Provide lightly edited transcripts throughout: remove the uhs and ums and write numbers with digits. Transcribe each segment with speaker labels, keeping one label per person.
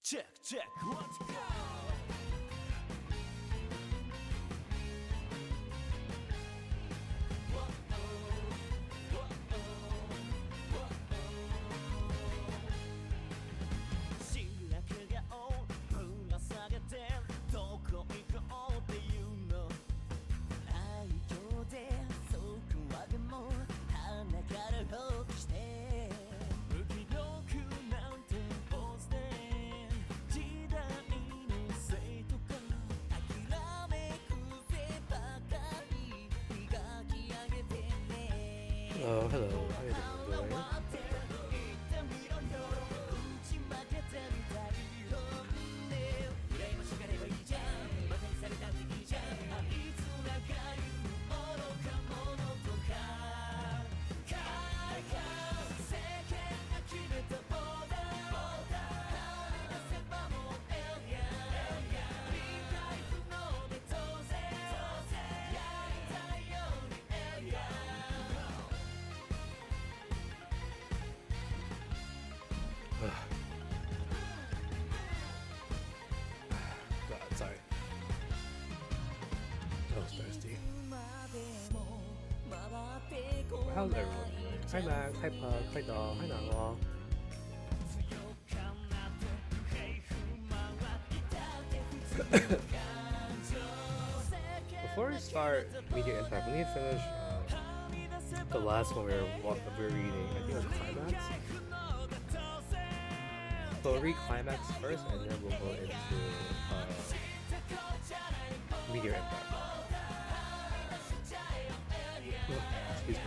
Speaker 1: Check, check, let's go!
Speaker 2: Hello, hello, how are you doing? God, sorry. I was thirsty. How's everyone doing? Hi Max, hi Pug, hi Doll, hi Nangwa. Before we start Meteor Impact, we need to finish the last one we were reading. I think it was Climax. So we'll read Climax first, and then we'll go into Meteor Impact. Excuse me.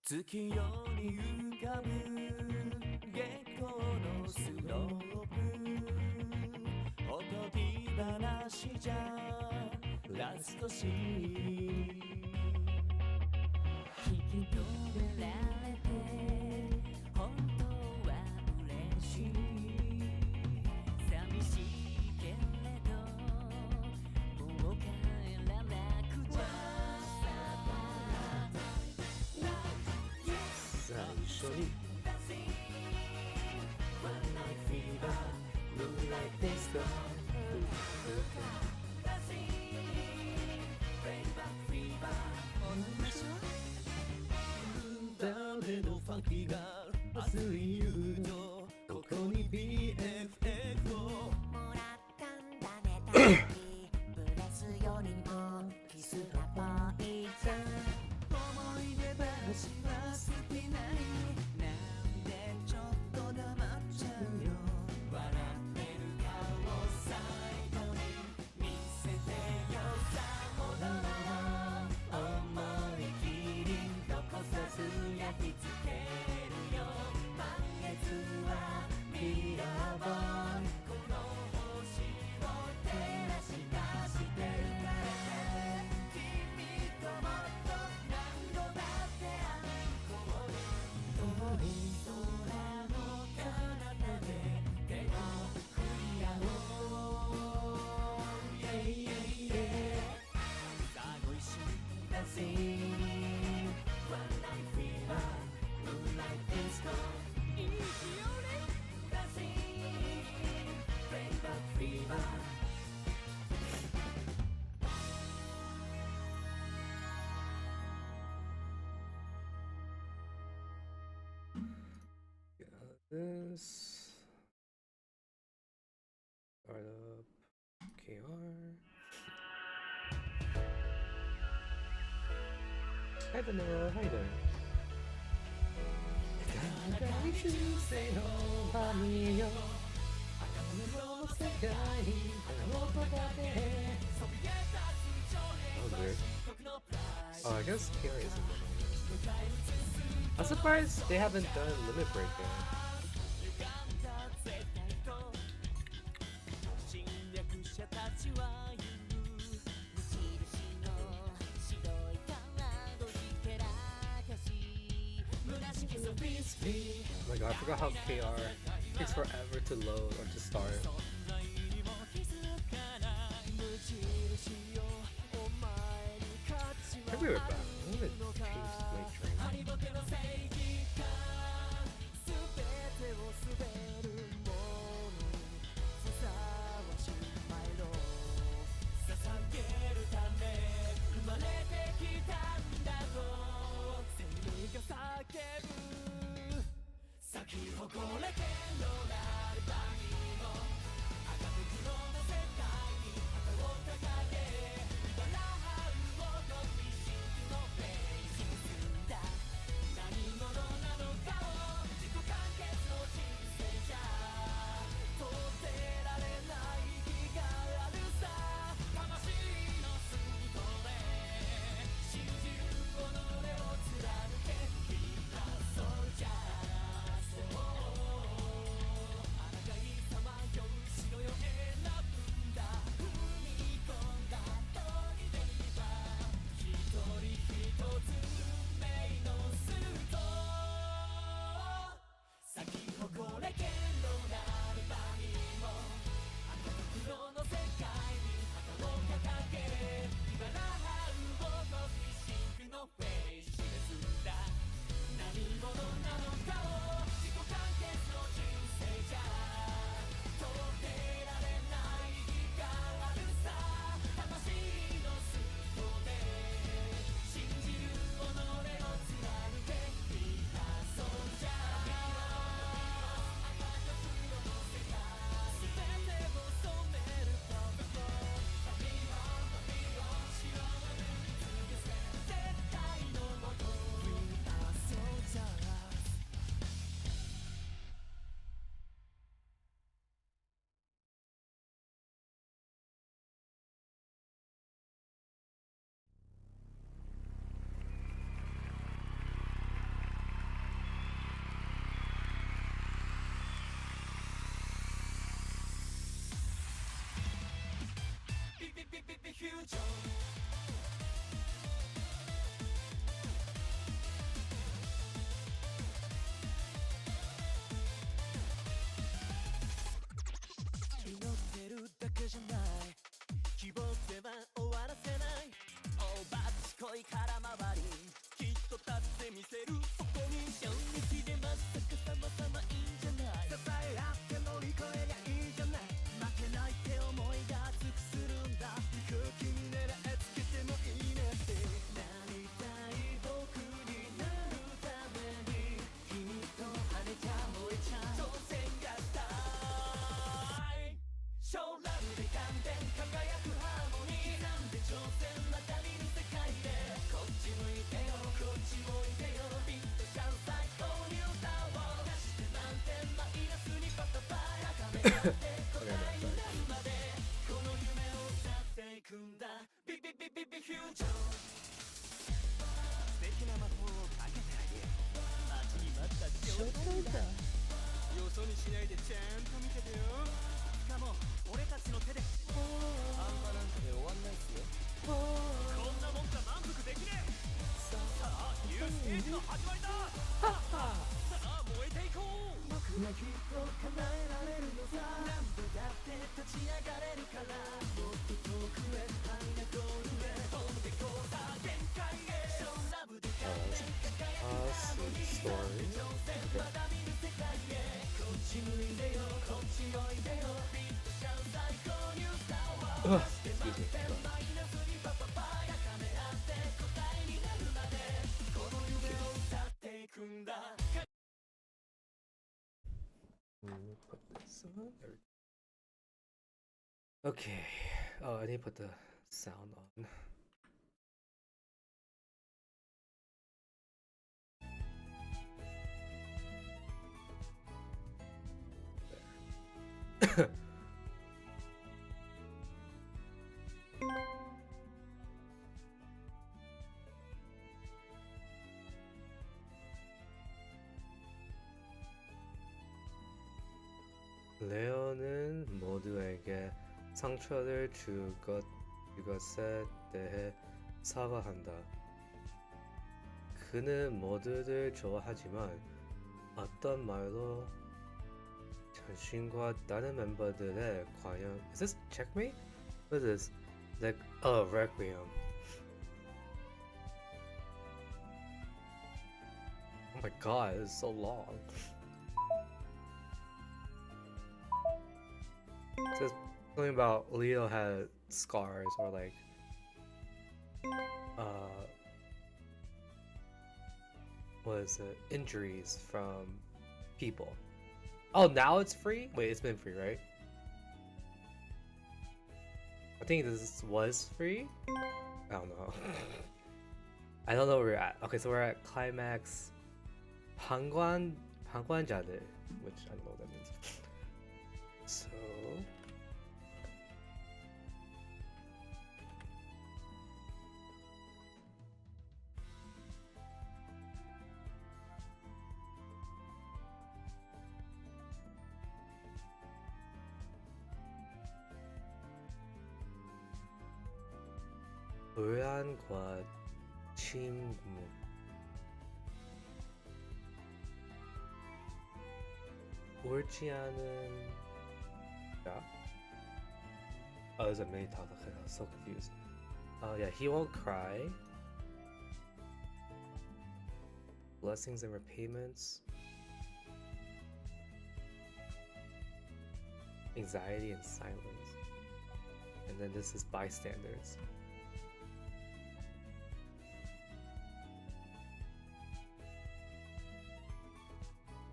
Speaker 1: 月夜に浮かぶ月光のスロープおとぎ話じゃラストシーン引き止められて本当は嬉しい寂しいけれどもう帰らなくちゃ
Speaker 2: 最初に
Speaker 1: One night fever Moonlight disco誰のファンキーが明日に言うとここに BFF をもらったんだねたびブレスよりもキスがぽいじゃん思い出話は好きないなんでちょっと黙っちゃうよ笑ってる顔最後に見せてよさほど思い切りどこさす焼き付けるよ満月はミラーボーイこの星を照らし出してるから君ともっと何度だって歩こう遠い空の彼方で手を振り合おう Yeah, yeah, yeah さあご一緒にダンシング One night fever Moonlight disco いい日よねダンシング Rainbow fever
Speaker 2: This start up KR. Hi Vanilla, how you doing?
Speaker 1: 一緒に say no マミよあの世界にあの言葉で
Speaker 2: That was weird. Oh, I guess KR isn't one of them. I'm surprised they haven't done Limit Break yet.
Speaker 1: 侵略者たちは言う無印の白いカードひけらかし虚しきソフィスティ
Speaker 2: Oh my god, I forgot how KR takes forever to load or to start.
Speaker 1: 存在にも気づかない無印よお前に価値
Speaker 2: I think we were
Speaker 1: は
Speaker 2: back.
Speaker 1: あ
Speaker 2: I'm
Speaker 1: る
Speaker 2: gonna
Speaker 1: のか
Speaker 2: change Lake Train.
Speaker 1: ハリボテの正義感すべてを滑るものにふさわしいマイロ捧げるため生まれてきたんだと正義が叫ぶ咲き誇れてのなる場にも赤と黒の世界に旗を掲げ笑う男に真のフェイスに積んだ何者なのかを自己完結の人生じゃ通せられない日があるさ魂の隅っこで信じる己を貫けみんなそうじゃそう祈ってるだけじゃない希望では終わらせない大バッチ恋空回りきっと立ってみせるそこに初日でまさか様々いいんじゃない支え合って乗り越えりゃいいじゃない負けないって思いが熱くするんだ空気に狙いつけてもいいねってなりたい僕になるために君と跳ねちゃ燃えちゃ挑戦がしたいショーラブで感電輝くハーモニーなんで挑戦また見る世界でこっち向いてよこっち向いてよビットシャン最高に歌おう出して満点マイナスにパタパタ高め合って答えになるまでこの夢を歌っていくんだビビビビビフューチャー素敵な魔法をかけてあげる待ちに待ったショータイムだよそにしないでちゃんと見ててよしかも俺たちの手であんまなんかで終わんないっすよこんなもんじゃ満足できねえさあニューステージの始まりださあ燃えていこう僕はきっと叶えられるのさ何度だって立ち上がれるからもっと遠くへハイなゴールへ飛んでこうさ限界へショーラブで感電輝くハーモニーなんて挑戦まだ見ぬ世界へこっち向いてよこっちおいでよビットシャン最高に歌おう出して満点マイナスにパパパ高め合って答えになるまでこの夢を歌っていくんだ
Speaker 2: Let me put this on. Okay. Oh, I need to put the sound on. There. 레오는 모두에게 상처를 주것에 대해 사과한다. 그는 모두를 좋아하지만 어떤 말로 자신과 다른 멤버들의 과연 Is this checkmate? What is this? Like Requiem. Oh my god, it's so long. It says something about Leo had scars or like what is it? Injuries from people. Oh, now it's free? Wait, it's been free, right? I think this was free? I don't know. I don't know where we're at. Okay, so we're at climax 방관자들, which I don't know what that means. So 불안과 침묵. 옳지 않은 야? Oh, there's a many talk. I was so confused. Yeah, he won't cry. Blessings and repayments. Anxiety and silence. And then this is bystanders.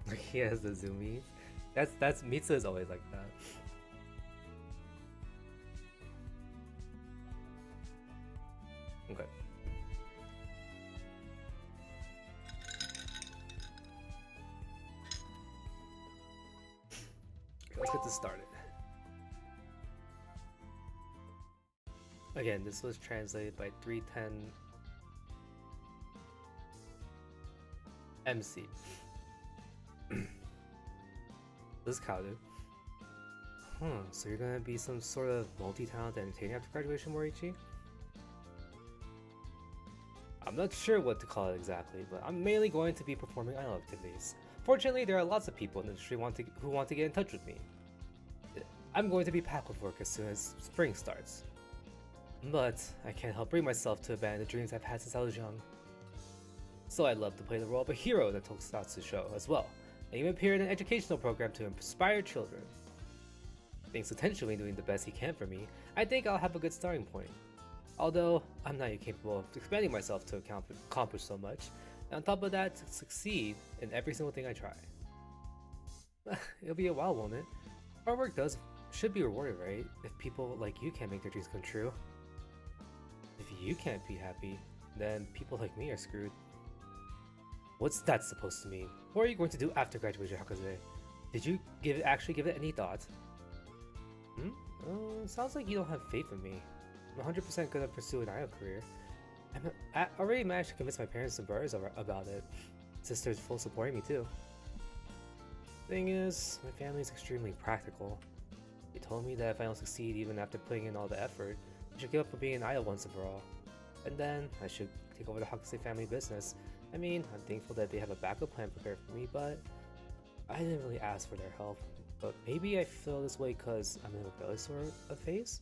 Speaker 2: Like he has the zoomies. That's Mitsu is always like that. Okay. Let's get this started. Again, this was translated by 310 MC. This is Kaoru. So you're gonna be some sort of multi-talented entertainer after graduation, Moriichi? I'm not sure what to call it exactly, but I'm mainly going to be performing idol activities. Fortunately, there are lots of people in the industry who want to get in touch with me. I'm going to be packed with work as soon as spring starts. But I can't help bring myself to abandon the dreams I've had since I was young. So I'd love to play the role of a hero in the Tokusatsu show as well, and even appear in an educational program to inspire children. Thanks to Tenshumi doing the best he can for me, I think I'll have a good starting point. Although, I'm not yet capable of expanding myself to accomplish so much, and on top of that, to succeed in every single thing I try. It'll be a while, won't it? Our work should be rewarded, right? If people like you can't make their dreams come true. If you can't be happy, then people like me are screwed. What's that supposed to mean? What are you going to do after graduation, Hakaze? Did you actually give it any thought? Sounds like you don't have faith in me. I'm 100% gonna pursue an idol career. I already managed to convince my parents and brothers about it. Sister's full supporting me too. Thing is, my family's extremely practical. They told me that if I don't succeed even after putting in all the effort, I should give up on being an idol once and for all. And then I should take over the Hakase family business. I mean, I'm thankful that they have a backup plan prepared for me, but I didn't really ask for their help. But maybe I feel this way because I'm in a rebellious sort of phase?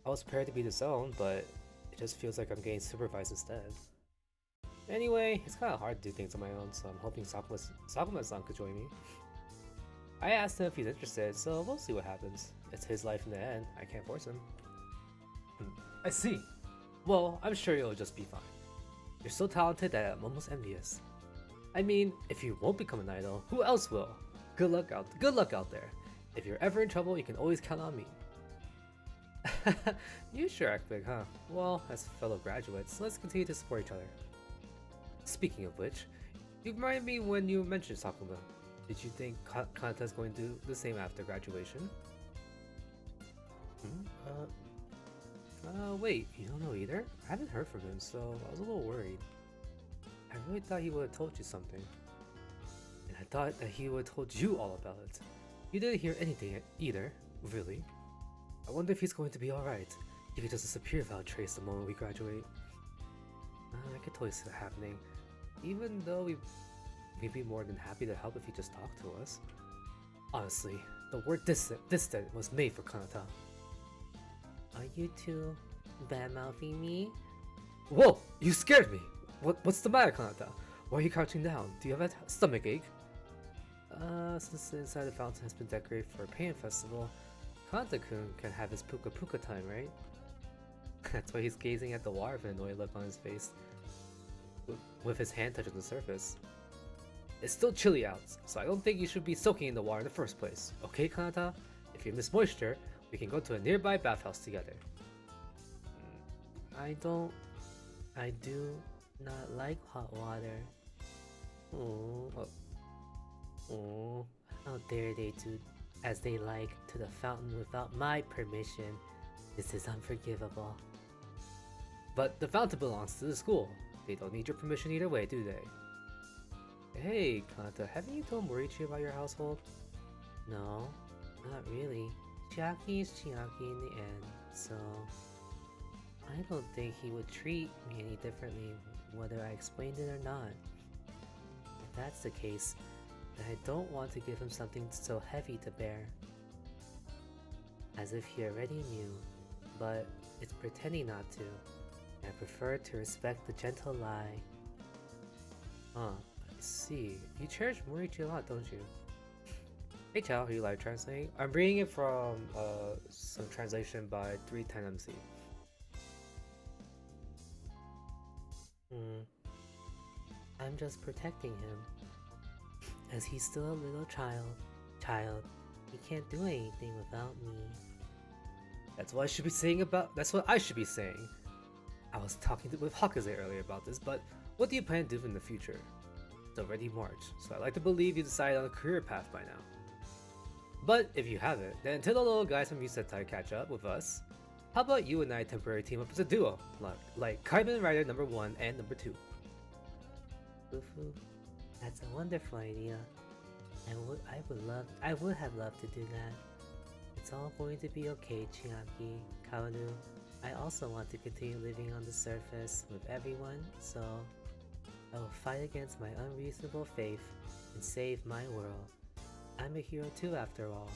Speaker 2: I was prepared to be disowned, but it just feels like I'm getting supervised instead. Anyway, it's kind of hard to do things on my own, so I'm hoping Sakuma-san could join me. I asked him if he's interested, so we'll see what happens. It's his life in the end, I can't force him. I see. Well, I'm sure you'll just be fine. You're so talented that I'm almost envious. I mean, if you won't become an idol, who else will? Good luck out there. If you're ever in trouble, you can always count on me. You sure act big, huh? Well, as fellow graduates, let's continue to support each other. Speaking of which, you reminded me when you mentioned Sakuma. Did you think Kanata's going to do the same after graduation? Wait, you don't know either? I haven't heard from him, so I was a little worried. I really thought he would have told you something. And I thought that he would have told you all about it. You didn't hear anything either, really. I wonder if he's going to be alright. He could just disappear without trace the moment we graduate. I could totally see that happening. Even though we'd be more than happy to help if he just talked to us. Honestly, the word distant was made for Kanata. Are you two bad-mouthing me? Whoa! You scared me! What's the matter, Kanata? Why are you crouching down? Do you have a stomach ache? Since the inside the fountain has been decorated for a paint festival, Kanata-kun can have his puka puka time, right? That's why he's gazing at the water with an annoyed look on his face, with his hand touching the surface. It's still chilly out, so I don't think you should be soaking in the water in the first place. Okay, Kanata? If you miss moisture, we can go to a nearby bathhouse together. I do not like hot water. How dare they do as they like to the fountain without my permission. This is unforgivable. But the fountain belongs to the school. They don't need your permission either way, do they? Hey, Kanata, haven't you told Moriichi about your household? No, not really. Chiaki is Chiaki in the end, so I don't think he would treat me any differently whether I explained it or not. If that's the case, then I don't want to give him something so heavy to bear. As if he already knew, but it's pretending not to. I prefer to respect the gentle lie. I see. You cherish Moriichi a lot, don't you? Hey Chow, are you live translating? I'm reading it from some translation by 310MC. I'm just protecting him. As he's still a little child, he can't do anything without me. That's what I should be saying that's what I should be saying. I was talking with Hakaze earlier about this, but what do you plan to do in the future? It's already March, so I'd like to believe you decided on a career path by now. But if you haven't, then until the little guys from Yusetai catch up with us, how about you and I temporarily team up as a duo, like Kamen Rider number 1 and number 2? Fufu, that's a wonderful idea. I would have loved to do that. It's all going to be okay, Chiaki, Kaoru. I also want to continue living on the surface with everyone, so I will fight against my unreasonable faith and save my world. I'm a hero too, after all.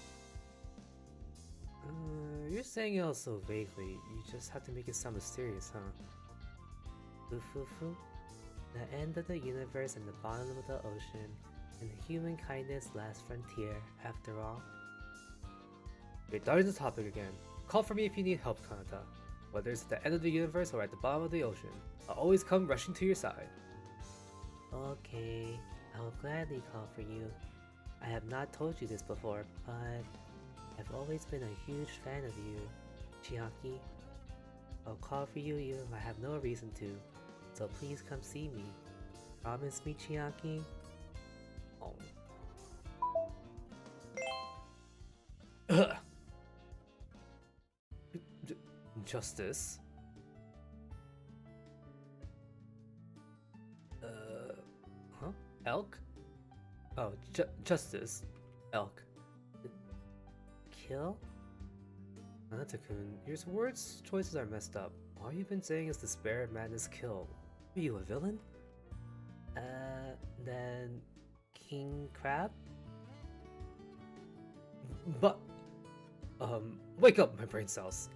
Speaker 2: You're saying it all so vaguely, you just have to make it sound mysterious, huh? Fufufu? The end of the universe and the bottom of the ocean, and human kindness' last frontier, after all. You're starting the topic again. Call for me if you need help, Kanata. Whether it's at the end of the universe or at the bottom of the ocean, I'll always come rushing to your side. Okay, I will gladly call for you. I have not told you this before, but I've always been a huge fan of you, Chiaki. I'll call for you even if I have no reason to, so please come see me. Promise me, Chiaki? Oh. Justice? Huh? Elk? Oh, Justice. Elk. Kill? Kanata-kun, your words choices are messed up. All you've been saying is despair, madness, kill. Are you a villain? Then... King Crab? But... wake up, my brain cells.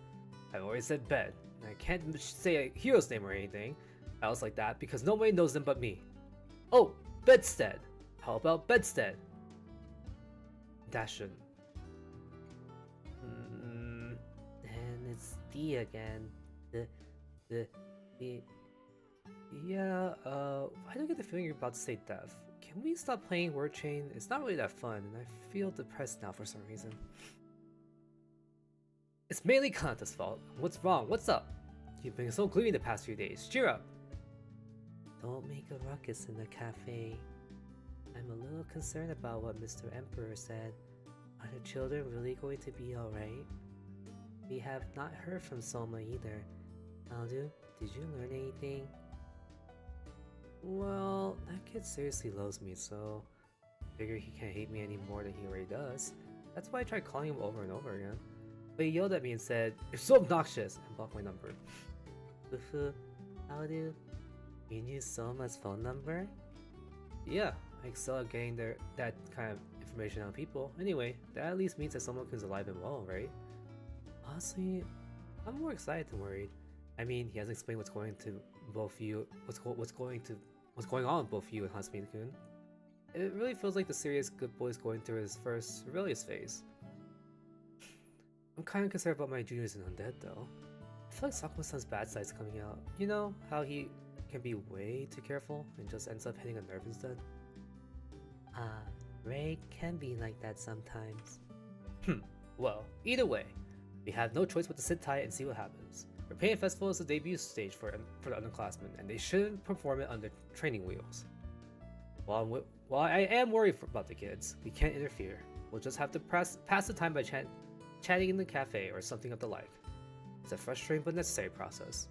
Speaker 2: I've always said bed, and I can't say a hero's name or anything else like that because nobody knows them but me. Oh, Bedstead! How about Bedstead? Dashin. And it's D again. Yeah, why do I get the feeling you're about to say death? Can we stop playing word chain? It's not really that fun, and I feel depressed now for some reason. It's mainly Kanata's fault. What's wrong? What's up? You've been so gloomy the past few days. Cheer up! Don't make a ruckus in the cafe. I'm a little concerned about what Mr. Emperor said. Are the children really going to be alright? We have not heard from Soma either. Aldu, did you learn anything? Well, that kid seriously loves me, so I figure he can't hate me any more than he already does. That's why I tried calling him over and over again. But he yelled at me and said, "You're so obnoxious!" and blocked my number. Fufu, Aldu, you knew Soma's phone number? Yeah, I excel at getting that kind of information out of people. Anyway, that at least means that someone-kun's alive and well, right? Honestly, I'm more excited than worried. I mean, he hasn't explained what's going to both you, what's going on with both you and Hatsumi-kun. It really feels like the serious good boy's going through his first rebellious phase. I'm kind of concerned about my juniors and undead though. I feel like Sakuma-san's bad side's coming out. You know how he can be way too careful and just ends up hitting a nerve instead? Ray can be like that sometimes. Well, either way, we have no choice but to sit tight and see what happens. Repaying Festival is the debut stage for the underclassmen, and they shouldn't perform it under training wheels. While I am worried about the kids, we can't interfere. We'll just have to pass the time by chatting in the cafe or something of the like. It's a frustrating but necessary process.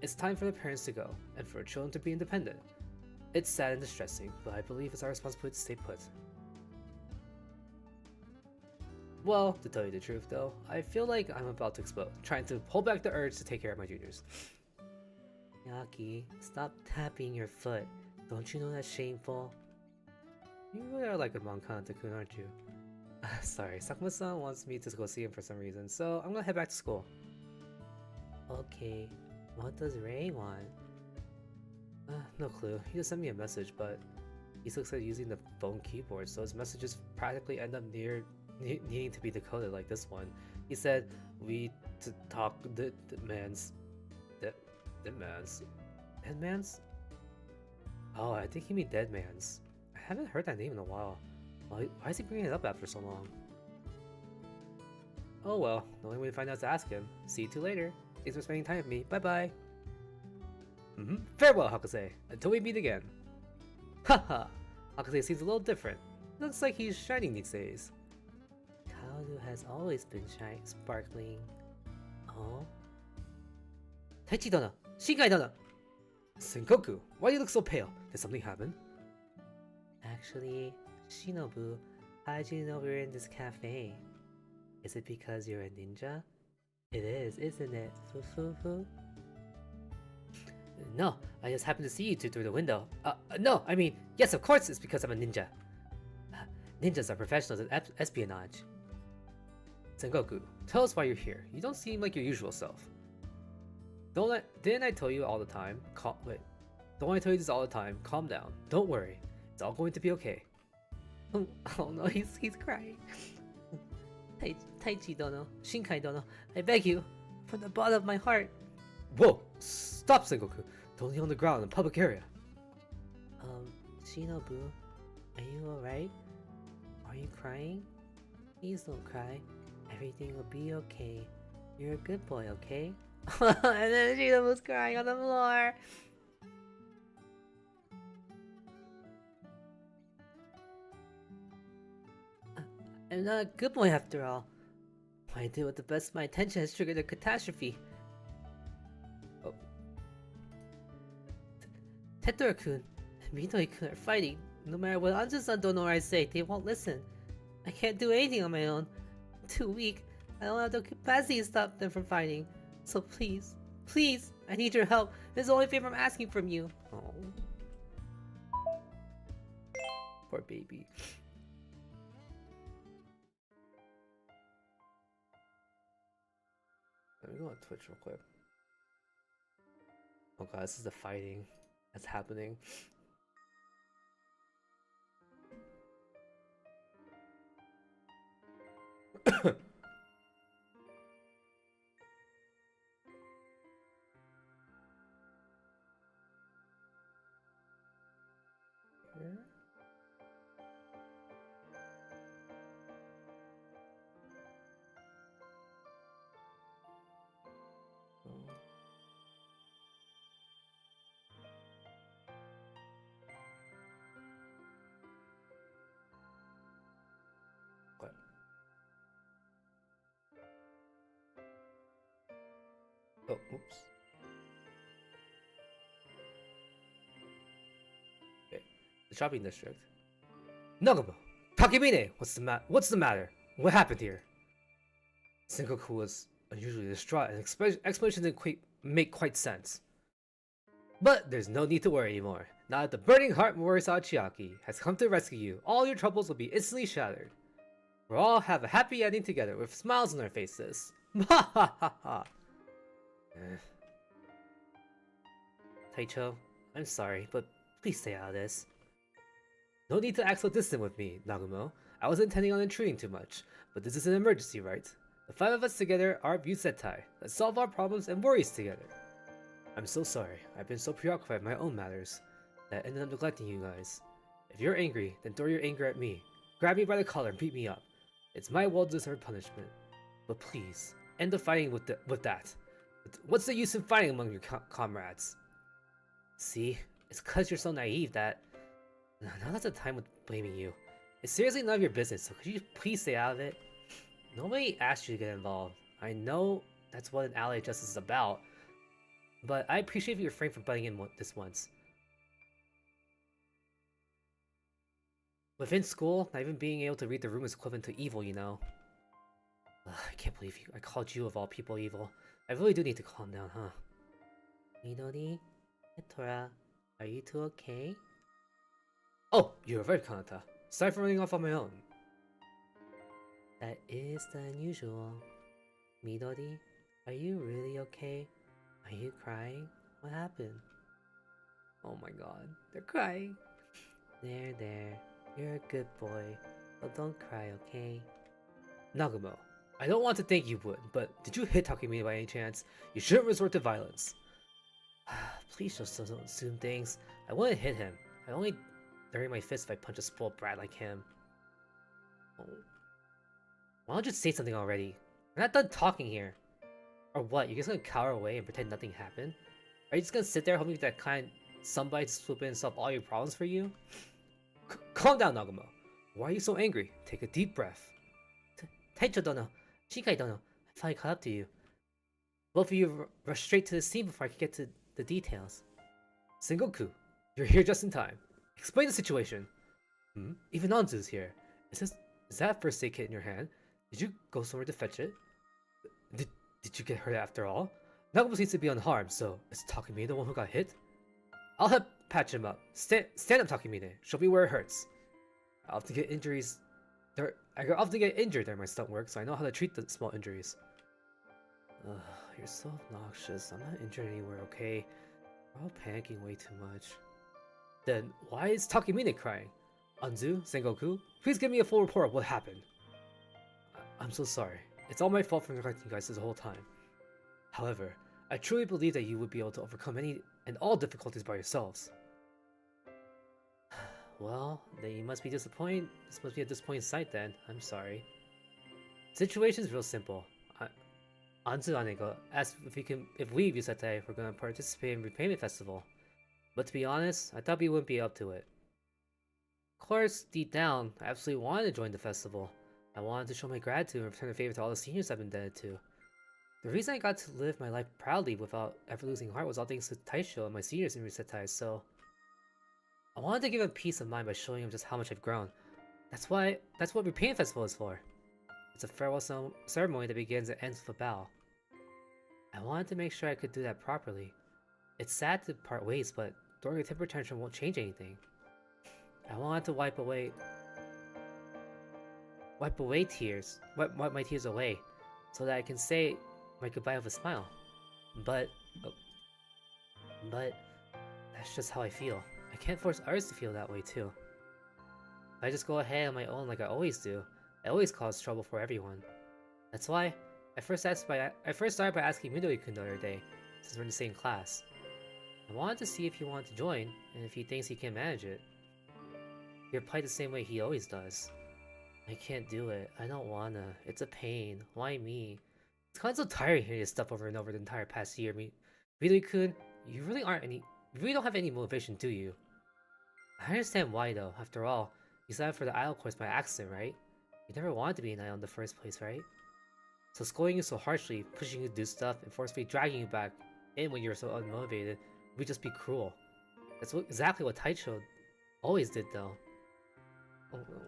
Speaker 2: It's time for the parents to go, and for children to be independent. It's sad and distressing, but I believe it's our responsibility to stay put. Well, to tell you the truth though, I feel like I'm about to explode, trying to hold back the urge to take care of my juniors. Yaki, stop tapping your foot. Don't you know that's shameful? You really are like a mom Kanata-kun, aren't you? Sorry, Sakuma-san wants me to go see him for some reason, so I'm gonna head back to school. Okay, what does Ray want? No clue. He just sent me a message, but he looks at using the phone keyboard, so his messages practically end up needing to be decoded like this one. He said, "We to talk the man's." Oh, I think he mean Dead Man's. I haven't heard that name in a while. Why is he bringing it up after so long? Oh well, the only way to find out is to ask him. See you two later. Thanks for spending time with me. Bye bye. Farewell, Hakase. Until we meet again. Haha. Hakase seems a little different. Looks like he's shining these days. Kaoru has always been sparkling. Oh? Taichi-dana! Shinkai-dana! Sengoku, why do you look so pale? Did something happen? Actually, Shinobu, how did you know we were in this cafe? Is it because you're a ninja? It is, isn't it? Foo foo foo. No, I just happened to see you two through the window. No, I mean, yes, of course it's because I'm a ninja. Ninjas are professionals in espionage. Sengoku, tell us why you're here. You don't seem like your usual self. Didn't I tell you all the time? Don't I tell you this all the time? Calm down. Don't worry. It's all going to be okay. Oh no, he's crying. Taichi dono, Shinkai dono, I beg you, from the bottom of my heart. Whoa! Stop, Sengoku. Don't lay on the ground in a public area. Shinobu, are you alright? Are you crying? Please don't cry. Everything will be okay. You're a good boy, okay? And then Shinobu's crying on the floor. I'm not a good boy after all. What I did with the best of my intention has triggered a catastrophe. Oh. Tetora-kun and Midori-kun are fighting. No matter what Anju-san don't know or I say, they won't listen. I can't do anything on my own. I'm too weak. I don't have the capacity to stop them from fighting. So please, please, I need your help. This is the only favor I'm asking from you. Oh. Poor baby. Let me go on Twitch real quick. Oh god, this is the fighting that's happening. Here? What? Oh, oops. Okay. The shopping district. Nagumo! Takemine! What's the matter? What happened here? Sengoku was unusually distraught and explanation didn't make quite sense. But there's no need to worry anymore. Now that the burning heart Morisa Chiaki has come to rescue you, all your troubles will be instantly shattered. We'll all have a happy ending together with smiles on our faces. Ha ha ha ha! Taicho, I'm sorry, but please stay out of this. No need to act so distant with me, Nagumo. I wasn't intending on intruding too much, but this is an emergency, right? The five of us together are Busettai. Let's solve our problems and worries together. I'm so sorry. I've been so preoccupied with my own matters that I ended up neglecting you guys. If you're angry, then throw your anger at me. Grab me by the collar and beat me up. It's my well-deserved punishment. But please, end the fighting with that. What's the use in fighting among your comrades? See, it's cause you're so naive that... Now's the time with blaming you. It's seriously none of your business, so could you please stay out of it? Nobody asked you to get involved. I know that's what an ally justice is about, but I appreciate if you refrain from butting in this once. Within school, not even being able to read the room is equivalent to evil, you know. I can't believe I called you of all people evil. I really do need to calm down, huh? Midori, Meteor, are you two okay? Oh, you're right, Kanata. Sorry for running off on my own. That is the unusual. Midori, are you really okay? Are you crying? What happened? Oh my god, they're crying. There. You're a good boy. But don't cry, okay? Nagumo, I don't want to think you would, but did you hit Takemine by any chance? You shouldn't resort to violence. Please just don't assume things. I wouldn't hit him. I'd only bury my fist if I punch a spoiled brat like him. Oh. Why don't you say something already? We're not done talking here. Or what, you're just gonna cower away and pretend nothing happened? Are you just gonna sit there hoping that kind somebody to swoop in and solve all your problems for you? Calm down, Nagumo. Why are you so angry? Take a deep breath. Taicho dono, Shinkai dono, I finally caught up to you. Both of you rushed straight to the scene before I could get to the details. Sengoku, you're here just in time. Explain the situation. Even Anzu's here. Is that first aid kit in your hand? Did you go somewhere to fetch it? Did you get hurt after all? Nagamo seems to be unharmed, so is Takumi the one who got hit? I'll help patch him up. Stand up, Takumi. Show me where it hurts. I often get injuries. I often get injured during my stunt work, so I know how to treat the small injuries. Ugh, you're so obnoxious. I'm not injured anywhere, okay? We're all panicking way too much. Then why is Takumi crying? Anzu, Sengoku, please give me a full report of what happened. I'm so sorry. It's all my fault for neglecting you guys this whole time. However, I truly believe that you would be able to overcome any and all difficulties by yourselves. Well, then you must be disappointed. This must be a disappointing sight then. I'm sorry. Situation's real simple. Anzu Aneko asked if we Yusetai were gonna participate in Repayment Festival. But to be honest, I thought we wouldn't be up to it. Of course, deep down, I absolutely wanted to join the festival. I wanted to show my gratitude and return a favor to all the seniors I've been indebted to. The reason I got to live my life proudly without ever losing heart was all thanks to Taisho and my seniors in Yusetai, so I wanted to give him peace of mind by showing him just how much I've grown. That's what Repayment Festival is for. It's a farewell ceremony that begins and ends with a bow. I wanted to make sure I could do that properly. It's sad to part ways, but throwing a temper tantrum won't change anything. I wanted to wipe my tears away, so that I can say my goodbye with a smile. But that's just how I feel. I can't force others to feel that way too. If I just go ahead on my own like I always do, I always cause trouble for everyone. That's why I first started by asking Midori-kun the other day, since we're in the same class. I wanted to see if he wanted to join, and if he thinks he can manage it. He replied the same way he always does. I can't do it. I don't wanna. It's a pain. Why me? It's kinda so tiring hearing this stuff over and over the entire past year. Midori-kun, you really don't have any motivation, do you? I understand why though. After all, you signed up for the idol course by accident, right? You never wanted to be an idol in the first place, right? So scolding you so harshly, pushing you to do stuff, and forcefully dragging you back in when you're so unmotivated would just be cruel. That's exactly what Taicho always did though. Oh, no.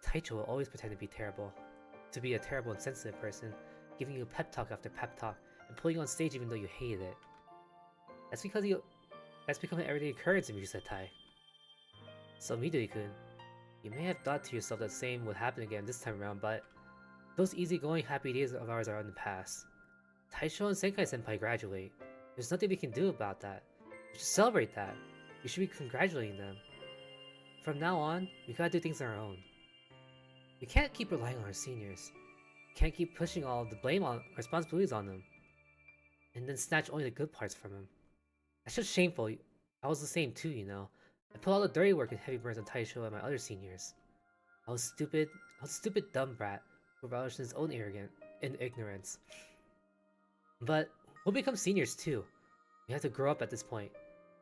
Speaker 2: Taicho will always pretend to be a terrible and sensitive person, giving you pep talk after pep talk, and pulling you on stage even though you hated it. That's become an everyday occurrence in Musetai. So Midori-kun, you may have thought to yourself that the same would happen again this time around, but those easygoing happy days of ours are in the past. Taisho and Senkai-senpai graduate. There's nothing we can do about that. We should celebrate that. We should be congratulating them. From now on, we gotta do things on our own. We can't keep relying on our seniors. We can't keep pushing all the blame on responsibilities on them. And then snatch only the good parts from them. That's just shameful. I was the same too, you know. I put all the dirty work and heavy burdens on Taisho and my other seniors. I was a stupid dumb brat who relished in his own ignorance. But we'll become seniors too. We have to grow up at this point.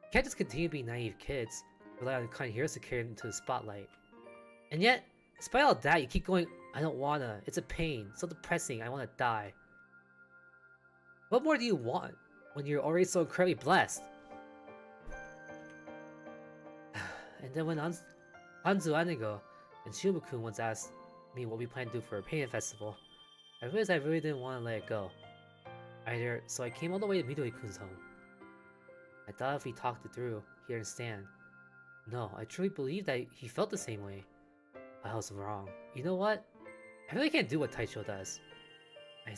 Speaker 2: We can't just continue being naive kids, rely on kind heroes to carry them into the spotlight. And yet, despite all that, you keep going, I don't wanna, it's a pain, so depressing, I wanna die. What more do you want when you're already so incredibly blessed? And then when Anzu Anigo and Shibuku once asked me what we plan to do for a painting festival, I realized I really didn't want to let it go. Either, so I came all the way to Midori-kun's home. I thought if we talked it through, he'd understand. No, I truly believe that he felt the same way. I was wrong. You know what? I really can't do what Taicho does. I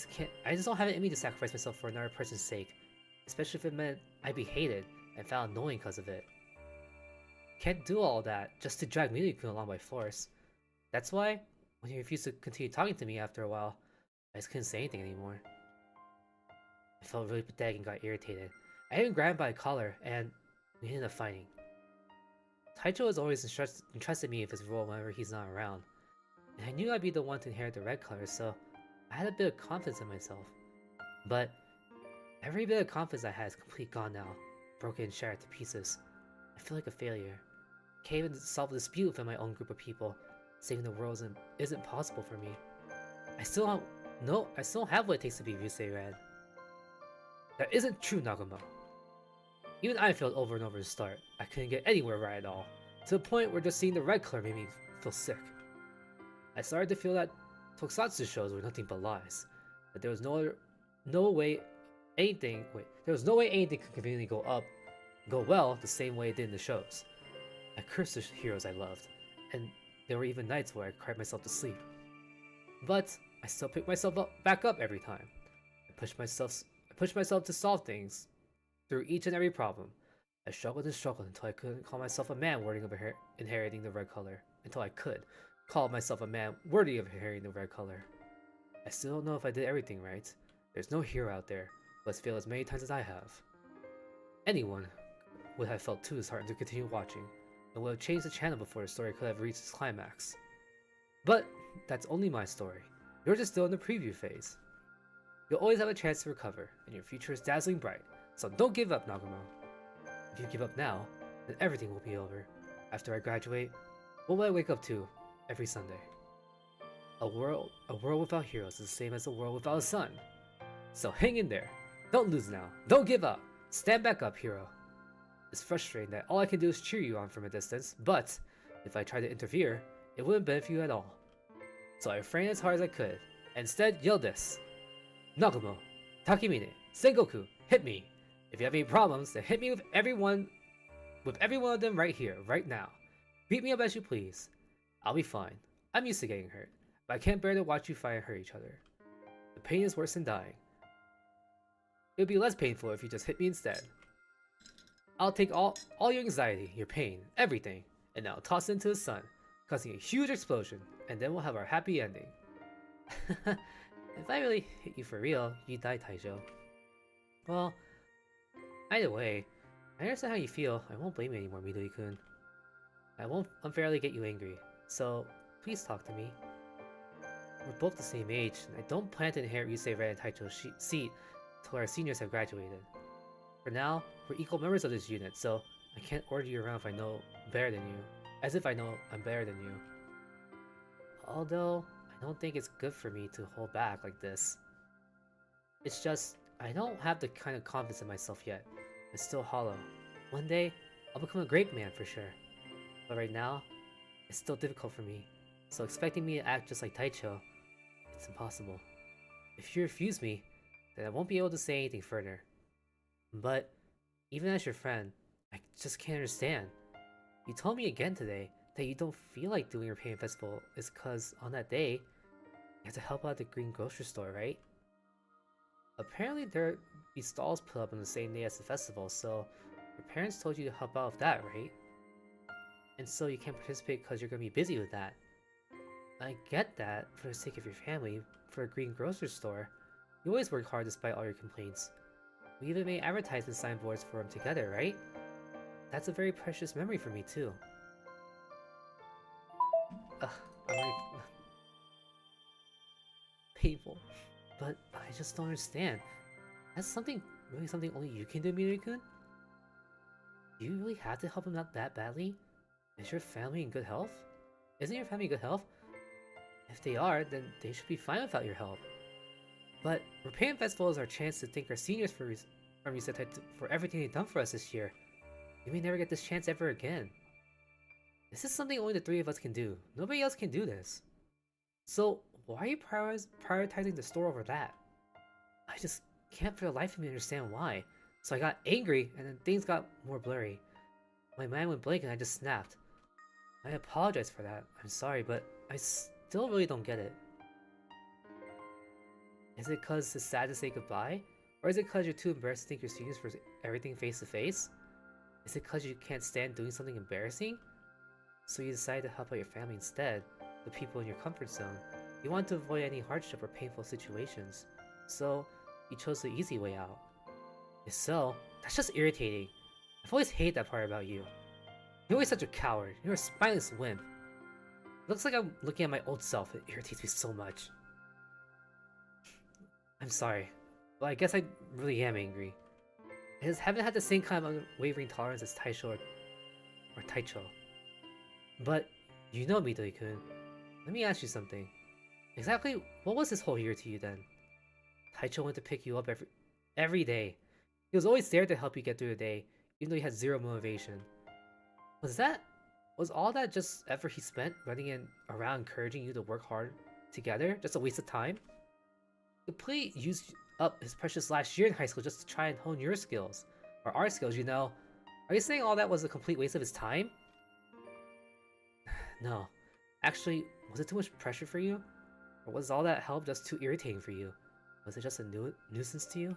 Speaker 2: just don't have it in me to sacrifice myself for another person's sake. Especially if it meant I'd be hated and found annoying because of it. Can't do all that just to drag Midori-kun along by force. That's why, when he refused to continue talking to me after a while, I just couldn't say anything anymore. I felt really pathetic and got irritated. I even grabbed him by the collar, and we ended up fighting. Taicho has always entrusted me with his role whenever he's not around, and I knew I'd be the one to inherit the red color, so I had a bit of confidence in myself. But every bit of confidence I had is completely gone now, broken and shattered to pieces. I feel like a failure. Can't even solve a dispute within my own group of people. Saving the world isn't possible for me. I still don't have what it takes to be Ryusei Red. That isn't true, Naguma. Even I failed over and over to start. I couldn't get anywhere right at all. To the point where just seeing the red color made me feel sick. I started to feel that Tokusatsu shows were nothing but lies. That there was no way there was no way anything could conveniently go well the same way it did in the shows. I cursed the heroes I loved, and there were even nights where I cried myself to sleep. But I still picked myself back up every time. I pushed myself to solve things through each and every problem. I struggled and struggled until I couldn't call myself a man worthy of inheriting the red color. Until I could call myself a man worthy of inheriting the red color. I still don't know if I did everything right. There's no hero out there who has failed as many times as I have. Anyone would have felt too disheartened to continue watching, and would have changed the channel before the story could have reached its climax. But that's only my story. Yours is still in the preview phase. You'll always have a chance to recover, and your future is dazzling bright, so don't give up, Nagumo. If you give up now, then everything will be over. After I graduate, what will I wake up to every Sunday? A world without heroes is the same as a world without a sun. So hang in there. Don't lose now. Don't give up. Stand back up, hero. It's frustrating that all I can do is cheer you on from a distance, but if I try to interfere, it wouldn't benefit you at all. So I refrained as hard as I could, and instead yelled this. Nagumo, Takemine, Sengoku, hit me. If you have any problems, then hit me with every one of them right here, right now. Beat me up as you please. I'll be fine. I'm used to getting hurt, but I can't bear to watch you fight and hurt each other. The pain is worse than dying. It would be less painful if you just hit me instead. I'll take all your anxiety, your pain, everything, and I'll toss it into the sun, causing a huge explosion, and then we'll have our happy ending. If I really hit you for real, you'd die, Taijo. Well, either way, I understand how you feel. I won't blame you anymore, Midori-kun. I won't unfairly get you angry, so please talk to me. We're both the same age, and I don't plan to inherit Yusei Red and Taicho's seat until our seniors have graduated. For now, we're equal members of this unit, so I can't order you around if I know better than you, as if I know I'm better than you. Although, I don't think it's good for me to hold back like this. It's just, I don't have the kind of confidence in myself yet. It's still hollow. One day, I'll become a great man for sure. But right now, it's still difficult for me, so expecting me to act just like Taicho, it's impossible. If you refuse me, then I won't be able to say anything further. But, even as your friend, I just can't understand. You told me again today that you don't feel like doing your pain festival is cause on that day, you have to help out at the green grocery store, right? Apparently there'll be stalls put up on the same day as the festival, so your parents told you to help out with that, right? And so you can't participate because you're going to be busy with that. I get that, for the sake of your family, for a green grocery store. You always work hard despite all your complaints. We even made advertisement signboards for them together, right? That's a very precious memory for me too. I'm already... painful. But I just don't understand. That's really something only you can do, Midori-kun? Do you really have to help him out that badly? Is your family in good health? Isn't your family in good health? If they are, then they should be fine without your help. But Repayment Festival is our chance to thank our seniors for everything they've done for us this year. We may never get this chance ever again. This is something only the three of us can do. Nobody else can do this. So why are you prioritizing the store over that? I just can't for the life of me understand why. So I got angry, and then things got more blurry. My mind went blank and I just snapped. I apologize for that. I'm sorry, but I still really don't get it. Is it cause it's sad to say goodbye? Or is it cause you're too embarrassed to thank your seniors for everything face to face? Is it cause you can't stand doing something embarrassing? So you decided to help out your family instead, the people in your comfort zone. You want to avoid any hardship or painful situations. So, you chose the easy way out. If so, that's just irritating. I've always hated that part about you. You're always such a coward. You're a spineless wimp. It looks like I'm looking at my old self. It irritates me so much. I'm sorry, but I guess I really am angry. I just haven't had the same kind of unwavering tolerance as Taicho or Taicho. But, you know, Midori-kun, let me ask you something. Exactly what was this whole year to you then? Taicho went to pick you up every day. He was always there to help you get through the day, even though he had zero motivation. Was all that just effort he spent running around encouraging you to work hard together, just a waste of time. Completely used up his precious last year in high school just to try and hone your skills. Or our skills, you know. Are you saying all that was a complete waste of his time? No. Actually, was it too much pressure for you? Or was all that help just too irritating for you? Was it just a nuisance to you?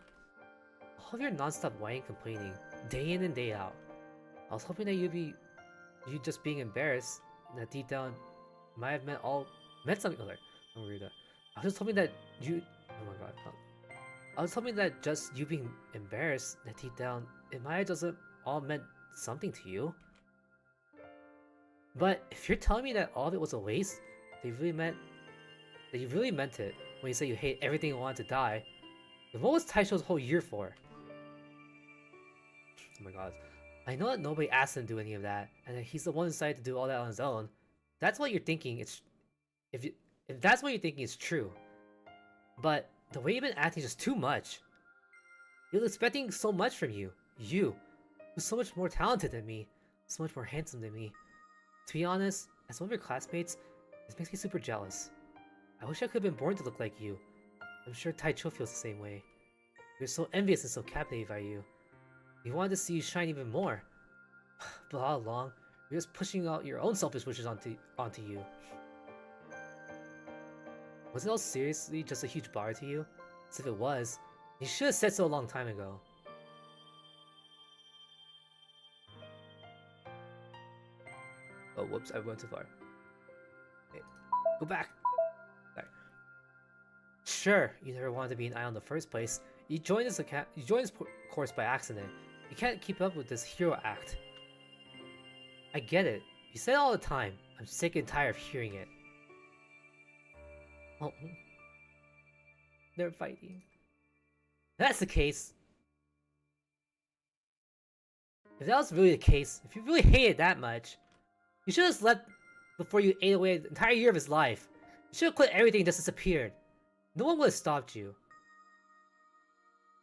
Speaker 2: All of your non-stop whining and complaining, day in and day out. I was hoping that you just being embarrassed, that deep down might have meant something other. Don't read that. I was just hoping that you. Oh my god. I was hoping that just you being embarrassed, that deep down it might have just all meant something to you. But if you're telling me that all of it was a waste, that you really meant it when you say you hate everything and wanted to die, then what was Taisho's whole year for? Oh my god. I know that nobody asked him to do any of that, and that he's the one who decided to do all that on his own. That's what you're thinking. If that's what you're thinking, it's true. But the way you've been acting is just too much. He was expecting so much from you. You, who's so much more talented than me, so much more handsome than me. To be honest, as one of your classmates, this makes me super jealous. I wish I could have been born to look like you. I'm sure Taicho feels the same way. We're so envious and so captivated by you. We wanted to see you shine even more. But all along, you're just pushing out your own selfish wishes onto you. Was it all seriously just a huge bar to you? As if it was, you should have said so a long time ago. Oh, whoops, I went too far. Okay, go back! Sorry. Sure, you never wanted to be an idol in the first place. You joined this course by accident. You can't keep up with this hero act. I get it. You say it all the time. I'm sick and tired of hearing it. Oh. They're fighting. If that's the case. If that was really the case, if you really hate it that much, you should have just left before you ate away the entire year of his life. You should have quit everything and just disappeared. No one would have stopped you.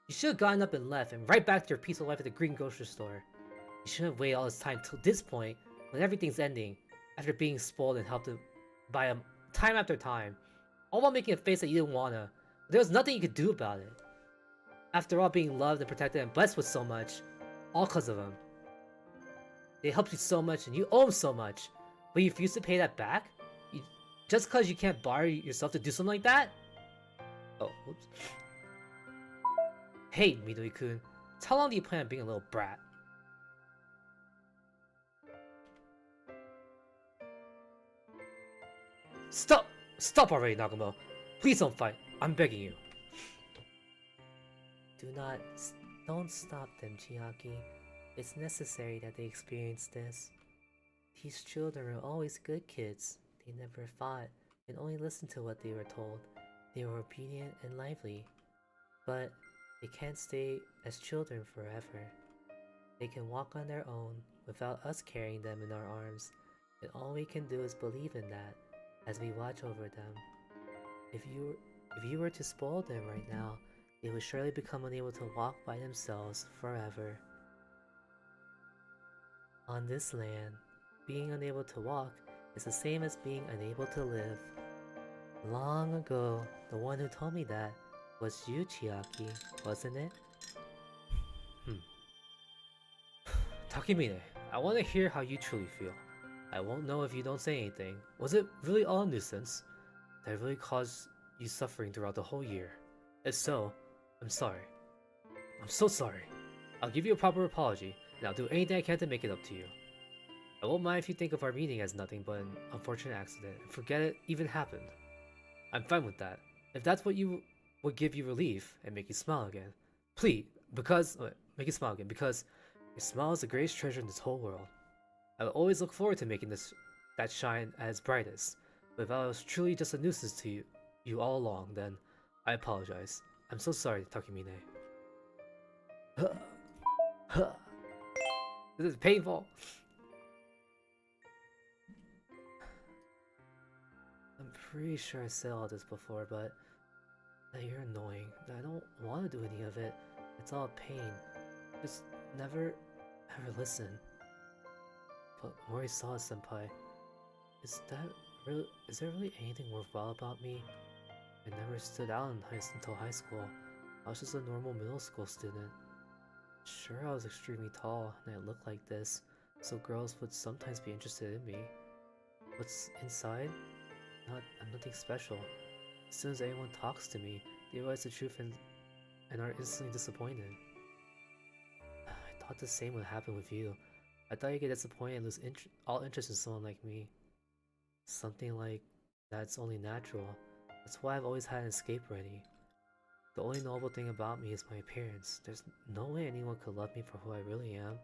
Speaker 2: You should have gotten up and left, and right back to your peaceful life at the green grocery store. You shouldn't have waited all this time till this point, when everything's ending, after being spoiled and helped by him time after time, all while making a face that you didn't wanna. But there was nothing you could do about it. After all, being loved and protected and blessed with so much, all cause of him. They helped you so much, and you owe them so much, but you refuse to pay that back? Just cause you can't bar yourself to do something like that? Oh, whoops. Hey, Midori-kun, how long do you plan on being a little brat? Stop! Stop already, Nagumo! Please don't fight! I'm begging you. Don't stop them, Chiaki. It's necessary that they experience this. These children were always good kids. They never fought and only listened to what they were told. They were obedient and lively. But they can't stay as children forever. They can walk on their own without us carrying them in our arms, and all we can do is believe in that as we watch over them. If you were to spoil them right now, they would surely become unable to walk by themselves forever. On this land, being unable to walk is the same as being unable to live. Long ago, the one who told me that was you, Chiaki, wasn't it? Takemine, I want to hear how you truly feel. I won't know if you don't say anything. Was it really all a nuisance? Did I really cause you suffering throughout the whole year? If so, I'm sorry. I'm so sorry. I'll give you a proper apology, and I'll do anything I can to make it up to you. I won't mind if you think of our meeting as nothing but an unfortunate accident and forget it even happened. I'm fine with that. If that's what you would give you relief and make you smile again. Please, make you smile again, because your smile is the greatest treasure in this whole world. I will always look forward to making that shine at its brightest. But if I was truly just a nuisance to you all along, then I apologize. I'm so sorry, Takemine. This is painful. I'm pretty sure I said all this before, but that you're annoying. That I don't want to do any of it. It's all pain. Just never ever listen. But Morisawa-senpai, is that Is there really anything worthwhile about me? I never stood out until high school. I was just a normal middle school student. Sure, I was extremely tall, and I looked like this, so girls would sometimes be interested in me. What's inside? I'm nothing special. As soon as anyone talks to me, they realize the truth and are instantly disappointed. I thought the same would happen with you. I thought you'd get disappointed and lose all interest in someone like me. Something like that's only natural. That's why I've always had an escape ready. The only noble thing about me is my appearance. There's no way anyone could love me for who I really am.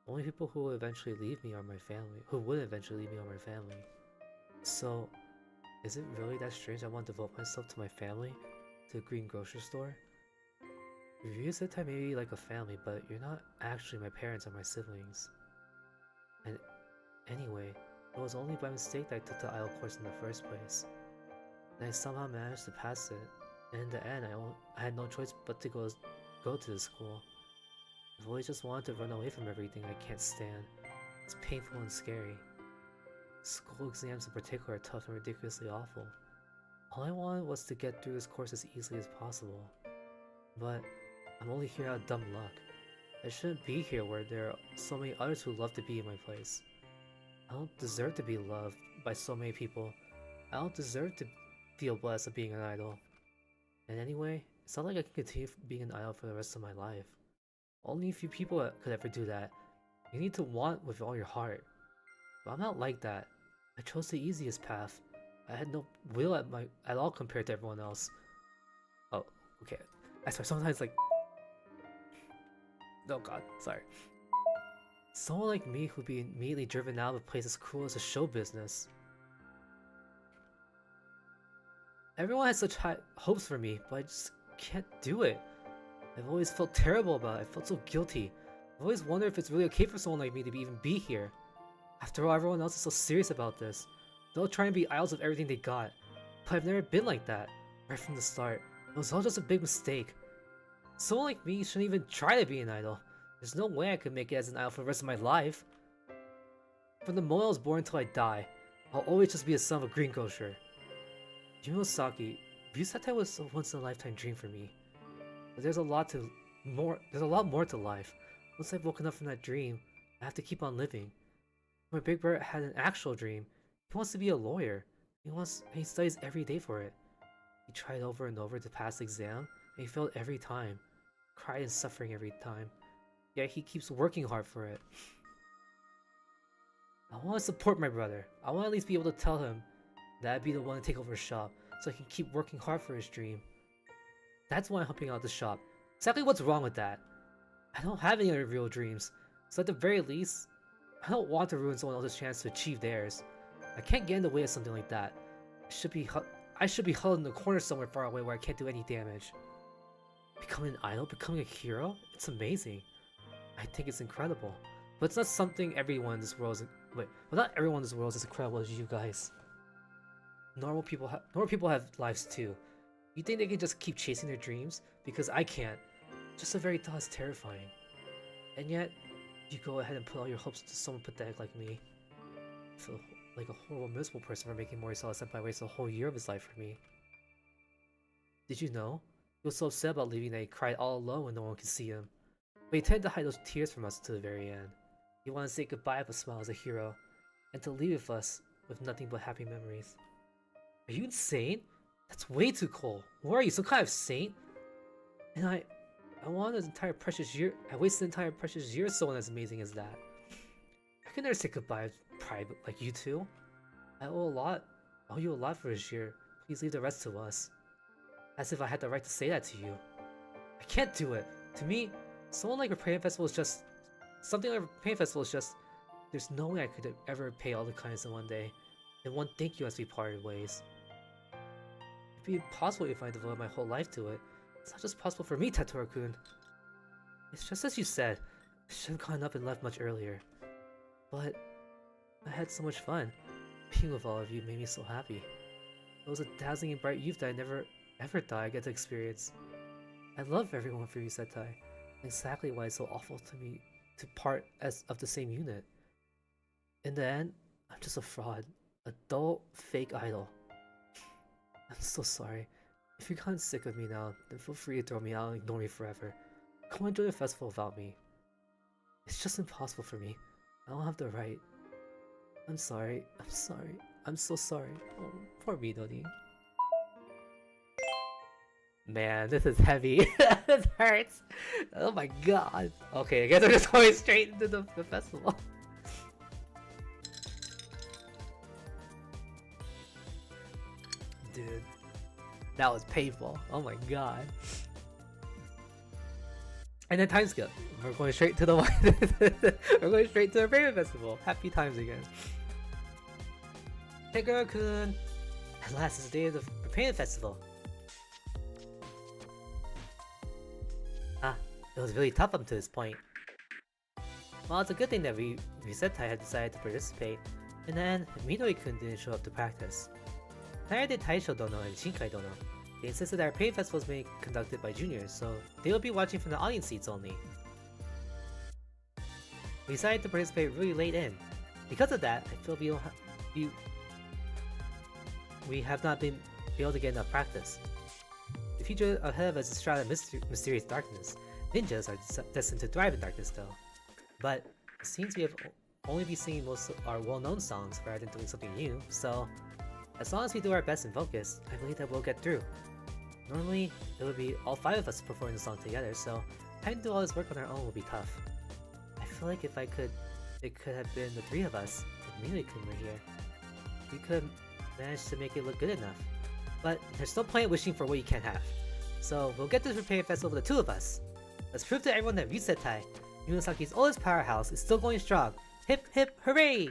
Speaker 2: The only people who will eventually leave me are my family. Who would eventually leave me are my family. So, is it really that strange I want to devote myself to my family? To a green grocery store? You said I may be like a family, but you're not actually my parents or my siblings. And anyway, it was only by mistake that I took the idol course in the first place. And I somehow managed to pass it. And in the end, I had no choice but to go to the school. I've always just wanted to run away from everything I can't stand. It's painful and scary. School exams in particular are tough and ridiculously awful. All I wanted was to get through this course as easily as possible. But I'm only here out of dumb luck. I shouldn't be here where there are so many others who love to be in my place. I don't deserve to be loved by so many people. I don't deserve to feel blessed of being an idol. And anyway, it's not like I can continue being an idol for the rest of my life. Only a few people could ever do that. You need to want with all your heart. But I'm not like that. I chose the easiest path. I had no will at all compared to everyone else. Oh, okay. I swear sometimes like... Oh god, sorry. Someone like me who'd be immediately driven out of a place as cruel as a show business. Everyone has such high hopes for me, but I just can't do it. I've always felt terrible about it. I felt so guilty. I've always wondered if it's really okay for someone like me to even be here. After all, everyone else is so serious about this. They'll try and be idols of everything they got. But I've never been like that. Right from the start. It was all just a big mistake. Someone like me shouldn't even try to be an idol. There's no way I could make it as an idol for the rest of my life. From the moment I was born until I die, I'll always just be a son of a green grocer. Saki, Busetai was a once-in-a-lifetime dream for me. But there's a lot more to life. Once I've woken up from that dream, I have to keep on living. My big brother had an actual dream. He wants to be a lawyer. He studies every day for it. He tried over and over to pass the exam, and he failed every time. Cried and suffering every time. Yet he keeps working hard for it. I want to support my brother. I want to at least be able to tell him that I'd be the one to take over his shop, so I can keep working hard for his dream. That's why I'm helping out the shop. Exactly what's wrong with that? I don't have any other real dreams, so at the very least, I don't want to ruin someone else's chance to achieve theirs. I can't get in the way of something like that. I should be huddled in the corner somewhere far away where I can't do any damage. Becoming an idol? Becoming a hero? It's amazing. I think it's incredible. But it's not something everyone in this world is... not everyone in this world is as incredible as you guys. Normal people have lives too. You think they can just keep chasing their dreams? Because I can't. Just the very thought is terrifying. And yet, you go ahead and put all your hopes into someone pathetic like me. I feel like a horrible, miserable person for making Morisawa Senpai waste a whole year of his life for me. Did you know? He was so upset about leaving that he cried all alone when no one could see him. But he tended to hide those tears from us to the very end. He wanted to say goodbye with a smile as a hero, and to leave with us with nothing but happy memories. Are you insane? That's way too cold. What are you, some kind of saint? And I wanted an entire precious year. I wasted an entire precious year with someone as amazing as that. I can never say goodbye with pride like you two. I owe you a lot for this year. Please leave the rest to us. As if I had the right to say that to you. I can't do it. To me, someone like a Pain Festival is just... Something like a Pain Festival is just... There's no way I could ever pay all the kindness in one day. And one thank you as we parted ways. It'd be impossible if I devoted my whole life to it. It's not just possible for me, Tetsuro-kun. It's just as you said. I should have gone up and left much earlier. But... I had so much fun. Being with all of you made me so happy. It was a dazzling and bright youth that I never ever thought I'd get to experience. I love everyone for Yusetai. Exactly why it's so awful to me to part of the same unit. In the end, I'm just a fraud. Adult fake idol. I'm so sorry. If you've gotten sick of me now, then feel free to throw me out and ignore me forever. Come enjoy the festival without me. It's just impossible for me. I don't have the right. I'm sorry. I'm sorry. I'm so sorry. Oh, poor Midori. Man, this is heavy. This hurts. Oh my god. Okay, I guess we're just going straight into the festival. Dude, that was painful. Oh my god. And then time skip. We're going straight to the we're going straight to our favorite festival. Happy times again. Hey girl-kun! At last, it's the day of the painted festival. It was really tough up to this point. Well, it's a good thing that Resetai had decided to participate. In the end, Midori-kun didn't show up to practice. Neither did Taisho Dono and Shinkai Dono. They insisted that our painted festival was being conducted by juniors, so they would be watching from the audience seats only. We decided to participate really late in. Because of that, I feel we have not been able to get enough practice. The future ahead of us is shrouded in mysterious darkness. Ninjas are destined to thrive in darkness though. But it seems we have only been singing most of our well-known songs rather than doing something new, so as long as we do our best and focus, I believe that we'll get through. Normally, it would be all 5 of us performing the song together, so having to do all this work on our own will be tough. I feel like it could have been the 3 of us if Midori-kun were here. We could manage to make it look good enough. But there's no point wishing for what you can't have. So we'll get this repair festival with the 2 of us. Let's prove to everyone that Ryusetai, Yunosaki's oldest powerhouse, is still going strong. Hip hip hooray!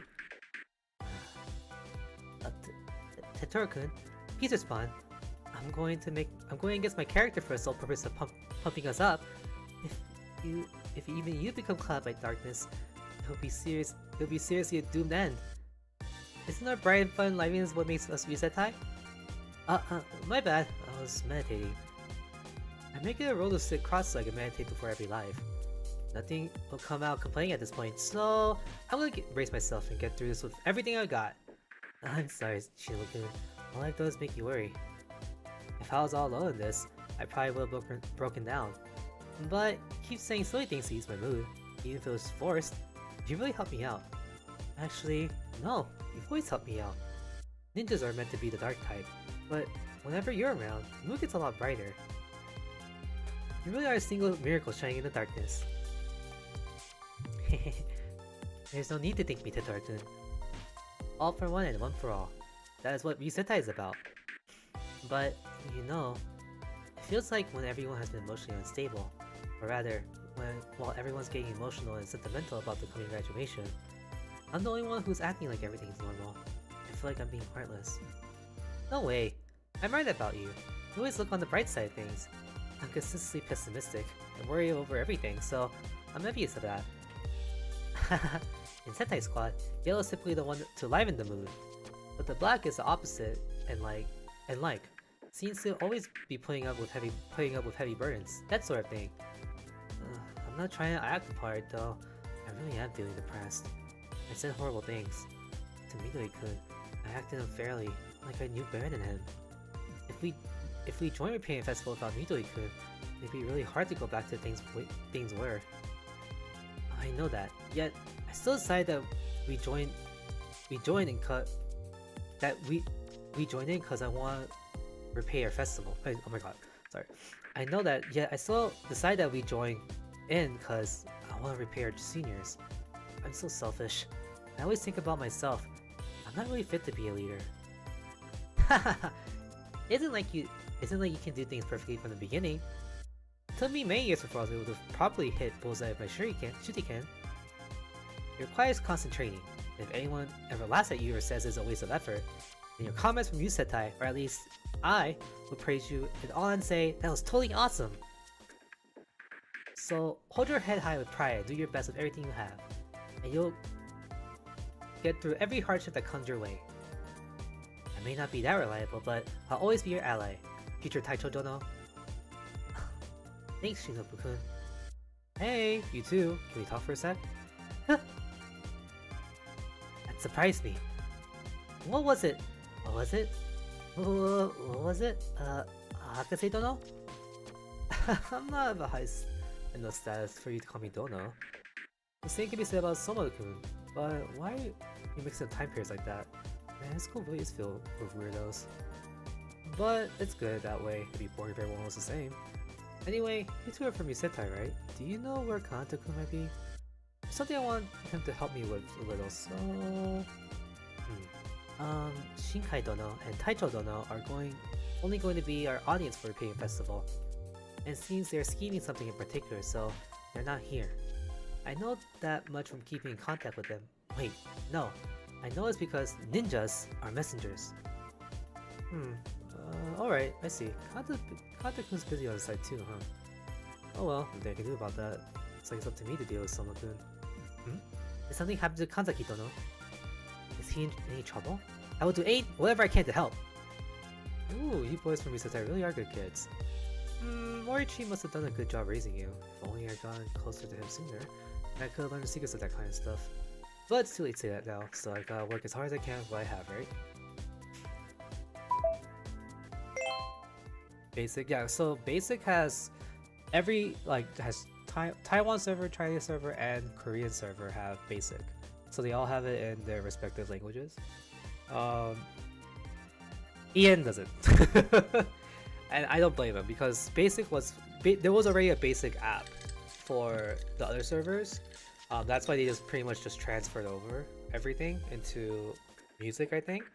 Speaker 2: Tetoru-kun, please respond. I'm going against my character for the sole purpose of pumping us up. If even you become clouded by darkness, it'll be seriously a doomed end. Isn't our bright and fun liveliness what makes us Ryusetai? My bad. I was meditating. I make it a rule to sit cross-legged and meditate before every live. Nothing will come out complaining at this point, so I'm gonna brace myself and get through this with everything I got. I'm sorry, Shino-kun. All I've done is make you worry. If I was all alone in this, I probably would have broken down. But you keep saying silly things to ease my mood, even if it was forced. You really helped me out. Actually, no, you've always helped me out. Ninjas are meant to be the dark type, but whenever you're around, the mood gets a lot brighter. You really are a single miracle shining in the darkness. There's no need to thank me, Tetoru-kun. All for one and one for all. That is what Ryusetai is about. But, you know, it feels like when everyone has been emotionally unstable, or rather, while everyone's getting emotional and sentimental about the coming graduation, I'm the only one who's acting like everything's normal. I feel like I'm being heartless. No way! I'm right about you. You always look on the bright side of things. I'm consistently pessimistic and worry over everything, so I'm envious of that. In Sentai Squad, yellow is typically the one to liven the mood, but the black is the opposite and seems to always be putting up with heavy burdens, that sort of thing. I'm not trying to act the part though. I really am feeling depressed. I said horrible things. To Midori-kun, I acted unfairly, like I knew better than him. If we join Repaint Festival without Midori-kun, it'd be really hard to go back to things were. I know that, yet I still decided that we joined in because I want to repay our festival. Oh my god, sorry. I know that, yet I still decide that we join in because I want to repay our seniors. I'm so selfish. I always think about myself. I'm not really fit to be a leader. Isn't like you can do things perfectly from the beginning. It took me many years before I was able to properly hit bullseye with my shuriken. It requires concentrating. If anyone ever laughs at you or says it's a waste of effort, then your comments from Ryusetai, or at least I, would praise you and all and say that was totally awesome. So hold your head high with pride and do your best with everything you have, and you'll get through every hardship that comes your way. I may not be that reliable, but I'll always be your ally, future Taicho Dono. Thanks, Shinobu-kun. Hey, you too. Can we talk for a sec? That surprised me. What was it? What was it? What was it? Hakase Dono? I'm not of a high enough status for you to call me Dono. The same can be said about Somaru-kun, but why are you mixing up time periods like that? Man, this school really is filled with weirdos. But it's good that way, it'd be boring if everyone was the same. Anyway, you two are from Yusetai, right? Do you know where Kanata-kun might be? There's something I want him to help me with a little, so... Shinkai Dono and Taicho Dono are only going to be our audience for the Pagan Festival. And it seems they're scheming something in particular, so they're not here. I know that much from keeping in contact with them. Wait, no. I know it's because ninjas are messengers. Alright, I see. Kanata-kun's busy on the side too, huh? Oh well, nothing I can do about that. It's like it's up to me to deal with Soma-kun. Did something happen to Kanzaki Dono? Is he in any trouble? I will do whatever I can to help! Ooh, you boys from Yusetai really are good kids. Morichi must have done a good job raising you. If only I'd gotten closer to him sooner, I could have learned the secrets of that kind of stuff. But it's too late to say that now, so I gotta work as hard as I can with what I have, right? Basic, yeah, so Basic has Taiwan server, Chinese server, and Korean server have Basic. So they all have it in their respective languages. Ian doesn't. And I don't blame him because Basic there was already a Basic app for the other servers. That's why they just pretty much just transferred over everything into music, I think.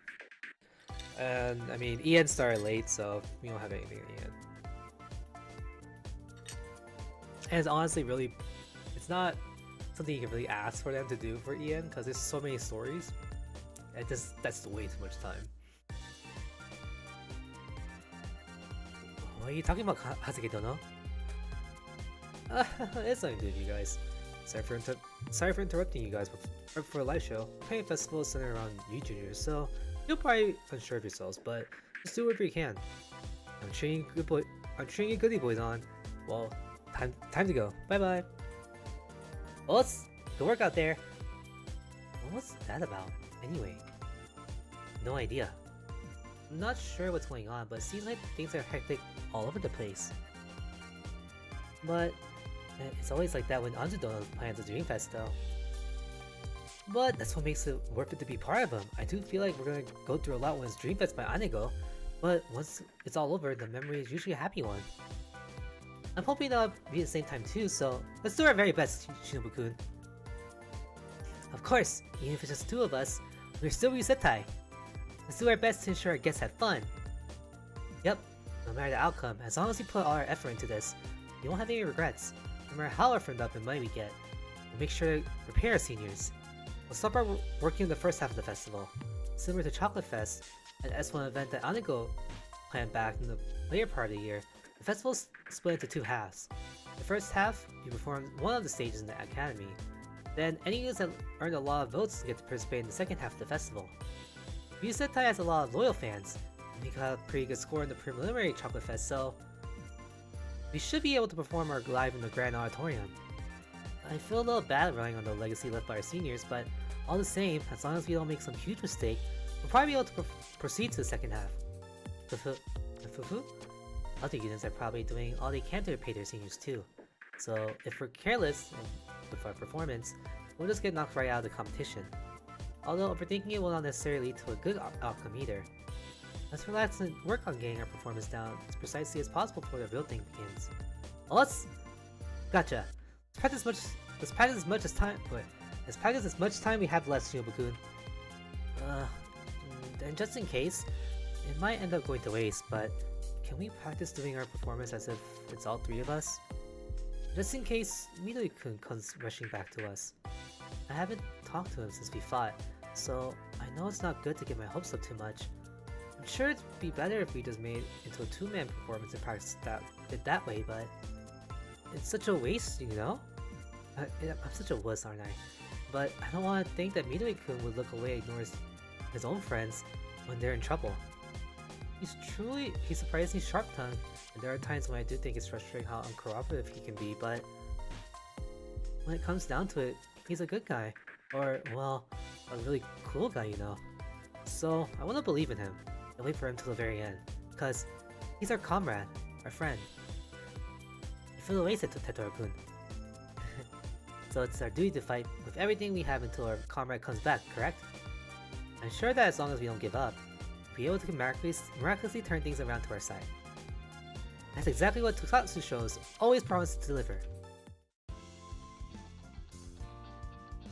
Speaker 2: And I mean, Ian started late, so we don't have anything in Ian. And it's honestly it's not something you can really ask for them to do for Ian because there's so many stories. And that's way too much time. What are you talking about, Hazuki Dono? It's nothing to do with you guys. Sorry for interrupting you guys right before a live show. Pagan Festival is centered around you juniors, so you'll probably unsure of yourselves, but just do whatever you can. I'm cheering you goody boys on. Well, time to go. Bye bye. Well, good work out there. What was that about, anyway? No idea. I'm not sure what's going on, but it seems like things are hectic all over the place. But it's always like that when Anzudono plans a Dream Fest though. But that's what makes it worth it to be part of them. I do feel like we're gonna go through a lot when it's Dream Fest by Anigo, but once it's all over, the memory is usually a happy one. I'm hoping that'll be at the same time too, so let's do our very best, Shinobu-kun. Of course, even if it's just two of us, we're still Yusetai. Let's do our best to ensure our guests have fun. Yep, no matter the outcome, as long as we put all our effort into this, you won't have any regrets. No matter how orphaned up and money we get, we'll make sure to prepare our seniors. We'll start by working on the first half of the festival. Similar to Chocolate Fest, an S1 event that Anigo planned back in the later part of the year, the festival is split into two halves. The first half, you perform one of the stages in the academy. Then, any units that earned a lot of votes get to participate in the second half of the festival. Yusetai has a lot of loyal fans, and we got a pretty good score in the preliminary Chocolate Fest, so we should be able to perform our live in the Grand Auditorium. I feel a little bad relying on the legacy left by our seniors, but all the same, as long as we don't make some huge mistake, we'll probably be able to proceed to the second half. Other units are probably doing all they can to repay their seniors too. So if we're careless with our performance, we'll just get knocked right out of the competition. Although overthinking it will not necessarily lead to a good outcome either. Let's relax and work on getting our performance down as precisely as possible before the real thing begins. Well, gotcha. Let's practice as much time we have left, Shinobu-kun. And just in case, it might end up going to waste, but can we practice doing our performance as if it's all three of us? Just in case Midori-kun comes rushing back to us. I haven't talked to him since we fought, so I know it's not good to get my hopes up too much. I'm sure it'd be better if we just made it into a two-man performance and practiced it that way, but it's such a waste, you know? I'm such a wuss, aren't I? But I don't want to think that Midori-kun would look away and ignore his own friends when they're in trouble. He's surprisingly sharp-tongued, and there are times when I do think it's frustrating how uncooperative he can be, but when it comes down to it, he's a good guy. Or, well, a really cool guy, you know. So I want to believe in him and wait for him till the very end, because he's our comrade, our friend. You feel wasted to Tetoru-kun. So it's our duty to fight with everything we have until our comrade comes back, correct? I'm sure that as long as we don't give up, we'll be able to miraculously turn things around to our side. That's exactly what Tokusatsu shows always promise to deliver.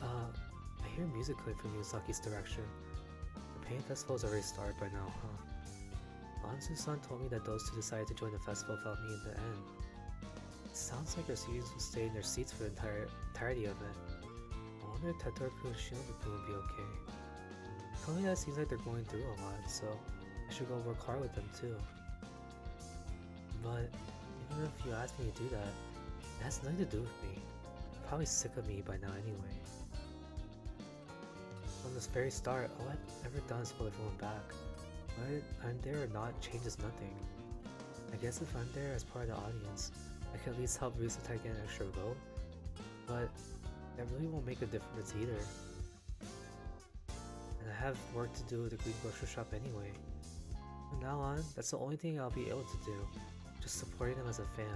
Speaker 2: I hear music coming from Miyazaki's direction. The paint festival's already started by now, huh? Anzu-san told me that those two decided to join the festival without me in the end. It sounds like our students will stay in their seats for the entirety of it. I wonder if Tetoru-kun and Shinobu-kun will be okay. Tell me that it seems like they're going through a lot, so I should go work hard with them too. But even if you ask me to do that, it has nothing to do with me. You're probably sick of me by now anyway. From this very start, all I've ever done is pull everyone back. Whether I'm there or not changes nothing. I guess if I'm there as part of the audience, I can at least help Rusutai get an extra vote, but that really won't make a difference either. And I have work to do with the Green Grocery Shop anyway. From now on, that's the only thing I'll be able to do, just supporting them as a fan.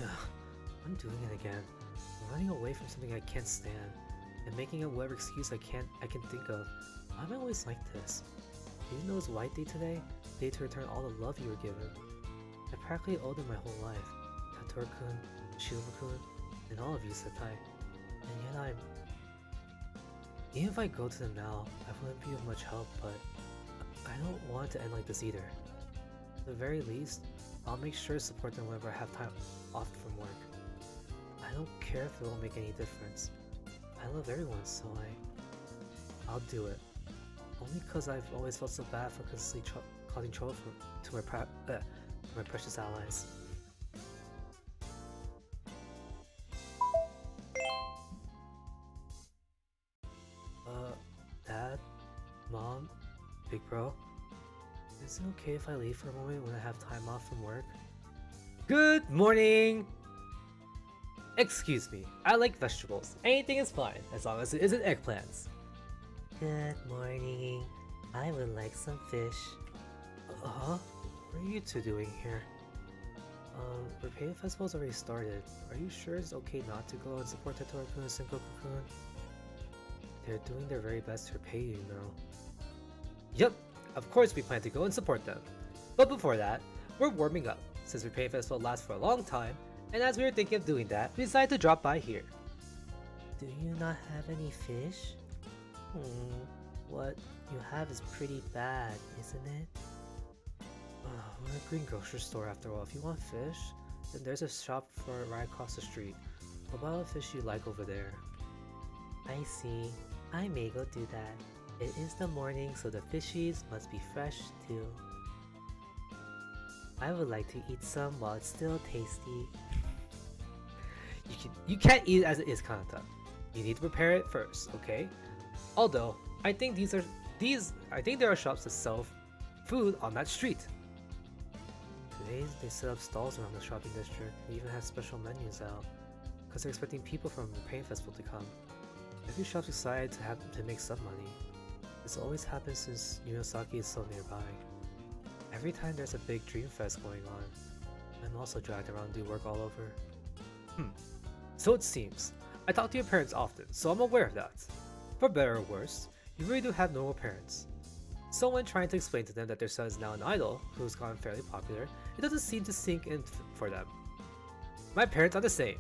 Speaker 2: Ugh, I'm doing it again. I'm running away from something I can't stand, and making up whatever excuse I can think of. Why am I always like this? Even though it's White Day today, day to return all the love you were given. I practically owed them my whole life. Tetoru-kun, Shinobu-kun, and all of you, Setai. And yet I'm... Even if I go to them now, I wouldn't be of much help, but I don't want it to end like this either. At the very least, I'll make sure to support them whenever I have time off from work. I don't care if it won't make any difference. I love everyone, so I'll do it. Only because I've always felt so bad for constantly causing trouble to my precious allies. Dad? Mom? Big bro? Is it okay if I leave for a moment when I have time off from work? Good morning! Excuse me, I like vegetables. Anything is fine, as long as it isn't eggplants. Good morning. I would like some fish. What are you two doing here? Repay Festival's already started. Are you sure it's okay not to go and support Tetoru-kun and Sengoku-kun? They're doing their very best to repay you, know. Yep, of course we plan to go and support them. But before that, we're warming up, since Repay Festival lasts for a long time, and as we were thinking of doing that, we decided to drop by here. Do you not have any fish? What you have is pretty bad, isn't it? We're a green grocery store after all. If you want fish, then there's a shop for right across the street. What about the fish you like over there? I see. I may go do that. It is the morning, so the fishies must be fresh too. I would like to eat some while it's still tasty. You can't eat it as it is, Kanata. You need to prepare it first, okay? Although, I think there are shops that sell food on that street. Today, they set up stalls around the shopping district and even have special menus out, because they're expecting people from the Pain Festival to come. Every shop's excited to make some money. This always happens since Miyazaki is so nearby. Every time there's a big Dream Fest going on, I'm also dragged around to do work all over. So it seems. I talk to your parents often, so I'm aware of that. For better or worse, you really do have normal parents. So when trying to explain to them that their son is now an idol who's gone fairly popular, it doesn't seem to sink in for them. My parents are the same.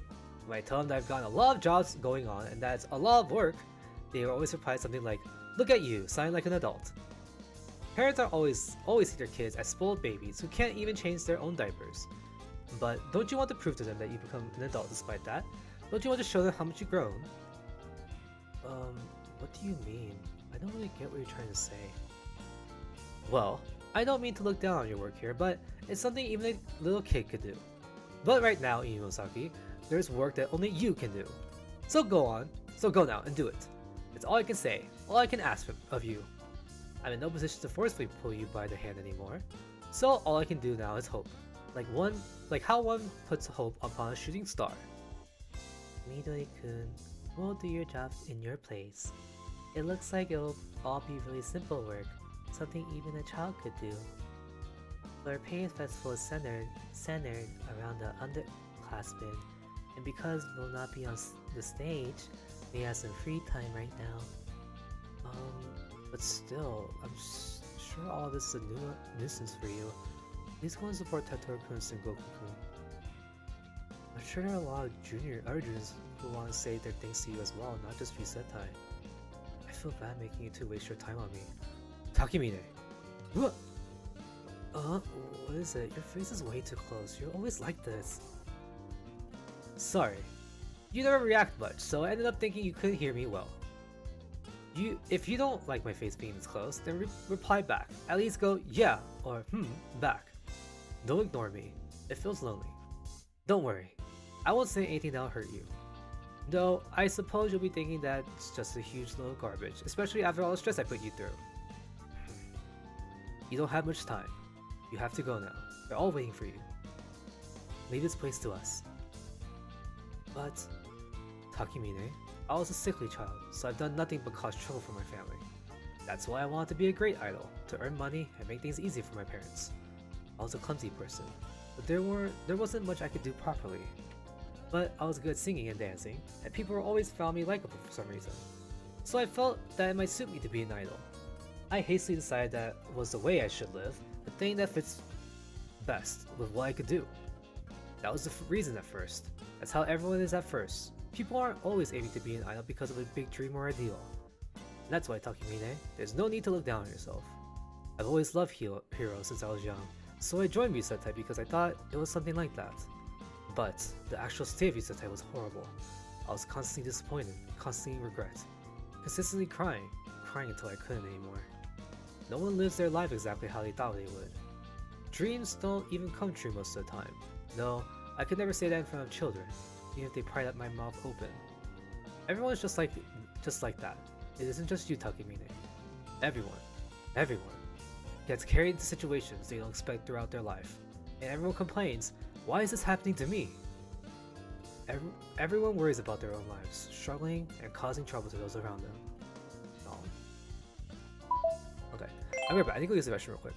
Speaker 2: When I tell them that I've gotten a lot of jobs going on and that it's a lot of work, they always reply something like, "Look at you, sounding like an adult." Parents are always see their kids as spoiled babies who can't even change their own diapers. But don't you want to prove to them that you become an adult despite that? Don't you want to show them how much you've grown? What do you mean? I don't really get what you're trying to say. Well, I don't mean to look down on your work here, but it's something even a little kid could do. But right now, Iinosaki, there's work that only you can do. So go now and do it. It's all I can say, all I can ask of you. I'm in no position to forcefully pull you by the hand anymore. So all I can do now is hope. Like how one puts hope upon a shooting star. Midori-kun, we'll do your job in your place. It looks like it'll all be really simple work, something even a child could do. But our paint festival is centered around the underclassmen, and because we'll not be on the stage, we have some free time right now. But still, I'm sure all this is a nuisance for you. Please go and support Totoro-kun and Goku-kun. I'm sure there are a lot of other juniors who want to say their thanks to you as well, not just Resetai. I feel bad making you two waste your time on me. Takemine! What? What is it? Your face is way too close. You're always like this. Sorry. You never react much, so I ended up thinking you couldn't hear me well. If you don't like my face being this close, then reply back. At least go, yeah, or back. Don't ignore me. It feels lonely. Don't worry. I won't say anything that'll hurt you. Though, I suppose you'll be thinking that it's just a huge load of garbage, especially after all the stress I put you through. You don't have much time. You have to go now. They're all waiting for you. Leave this place to us. But, Takemine, I was a sickly child, so I've done nothing but cause trouble for my family. That's why I wanted to be a great idol, to earn money and make things easy for my parents. I was a clumsy person, but there wasn't much I could do properly. But I was good at singing and dancing, and people always found me likable for some reason. So I felt that it might suit me to be an idol. I hastily decided that was the way I should live, the thing that fits best with what I could do. That was the reason at first. That's how everyone is at first. People aren't always aiming to be an idol because of a big dream or ideal. And that's why, Takemine, there's no need to look down on yourself. I've always loved heroes since I was young, so I joined Resetai because I thought it was something like that. But the actual state of Resetai was horrible. I was constantly disappointed, constantly regret, consistently crying until I couldn't anymore. No one lives their life exactly how they thought they would. Dreams don't even come true most of the time. No, I could never say that in front of children, even if they pried up my mouth open. Everyone's just like that. It isn't just you, Takemine. Everyone gets carried into situations they don't expect throughout their life. And everyone complains, why is this happening to me? Everyone worries about their own lives, struggling and causing trouble to those around them. Okay, I'm right back. I think we'll use the restroom real quick.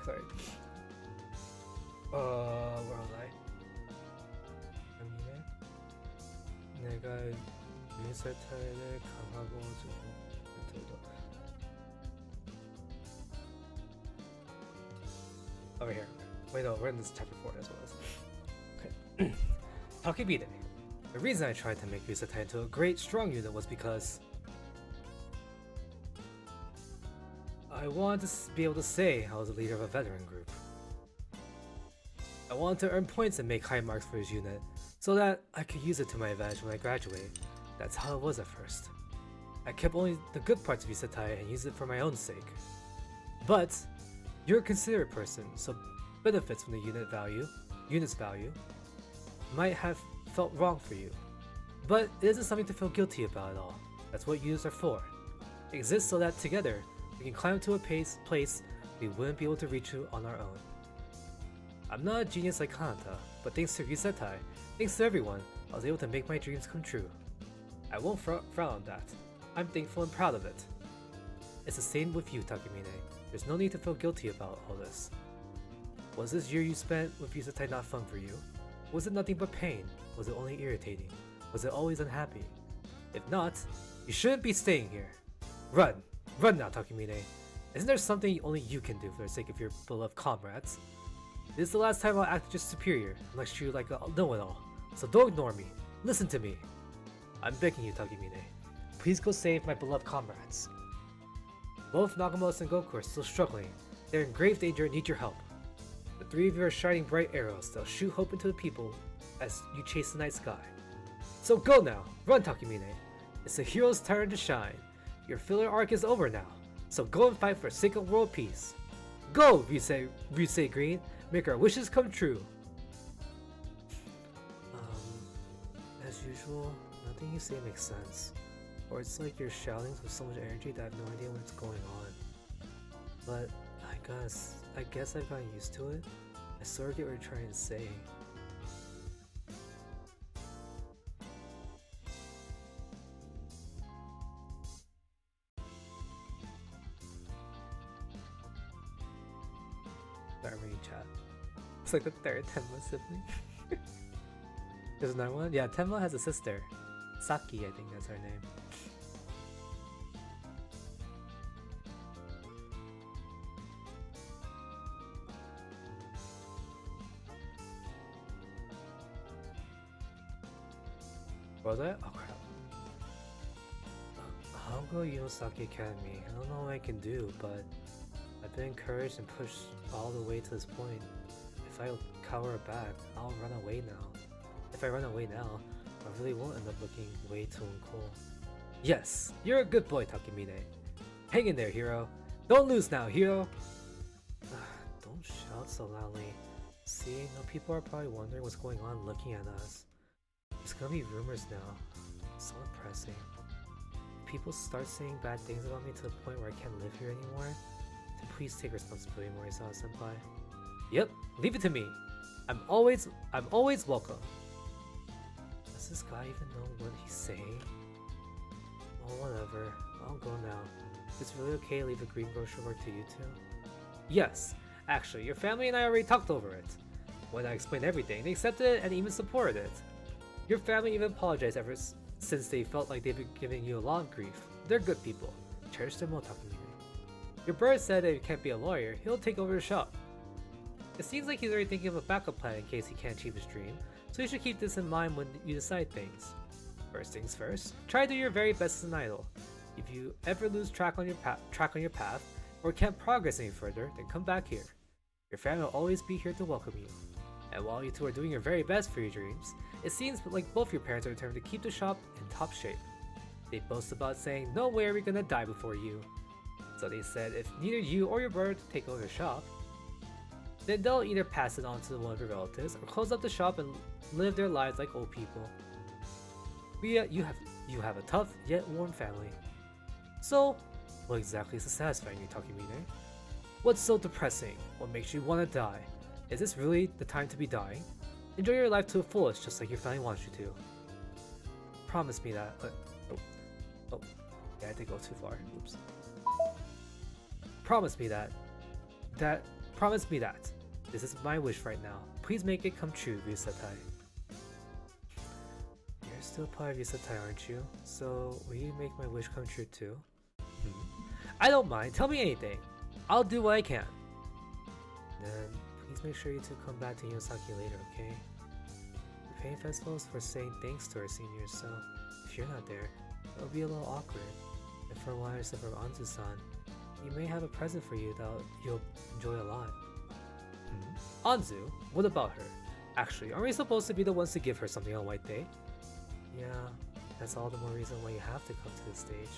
Speaker 2: sorry. Where was I? 내가 유세타를 강하고 over here. Wait, no, we're in this chapter 4 as well as. Okay. Takebide. The reason I tried to make Yusetai into a great, strong unit was because I wanted to be able to say I was the leader of a veteran group. I wanted to earn points and make high marks for his unit, so that I could use it to my advantage when I graduate. That's how it was at first. I kept only the good parts of Yusetai and used it for my own sake. But you're a considerate person, so benefits from the unit's value, might have felt wrong for you. But it isn't something to feel guilty about at all. That's what units are for. They exist so that together, we can climb to a place we wouldn't be able to reach to on our own. I'm not a genius like Kanata, but thanks to Yusetai, thanks to everyone, I was able to make my dreams come true. I won't frown on that. I'm thankful and proud of it. It's the same with you, Takemine. There's no need to feel guilty about all this. Was this year you spent with Yusetai not fun for you? Was it nothing but pain? Was it only irritating? Was it always unhappy? If not, you shouldn't be staying here. Run! Run now, Takemine. Isn't there something only you can do for the sake of your beloved comrades? This is the last time I'll act just superior, and lecture you like a know-it-all. So don't ignore me. Listen to me. I'm begging you, Takemine. Please go save my beloved comrades. Both Nagamoto and Goku are still struggling. They're in grave danger and need your help. The three of you are shining bright arrows that'll shoot hope into the people as you chase the night sky. So go now! Run, Takemine! It's the hero's turn to shine. Your filler arc is over now, so go and fight for the sake of world peace. Go, Ryusei Green! Make our wishes come true! As usual, nothing you say makes sense. Or it's like you're shouting with so much energy that I have no idea what's going on. But I guess I've gotten used to it. I sort of get what you're trying to say. Sorry, reading chat. It's like the third Tenma sibling. There's another one? Yeah, Tenma has a sister. Saki, I think that's her name. Was it? Oh crap. Hongo Yosaki Academy. I don't know what I can do, but I've been encouraged and pushed all the way to this point. If I cower back, I'll run away now. If I run away now, I really won't end up looking way too uncool. Yes, you're a good boy, Takemine. Hang in there, hero. Don't lose now, hero! Don't shout so loudly. See, now people are probably wondering what's going on looking at us. There's gonna be rumors now. It's so depressing. If people start saying bad things about me to the point where I can't live here anymore, then please take responsibility, Morisawa-senpai. Yep, leave it to me. I'm always welcome. Does this guy even know what he's saying? Oh, whatever. I'll go now. Is it really okay to leave the green brochure work to you two? Yes. Actually, your family and I already talked over it. When I explained everything, they accepted it and even supported it. Your family even apologized ever since they felt like they've been giving you a lot of grief. They're good people. Cherish them well, Takemine. Your brother said that if he can't be a lawyer, he'll take over the shop. It seems like he's already thinking of a backup plan in case he can't achieve his dream, so you should keep this in mind when you decide things. First things first, try to do your very best as an idol. If you ever lose track on your path, or can't progress any further, then come back here. Your family will always be here to welcome you. And while you two are doing your very best for your dreams, it seems like both your parents are determined to keep the shop in top shape. They boast about saying, no way are we gonna die before you. So they said if neither you or your brother take over the shop, then they'll either pass it on to one of your relatives or close up the shop and live their lives like old people. But yet you have a tough yet warm family. So, what exactly is satisfying you, Takemine? What's so depressing? What makes you want to die? Is this really the time to be dying? Enjoy your life to the fullest, just like your family wants you to. Promise me that. Yeah, I did go too far. Oops. Promise me that Promise me that. This is my wish right now. Please make it come true, Yusatai. You're still part of Yusatai, aren't you? So, will you make my wish come true too? I don't mind. Tell me anything. I'll do what I can. Then, please make sure you two come back to Yosaki later, okay? The Pain Festival is for saying thanks to our seniors, so if you're not there, it'll be a little awkward. And for what I said from Anzu-san, you may have a present for you that you'll enjoy a lot. Anzu? What about her? Actually, aren't we supposed to be the ones to give her something on White Day? Yeah, that's all the more reason why you have to come to this stage.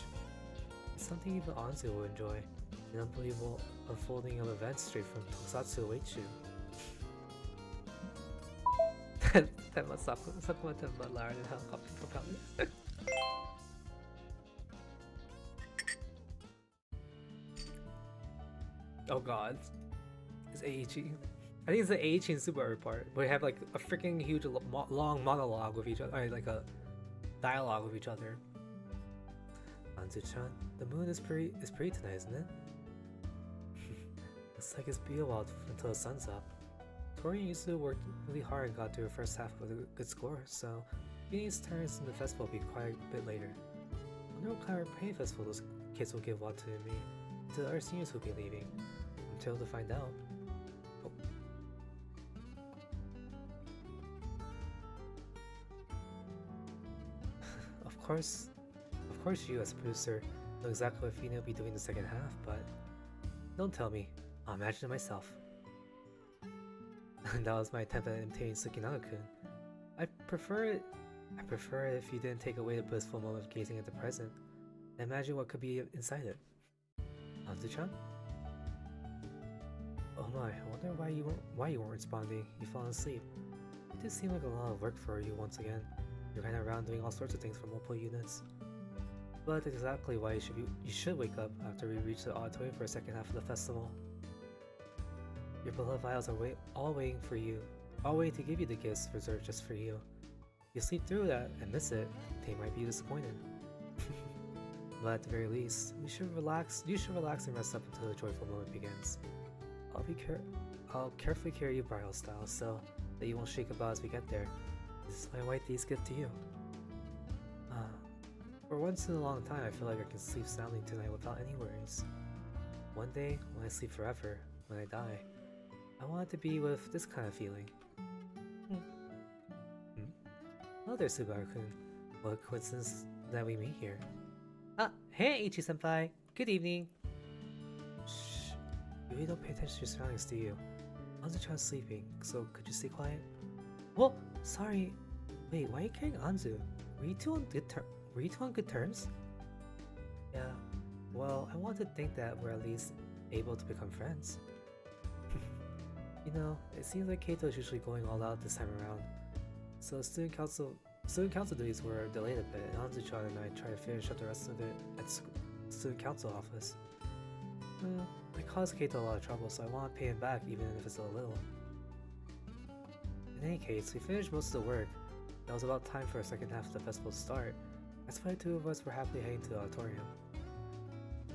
Speaker 2: It's something even Anzu will enjoy. An unbelievable unfolding of events straight from Tokusatsu awaits you. แต่มาสักวันจะมาลาเลยครับขอบคุณครับ Oh god. It's Eiichi. I think it's the Eiichi and Subaru part, where they have like a freaking huge long monologue with each other, or like a dialogue with each other. Anzu-chan, the moon is pretty tonight, isn't it? Looks like it's be a while until the sun's up. Tori used to work really hard and got through her first half with a good score, so Beanie's turns in the festival will be quite a bit later. I wonder what kind of pain festival those kids will give what to me, to the other seniors who'll be leaving. I'm thrilled to find out. Oh. Of course you as producer know exactly what Fina will be doing the second half, but don't tell me. I'll imagine it myself. That was my attempt at imitating Tsukinaga-kun. I prefer it if you didn't take away the blissful moment of gazing at the present and imagine what could be inside it. Anzu-chan? Oh my, I wonder why you weren't responding. You fallen asleep. It did seem like a lot of work for you once again. You ran around doing all sorts of things for multiple units. But that's exactly why you should wake up after we reach the auditorium for a second half of the festival. Your beloved idols are all waiting for you, all waiting to give you the gifts reserved just for you. If you sleep through that and miss it, they might be disappointed. But at the very least, you should relax and rest up until the joyful moment begins. I'll carefully carry you bridal style so that you won't shake about as we get there. This is my White Day's gift to you. For once in a long time, I feel like I can sleep soundly tonight without any worries. One day, when I sleep forever, when I die, I want it to be with this kind of feeling. Hello there, Subaru-kun. What a coincidence that we meet here. Ah, hey, Ichi-senpai. Good evening. Shh. You really don't pay attention to your surroundings, do you? Anzu-chan's sleeping, so could you stay quiet? Whoa, sorry. Wait, why are you carrying Anzu? Were you two on good terms? Yeah, well, I want to think that we're at least able to become friends. You know, it seems like Keito is usually going all out this time around. So student council duties were delayed a bit, and Anzu-chan and I try to finish up the rest of it at student council office. I caused Keito a lot of trouble, so I want to pay him back even if it's a little. In any case, we finished most of the work. It was about time for a second half of the festival to start. That's why the two of us were happily heading to the auditorium.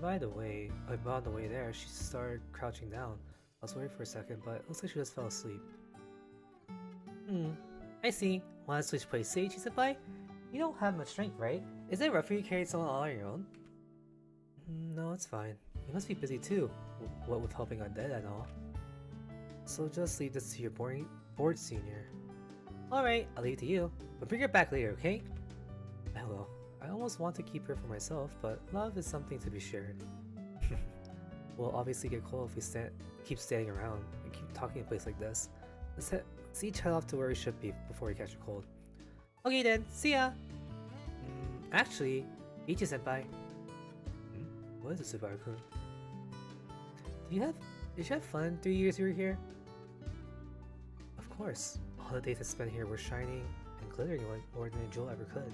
Speaker 2: By the way, on the way there, she started crouching down. I was worried for a second, but it looks like she just fell asleep. I see. Want to switch places, Ichi-senpai? You don't have much strength, right? Is it rough for you to carry someone all on your own? No, it's fine. You must be busy too, what with helping undead and all. So just leave this to your bored senior. Alright, I'll leave it to you, but bring her back later, okay? I will. I almost want to keep her for myself, but love is something to be shared. We'll obviously get cold if we keep standing around and keep talking in a place like this. Let's each head off to where we should be before we catch a cold. Okay then, see ya! Actually, Ichi-senpai. What is a Subaru-kun? Did you have fun 3 years you were here? Of course. All the days I spent here were shining and glittering like more than a jewel ever could.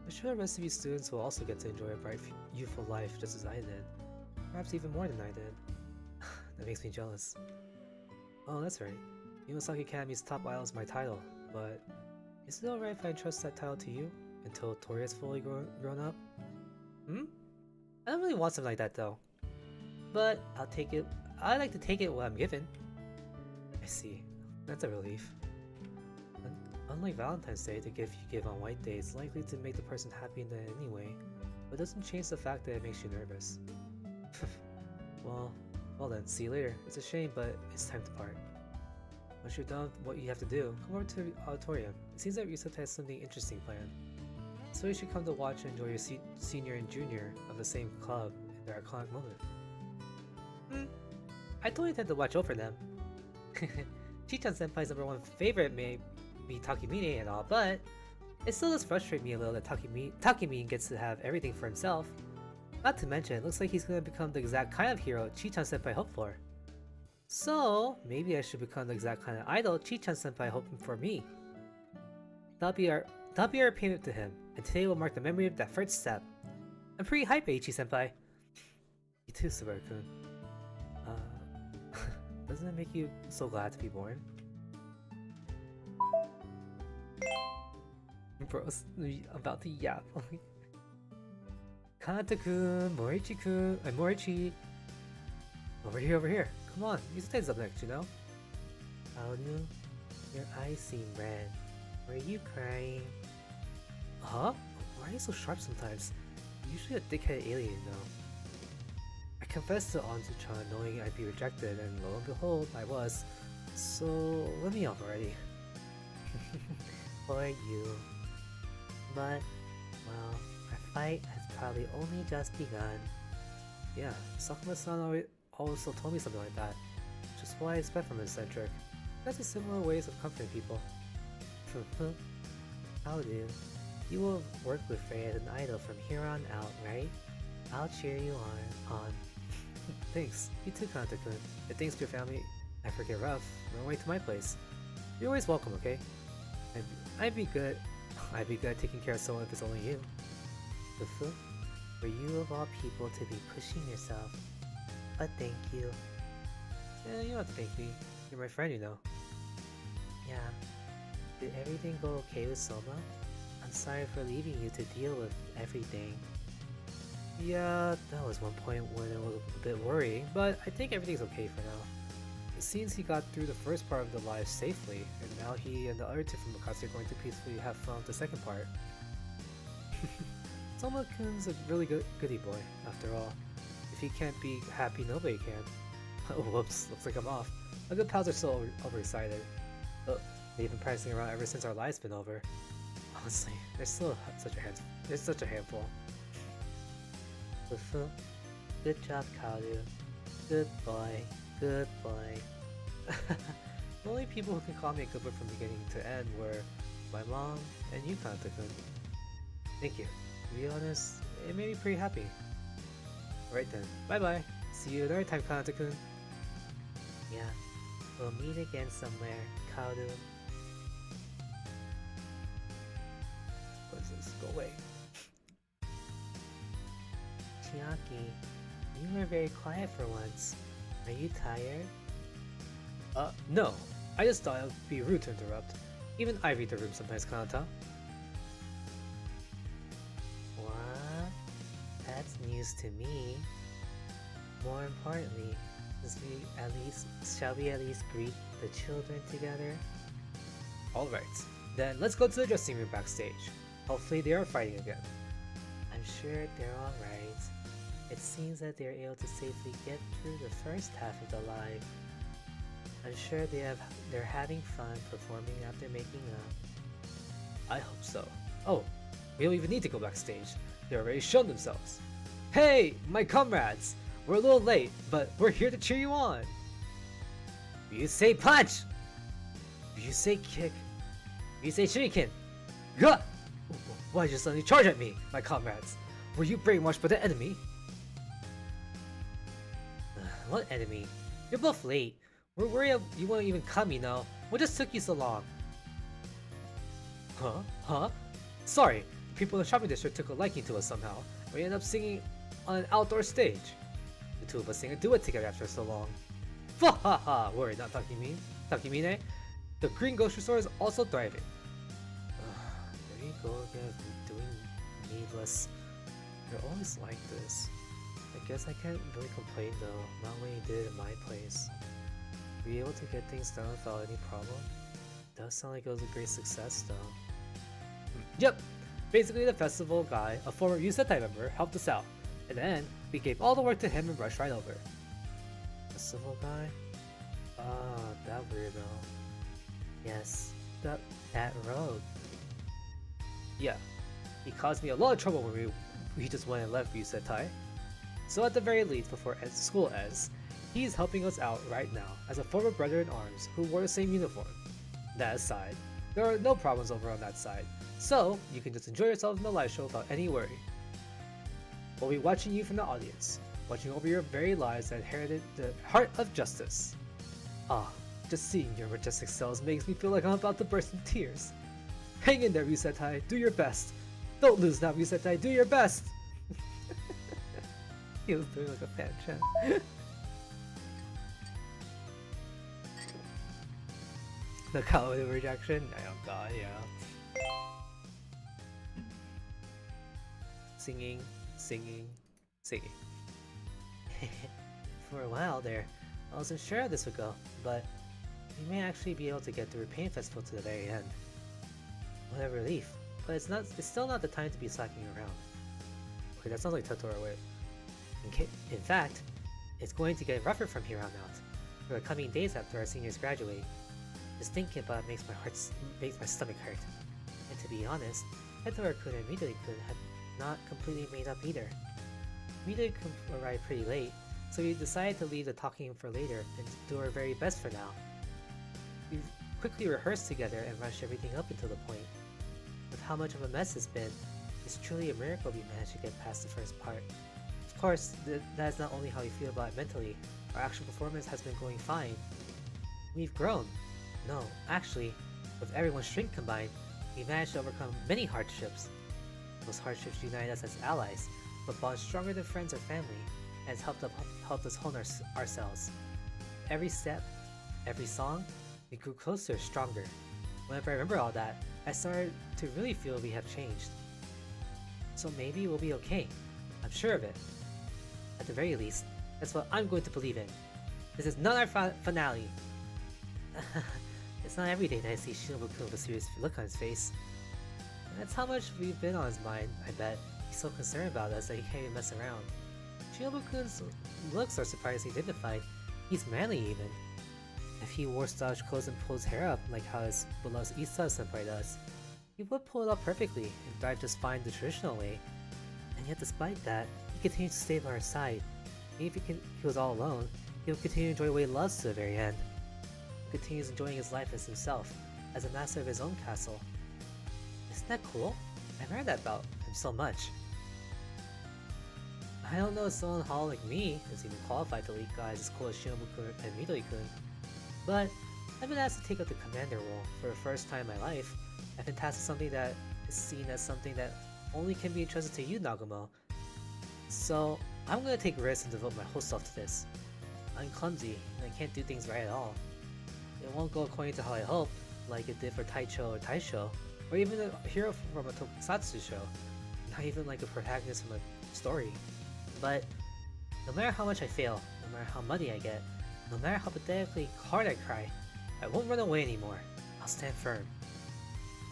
Speaker 2: I'm sure the rest of you students will also get to enjoy a bright, youthful life just as I did. Perhaps even more than I did. That makes me jealous. Oh, that's right. Yumosaki Academy's top idol is my title, but is it alright if I entrust that title to you until Tori is fully grown up? I don't really want something like that though. But I'll take it I like to take it what I'm given. I see. That's a relief. Unlike Valentine's Day, the gift you give on White Day is likely to make the person happy in the end anyway, but doesn't change the fact that it makes you nervous. Well then, see you later. It's a shame, but it's time to part. Once you're done with what you have to do, come over to the auditorium. It seems that Risota has something interesting planned. So you should come to watch and enjoy your senior and junior of the same club in their iconic moment. I totally intend to watch over them. Chichan Senpai's #1 favorite may be Takemine and all, but it still does frustrate me a little that Takemine gets to have everything for himself. Not to mention, it looks like he's gonna become the exact kind of hero Chichan Senpai hoped for. So, maybe I should become the exact kind of idol Chichan Senpai hoping for me. That'll be our payment to him, and today will mark the memory of that first step. I'm pretty hyped, Eiichi Senpai. You too, Subaru-kun. Doesn't it make you so glad to be born? Bros, about to yap. Kanata-kun, Moriichi-kun, Moriichi. Over here. Come on, Misuta's up next, you know? Aonu, your eyes seem red. Were you crying? Huh? Why are you so sharp sometimes? You're usually a dickhead alien, though. I confessed to Onzu-chan knowing I'd be rejected, and lo and behold, I was. So, let me off already. For you. But, well, our fight has probably only just begun. Yeah, Sakuma-san also told me something like that. Just what I expect from an eccentric. That's a similar ways of comforting people. I'll do. You will work with Frey as an idol from here on out, right? I'll cheer you on. Thanks. You too, Kanata-kun. And thanks to your family, I forget rough. Run away to my place. You're always welcome, okay? I'd be good at taking care of someone if it's only you. For you of all people to be pushing yourself. But thank you. Yeah, you don't have to thank me. You're my friend, you know. Yeah. Did everything go okay with Soma? I'm sorry for leaving you to deal with everything. Yeah, that was one point when it was a bit worrying, but I think everything's okay for now. It seems he got through the first part of the live safely, and now he and the other two from Makatsu are going to peacefully have fun with the second part. Soma-kun's a really goody boy, after all. If he can't be happy, nobody can. Oh, whoops, looks like I'm off. My good pals are still overexcited. But they've been practicing around ever since our live's been over. Honestly, they're still such a handful. Good job, Kaoru. Good boy. The only people who can call me a good boy from beginning to end were my mom and you, Kanata-kun. Thank you. To be honest, it made me pretty happy. Alright then, bye-bye. See you another time, Kanata-kun. Yeah, we'll meet again somewhere, Kaoru. What is this? Go away. Chiaki, you were very quiet for once. Are you tired? No. I just thought it would be rude to interrupt. Even I read the room sometimes, Kanata. What? That's news to me. More importantly, shall we at least greet the children together? Alright, then let's go to the dressing room backstage. Hopefully they are fighting again. I'm sure they're alright. It seems that they're able to safely get through the first half of the live. I'm sure they're having fun performing after making up. I hope so. Oh, we don't even need to go backstage. They've already shown themselves. Hey, my comrades! We're a little late, but we're here to cheer you on! You say punch! You say kick! You say shuriken! Gah! Why'd you suddenly charge at me, my comrades? Were you brainwashed by the enemy? What enemy? You're both late. We're worried you won't even come, you know. What just took you so long? Huh? Sorry, the people in the shopping district took a liking to us somehow. We ended up singing on an outdoor stage. The two of us sing a duet together after so long. Ha! Worry, not Takemine. The green grocery store is also thriving. There you go again, doing needless. You're always like this. I guess I can't really complain though, not when you did it in my place. Were you able to get things done without any problem? Does sound like it was a great success though. Yep! Basically the festival guy, a former Yusetai member, helped us out. And then, we gave all the work to him and rushed right over. Festival guy? Ah, that weirdo. Yes, that rogue. Yeah, he caused me a lot of trouble when we just went and left Yusetai. So at the very least, before school ends, he's helping us out right now as a former brother in arms who wore the same uniform. That aside, there are no problems over on that side, so you can just enjoy yourself in the live show without any worry. We'll be watching you from the audience, watching over your very lives that inherited the heart of justice. Ah, just seeing your majestic selves makes me feel like I'm about to burst in tears. Hang in there, Yusetai, do your best. Don't lose now, Yusetai, do your best! He was doing like a fan chant. The cowardly rejection? Oh god, yeah. Singing, singing, singing. For a while there, I wasn't sure how this would go, but we may actually be able to get through Pain Festival to the very end. What a relief, but it's still not the time to be slacking around. Wait, that sounds like Totoro wait. In fact, it's going to get rougher from here on out, for the coming days after our seniors graduate. Just thinking about it makes my stomach hurt. And to be honest, Meteor-kun and Midori-kun have not completely made up either. Midori-kun arrived pretty late, so we decided to leave the talking for later and do our very best for now. We quickly rehearsed together and rushed everything up until the point. With how much of a mess it's been, it's truly a miracle we managed to get past the first part. Of course, that is not only how we feel about it mentally, our actual performance has been going fine. We've grown. No, actually, with everyone's strength combined, we managed to overcome many hardships. Those hardships unite us as allies, but bond stronger than friends or family, and it's helped us hone ourselves. Every step, every song, we grew closer, stronger. Whenever I remember all that, I started to really feel we have changed. So maybe we'll be okay. I'm sure of it. At the very least, that's what I'm going to believe in. This is not our finale. It's not every day that I see Shinobu-kun with a serious look on his face. And that's how much we've been on his mind, I bet. He's so concerned about us that he can't even mess around. Shinobu-kun's looks are surprisingly dignified. He's manly even. If he wore stylish clothes and pulled his hair up like how his beloved Isa-senpai does, he would pull it up perfectly and drive just fine the traditional way. And yet despite that, he continues to stay by our side. Even if he was all alone, he will continue to enjoy what he loves to the very end. He continues enjoying his life as himself, as a master of his own castle. Isn't that cool? I've heard that about him so much. I don't know if someone in Hall like me is even qualified to lead guys as cool as Shinobu-kun and Midori-kun, but I've been asked to take up the commander role for the first time in my life. I've been tasked with something that is seen as something that only can be entrusted to you, Nagumo. So I'm gonna take risks and devote my whole self to this. I'm clumsy, and I can't do things right at all. It won't go according to how I hope, like it did for Taicho or Taisho, or even a hero from a tokusatsu show, not even like a protagonist from a story. But no matter how much I fail, no matter how muddy I get, no matter how pathetically hard I cry, I won't run away anymore. I'll stand firm.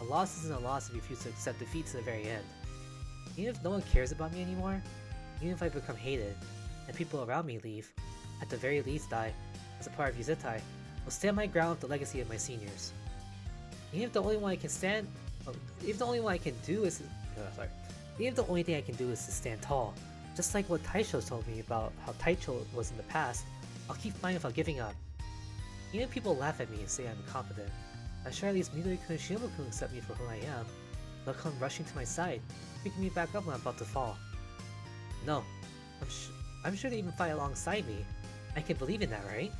Speaker 2: A loss isn't a loss if you refuse to accept defeat to the very end. Even if no one cares about me anymore, even if I become hated, and people around me leave, at the very least I, as a part of Yusetai, will stand my ground with the legacy of my seniors. Even if the only one I can stand, if the only one I can do is, even if the only thing I can do is to stand tall, just like what Taisho told me about how Taicho was in the past, I'll keep fighting without giving up. Even if people laugh at me and say I'm incompetent, I'm sure at least Midori-kun and Shinobu-kun accept me for who I am. They'll come rushing to my side, picking me back up when I'm about to fall. No, I'm sure they even fight alongside me. I can believe in that, right?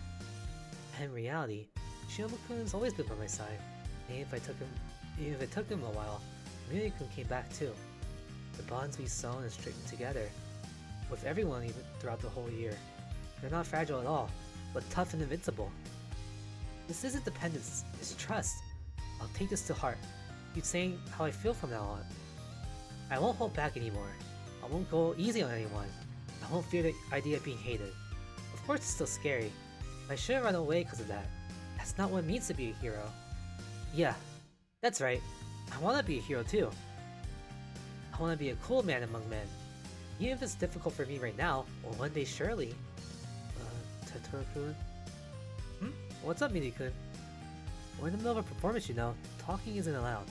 Speaker 2: And in reality, Shinobu-kun has always been by my side. And even if it took him a while, Midori-kun came back too. The bonds we've sewn and straightened together, with everyone even throughout the whole year. They're not fragile at all, but tough and invincible. This isn't dependence, it's trust. I'll take this to heart. Keep saying how I feel from now on. I won't hold back anymore. I won't go easy on anyone. I won't fear the idea of being hated. Of course it's still scary, but I shouldn't run away because of that. That's not what it means to be a hero. Yeah, that's right. I want to be a hero too. I want to be a cool man among men. Even if it's difficult for me right now, well, one day surely. Totoro-kun? What's up, Mini-kun? We're in the middle of a performance, you know. Talking isn't allowed.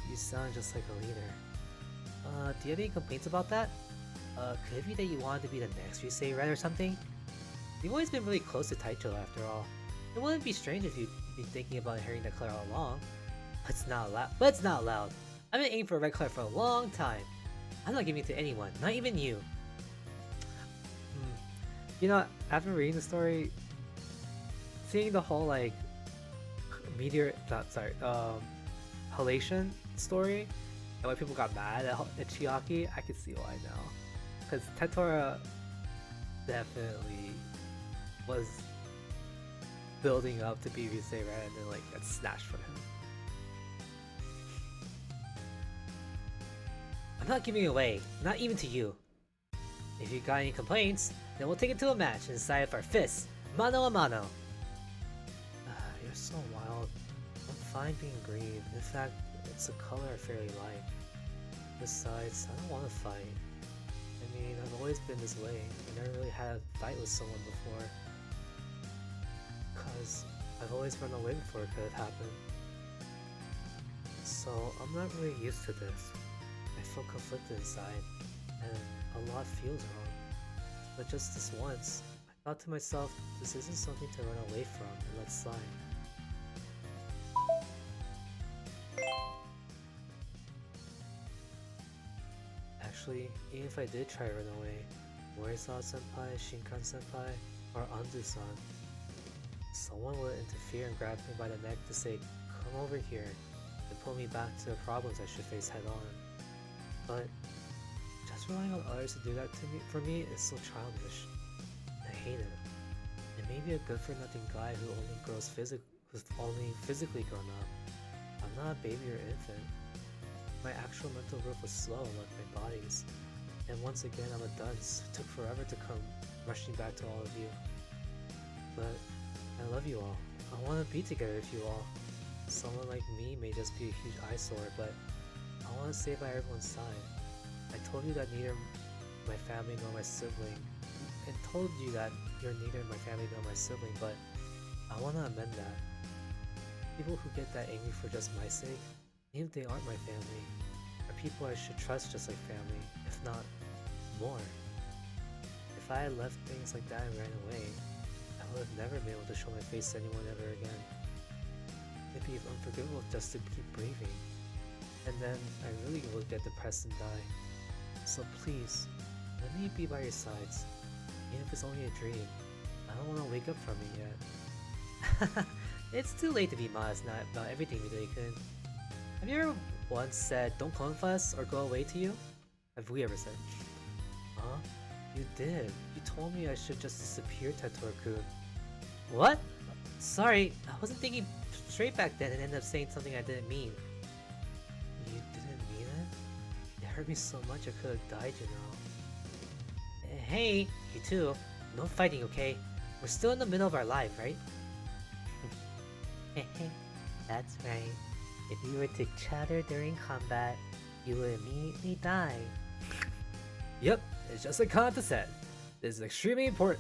Speaker 2: You sound just like a leader. Do you have any complaints about that? Could it be that you wanted to be the next Yusei Red or something? You've always been really close to Taicho after all. It wouldn't be strange if you'd been thinking about inheriting that color all along. But it's not allowed. I've been aiming for a red color for a long time. I'm not giving it to anyone, not even you. You know, after reading the story, seeing the whole like Meteor, halation story, and why people got mad at Chiaki, I can see why now. Because Tetora definitely was building up to be Yusei Red and then like got snatched from him. I'm not giving it away, not even to you. If you got any complaints, then we'll take it to a match and decide if our fists, mano a mano. You're so wild. I'm fine being green. In fact, it's a color I fairly like. Besides, I don't want to fight. I mean, I've always been this way. I never really had a fight with someone before. Cause I've always run away before it could have happened. So I'm not really used to this. I feel conflicted inside, and a lot feels wrong. But just this once, I thought to myself, this isn't something to run away from and let slide. Actually, even if I did try to run away, Morisawa-senpai, Shinkan-senpai, or Anzu-san, someone would interfere and grab me by the neck to say, come over here, and pull me back to the problems I should face head on. But just relying on others to do that for me is so childish. I hate it. And maybe a good-for-nothing guy who's only physically grown up. I'm not a baby or infant. My actual mental growth was slow, like my body's. And once again, I'm a dunce. It took forever to come rushing back to all of you. But I love you all. I want to be together with you all. Someone like me may just be a huge eyesore, but I want to stay by everyone's side. I told you that neither my family nor my sibling, and told you that you're neither my family nor my sibling, but I want to amend that. People who get that angry for just my sake, even if they aren't my family, are people I should trust just like family, if not more. If I had left things like that and ran away, I would have never been able to show my face to anyone ever again. It'd be unforgivable just to keep breathing. And then I really would get depressed and die. So please, let me be by your sides, even if it's only a dream. I don't want to wake up from it yet. It's too late to be modest now about everything, Midori-kun. Have you ever once said, don't come with us or go away to you? Have we ever said? Huh? You did. You told me I should just disappear, Totoro-kun. What? Sorry, I wasn't thinking straight back then and ended up saying something I didn't mean. You didn't mean it? It hurt me so much I could have died, you know. Hey, you too. No fighting, okay? We're still in the middle of our life, right? That's right. If you were to chatter during combat, you would immediately die. Yep, it's just like Kanata said. This is extremely important.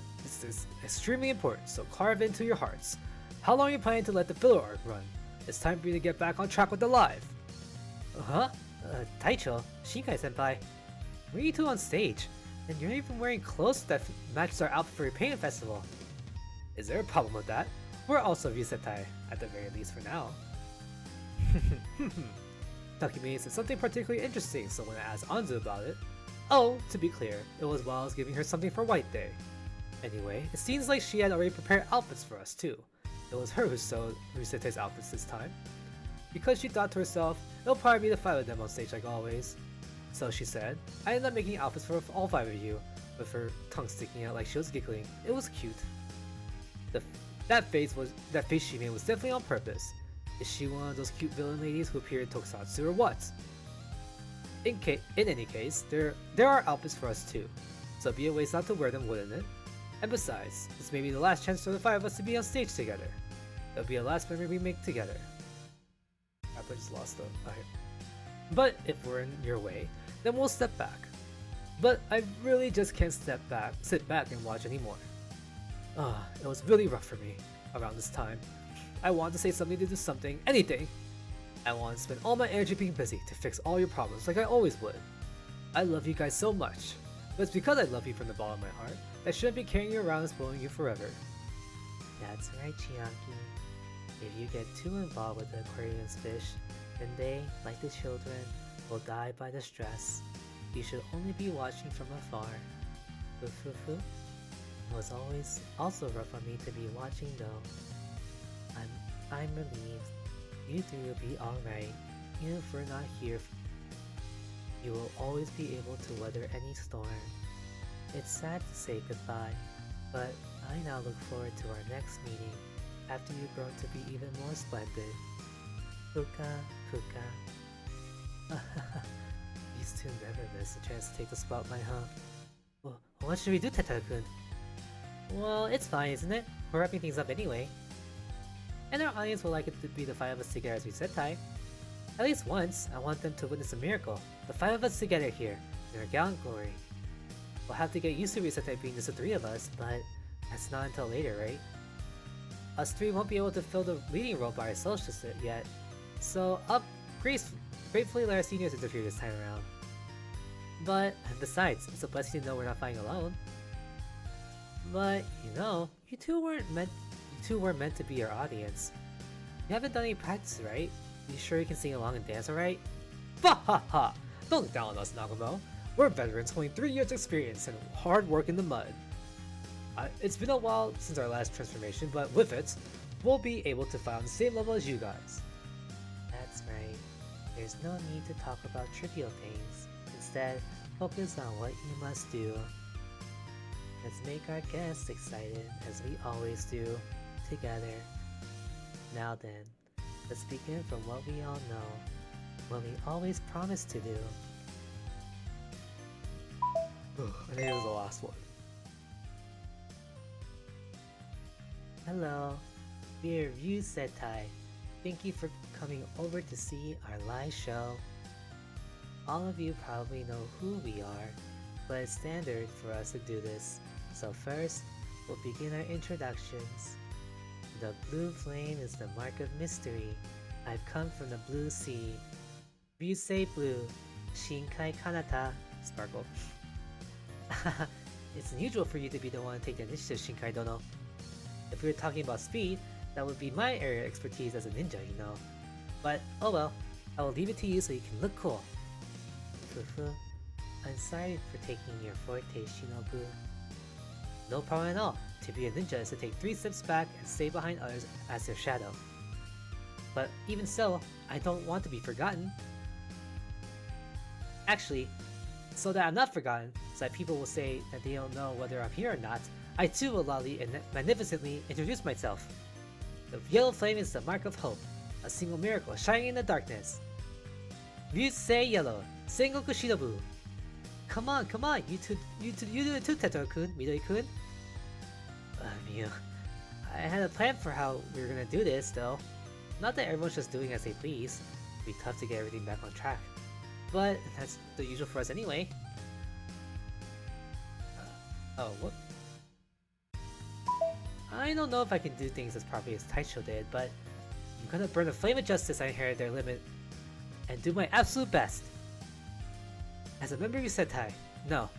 Speaker 2: So carve into your hearts. How long are you planning to let the filler arc run? It's time for you to get back on track with the live. Huh? Taicho, Shinkai-senpai. Where are you two on stage? And you're not even wearing clothes that matches our outfit for your painting festival. Is there a problem with that? We're also Ryusetai, at the very least for now. Takumi said something particularly interesting, so when I asked Anzu about it, oh, to be clear, it was while I was giving her something for White Day. Anyway, it seems like she had already prepared outfits for us too. It was her who sewed Ryusetai's outfits this time. Because she thought to herself, it'll probably be the 5 of them on stage like always. So she said, I ended up making outfits for all 5 of you, with her tongue sticking out like she was giggling. It was cute. That face she made was definitely on purpose. Is she one of those cute villain ladies who appear in Tokusatsu or what? In any case, there are outfits for us too, so it'd be a waste not to wear them, wouldn't it? And besides, this may be the last chance for the five of us to be on stage together. It'll be a last memory we make together. I just lost though. Okay. But if we're in your way, then we'll step back. But I really just can't sit back and watch anymore. It was really rough for me around this time. I wanted to say something to do something, anything. I wanted to spend all my energy being busy to fix all your problems like I always would. I love you guys so much, but it's because I love you from the bottom of my heart that I shouldn't be carrying you around and spoiling you forever.
Speaker 3: That's right, Chiaki. If you get too involved with the aquarium's fish, then they, like the children, will die by the stress. You should only be watching from afar. Fufufu. It was always also rough on me to be watching though. I'm relieved. You three will be alright, even if we're not here. You will always be able to weather any storm. It's sad to say goodbye, but I now look forward to our next meeting after you've grown to be even more splendid. Puka, Puka. These two never miss a chance to take the spotlight, huh? Well, what should we do, Teta-kun? Well, it's fine, isn't it? We're wrapping things up anyway. And our audience will like it to be the five of us together as we sentai. At least once, I want them to witness a miracle. The five of us together here, in our gallant glory. We'll have to get used to Resetai being just the three of us, but that's not until later, right? Us three won't be able to fill the leading role by ourselves just yet. So, gratefully let our seniors interfere this time around. But, besides, it's a blessing to know we're not fighting alone. But, you know, you two weren't meant to be our audience. You haven't done any practice, right? You sure you can sing along and dance alright? Ha ha ha! Don't look down on us, Nagumo. We're veterans holding 3 years experience and hard work in the mud. It's been a while since our last transformation, but with it, we'll be able to fight on the same level as you guys. That's right. There's no need to talk about trivial things. Instead, focus on what you must do. Let's make our guests excited, as we always do, together. Now then, let's begin from what we all know, what we always promise to do.
Speaker 2: I think it was the last one.
Speaker 3: Hello, we're Ryu Sentai. Thank you for coming over to see our live show. All of you probably know who we are, but it's standard for us to do this. So first, we'll begin our introductions. The blue flame is the mark of mystery. I've come from the blue sea. Ryusei Blue, Shinkai Kanata,
Speaker 2: Sparkle.
Speaker 3: It's unusual for you to be the one to take the initiative, Shinkai Dono. If we were talking about speed, that would be my area of expertise as a ninja, you know. But, oh well, I will leave it to you so you can look cool. Fufu, I'm sorry for taking your forte, Shinobu. No problem at all. To be a ninja is to take 3 steps back and stay behind others as their shadow. But even so, I don't want to be forgotten. Actually, so that I'm not forgotten, so that people will say that they don't know whether I'm here or not, I too will loudly and magnificently introduce myself. The yellow flame is the mark of hope, a single miracle shining in the darkness. Ryusei Yellow, Sengoku Shinobu. Come on, you do it too, Teto-kun, Midori-kun. Mew. I had a plan for how we were gonna do this, though. Not that everyone's just doing as they please. It'd be tough to get everything back on track. But that's the usual for us anyway. Oh, what? I don't know if I can do things as properly as Taicho did, but I'm gonna burn the flame of justice I inherited their limit and do my absolute best. As a member of Sentai, no,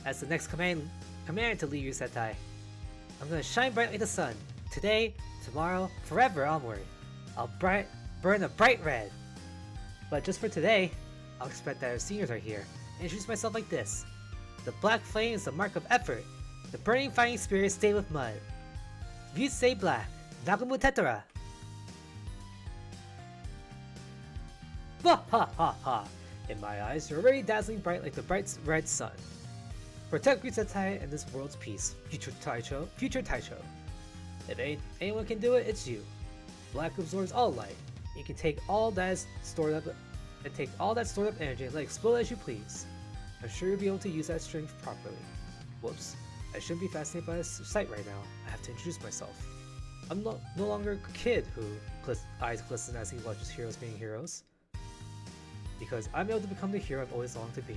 Speaker 3: as the next commander to lead Sentai, I'm gonna shine bright like the sun. Today, tomorrow, forever onward. I'll burn a bright red. But just for today, I'll expect that our seniors are here and introduce myself like this. The black flame is the mark of effort. The burning fighting spirit stay with mud. Ryusei Black, Nagumo Tetora. Ha ha ha ha! In my eyes, you're already dazzling bright like the bright red sun. Protect Ryusetai and this world's peace, future Taicho. If anyone can do it, it's you. Black absorbs all light. You can take all that is stored up
Speaker 2: and take all that stored up energy and let it explode as you please. I'm sure you'll be able to use that strength properly. Whoops, I shouldn't be fascinated by this sight right now. I have to introduce myself. I'm no longer a kid who eyes glisten as he watches heroes being heroes. Because I'm able to become the hero I've always longed to be.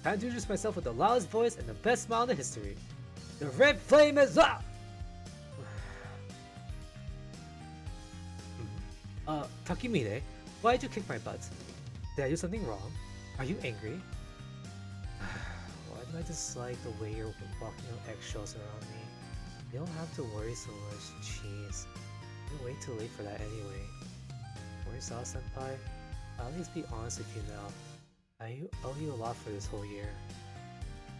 Speaker 2: Time to introduce myself with the loudest voice and the best smile in the history. The red flame is up! Takemine, why did you kick my butt? Did I do something wrong? Are you angry? Why do I dislike the way you're walking on eggshells around me? You don't have to worry so much, jeez. You're way too late for that anyway. Morisawa-senpai, I'll at least be honest with you now. I owe you a lot for this whole year.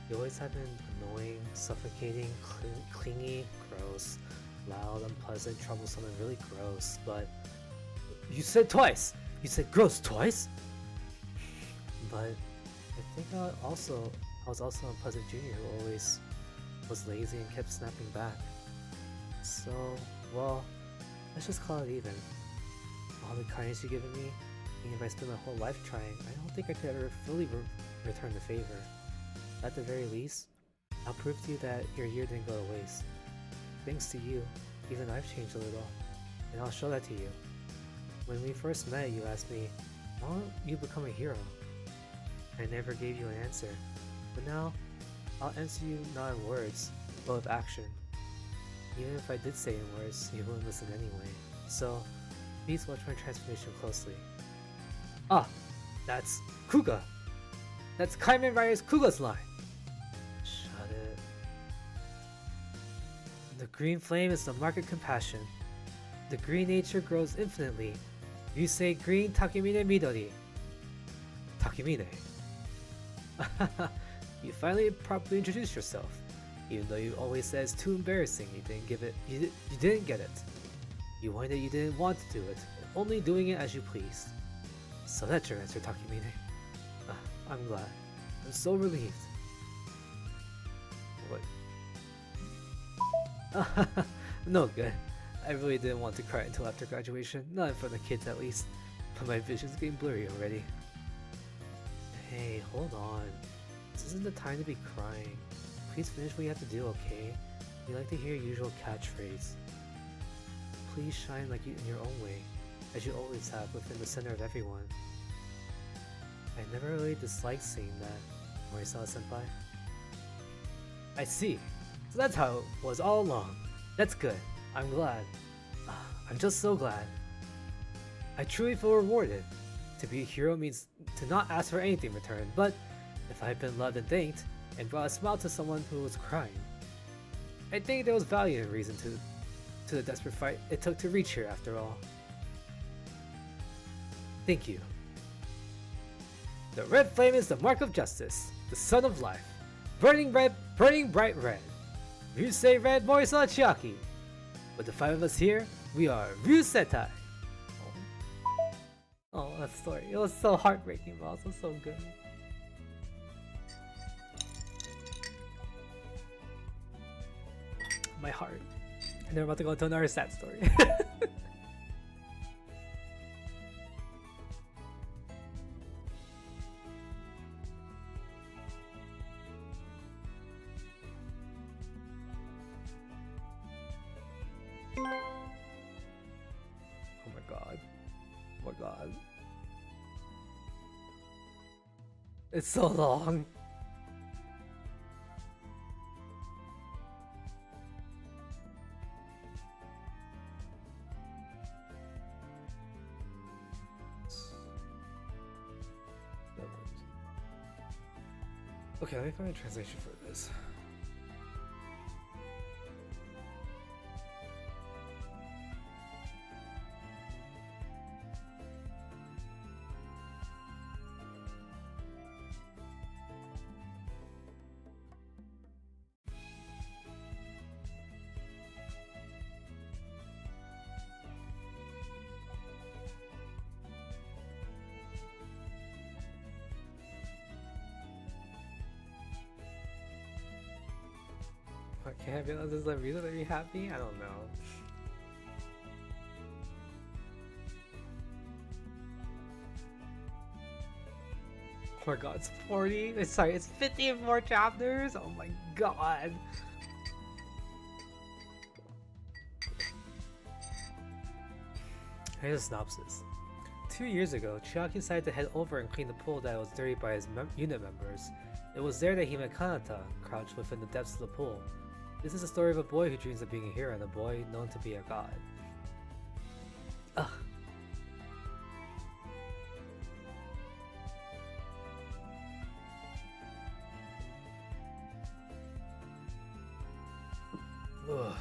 Speaker 2: You always have been annoying, suffocating, clingy, gross, loud, unpleasant, troublesome, and really gross, but... You said twice! You said gross twice?! But I think I was also an unpleasant junior who always was lazy and kept snapping back. So, well, let's just call it even. All the kindness you've given me, and if I spend my whole life trying, I don't think I could ever fully return the favor. At the very least, I'll prove to you that your year didn't go to waste. Thanks to you, even I've changed a little, and I'll show that to you. When we first met, you asked me, why don't you become a hero? I never gave you an answer, but now, I'll answer you not in words, but with action. Even if I did say it in words, you wouldn't listen anyway. So, please watch my transformation closely. Ah, that's Kuga! That's Kamen Rider's Kuga's line! Shut it. The green flame is the mark of compassion. The green nature grows infinitely. You say green Takemine Midori. Takemine. You finally properly introduced yourself. Even though you always said it's too embarrassing, you didn't get it. You whined you didn't want to do it, only doing it as you pleased. So that's your answer, Takemine. I'm glad. I'm so relieved. What? No good. I really didn't want to cry until after graduation, not in front of kids at least, but my vision's getting blurry already. Hey, hold on. This isn't the time to be crying. Please finish what you have to do, okay? We like to hear your usual catchphrase. Please shine like you in your own way, as you always have within the center of everyone. I never really disliked seeing that, Morisawa-senpai. I see. So that's how it was all along. That's good. I'm glad. I'm just so glad. I truly feel rewarded. To be a hero means to not ask for anything in return, but if I've been loved and thanked, and brought a smile to someone who was crying, I think there was value and reason to the desperate fight it took to reach here after all. Thank you. The red flame is the mark of justice, the sun of life. Burning red, burning bright red. You say red, Morisawa Chiaki. With the five of us here, we are Ryusetai. Oh, that story. It was so heartbreaking, but also so good. My heart. And they're about to go into another sad story. Oh my god. Oh my god. It's so long. Okay, let me find a translation for this. Can't be honest, is the reason to be happy? I don't know. my god, it's 40. Sorry, it's 54 chapters. Oh my god. Here's a synopsis. 2 years ago, Chiaki decided to head over and clean the pool that was dirty by his unit members. It was there that he met Kanata, crouched within the depths of the pool. This is the story of a boy who dreams of being a hero and a boy known to be a god. Ugh. Ugh.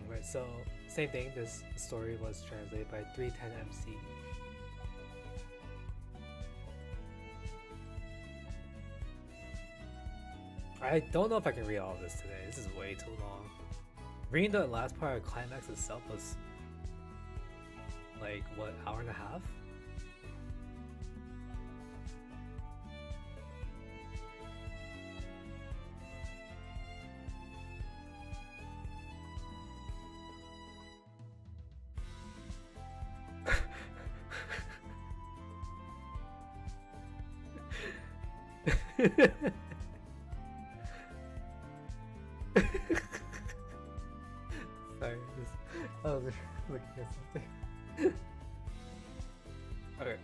Speaker 2: Alright, so same thing, this story was translated by 310MC. I don't know if I can read all of this today, this is way too long. Reading the last part of Climax itself was like, what, hour and a half? Sorry, I was looking at something. Okay.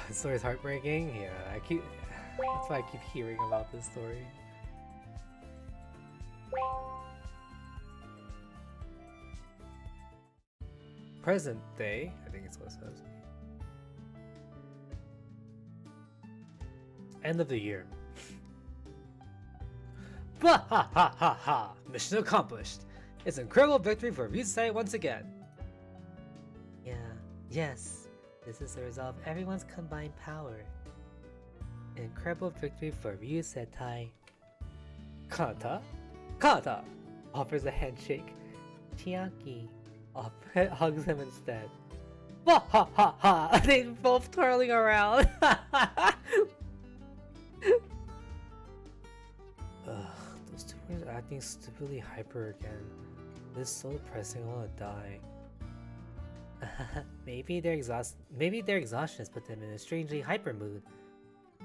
Speaker 2: The story's heartbreaking. Yeah, that's why I keep hearing about this story. Present day, I think it's what it says. End of the year. Bah ha ha ha ha! Mission accomplished! It's an incredible victory for Ryusei once again!
Speaker 3: Yes, this is the result of everyone's combined power. An incredible victory for Ryusei.
Speaker 2: Kanata? Kanata! Offers a handshake.
Speaker 3: Chiaki.
Speaker 2: Hugs him instead. Bah ha ha ha! They both twirling around! Those two are acting stupidly hyper again. This is so depressing, I wanna die.
Speaker 3: Maybe their exhaustion has put them in a strangely hyper mood.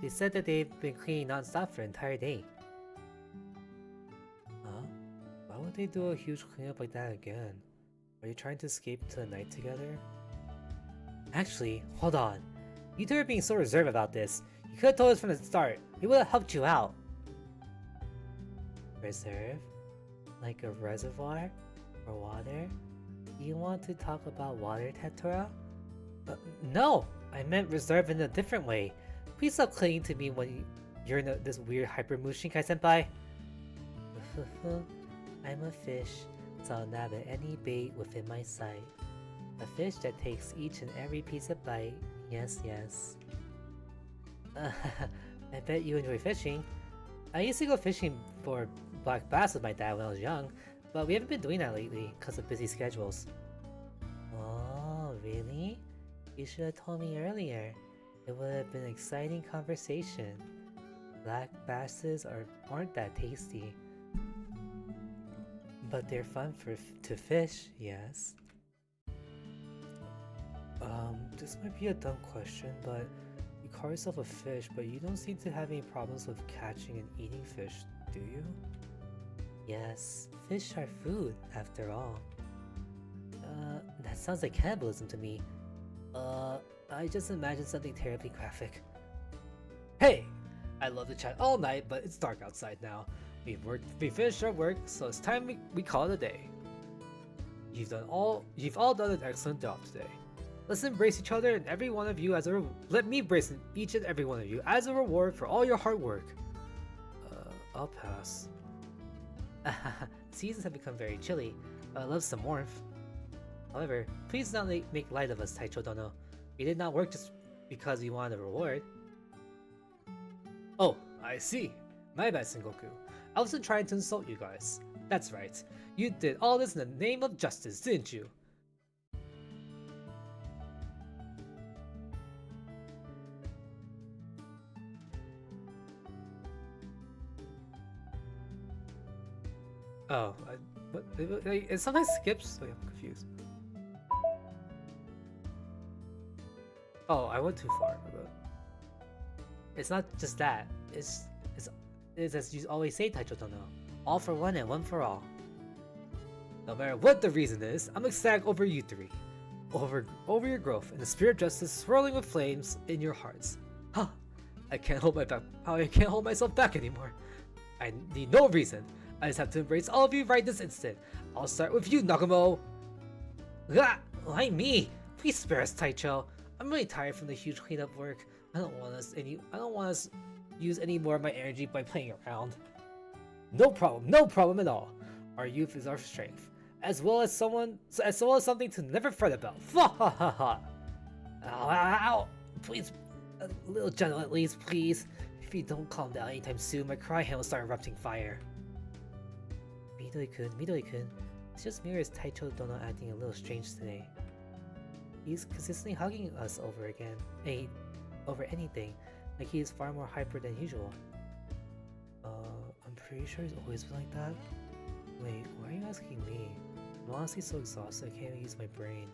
Speaker 3: They said that they've been cleaning non-stop for an entire day.
Speaker 2: Huh? Why would they do a huge cleanup like that again? Are you trying to escape to the night together?
Speaker 3: Actually, hold on. You two are being so reserved about this. You could have told us from the start. We would have helped you out.
Speaker 2: Reserve? Like a reservoir? For water? You want to talk about water, Tetora?
Speaker 3: No! I meant reserve in a different way. Please stop clinging to me when you're in this weird hyper mood, Shinkai-senpai.
Speaker 2: I'm a fish, so I'll nab at any bait within my sight. A fish that takes each and every piece of bite. Yes, yes.
Speaker 3: I bet you enjoy fishing. I used to go fishing for black bass with my dad when I was young, but we haven't been doing that lately because of busy schedules.
Speaker 2: Oh, really? You should have told me earlier. It would have been an exciting conversation. Black basses aren't that tasty. But they're fun to fish, yes. This might be a dumb question, but you call yourself a fish, but you don't seem to have any problems with catching and eating fish, do you? Yes, fish are food, after all. That sounds like cannibalism to me. I just imagined something terribly graphic.
Speaker 3: Hey! I'd love to chat all night, but it's dark outside now. We finished our work, so it's time we call it a day. You've all done an excellent job today. Let's embrace each other and every one of you as a let me embrace each and every one of you as a reward for all your hard work.
Speaker 2: I'll pass.
Speaker 3: Seasons have become very chilly, but I love some warmth. However, please do not make light of us, Taicho Dono. We did not work just because we wanted a reward.
Speaker 2: Oh, I see. My bad, Sengoku. I wasn't trying to insult you guys. That's right. You did all this in the name of justice, didn't you? Oh, it sometimes skips, so I'm confused. Oh, I went too far. But it's not just that. It's as you always say, Taicho Tono. All for one and one for all. No matter what the reason is, I'm ecstatic over you three. Over your growth and the spirit of justice swirling with flames in your hearts. Huh. I can't hold myself back anymore. I need no reason. I just have to embrace all of you right this instant. I'll start with you, Nagumo. Ah, why me? Please spare us, Taicho. I'm really tired from the huge cleanup work. I don't want us use any more of my energy by playing around. No problem at all. Our youth is our strength, as well as something to never fret about. Ha ha ha ha! Ow! Please, a little gentle at least, please. If you don't calm down anytime soon, my cry hand will start erupting fire. Midori-kun, it's just me or is Taicho Dono acting a little strange today? He's consistently hugging us over anything, like he is far more hyper than usual. I'm pretty sure he's always been like that. Wait, why are you asking me? I'm honestly so exhausted I can't even use my brain.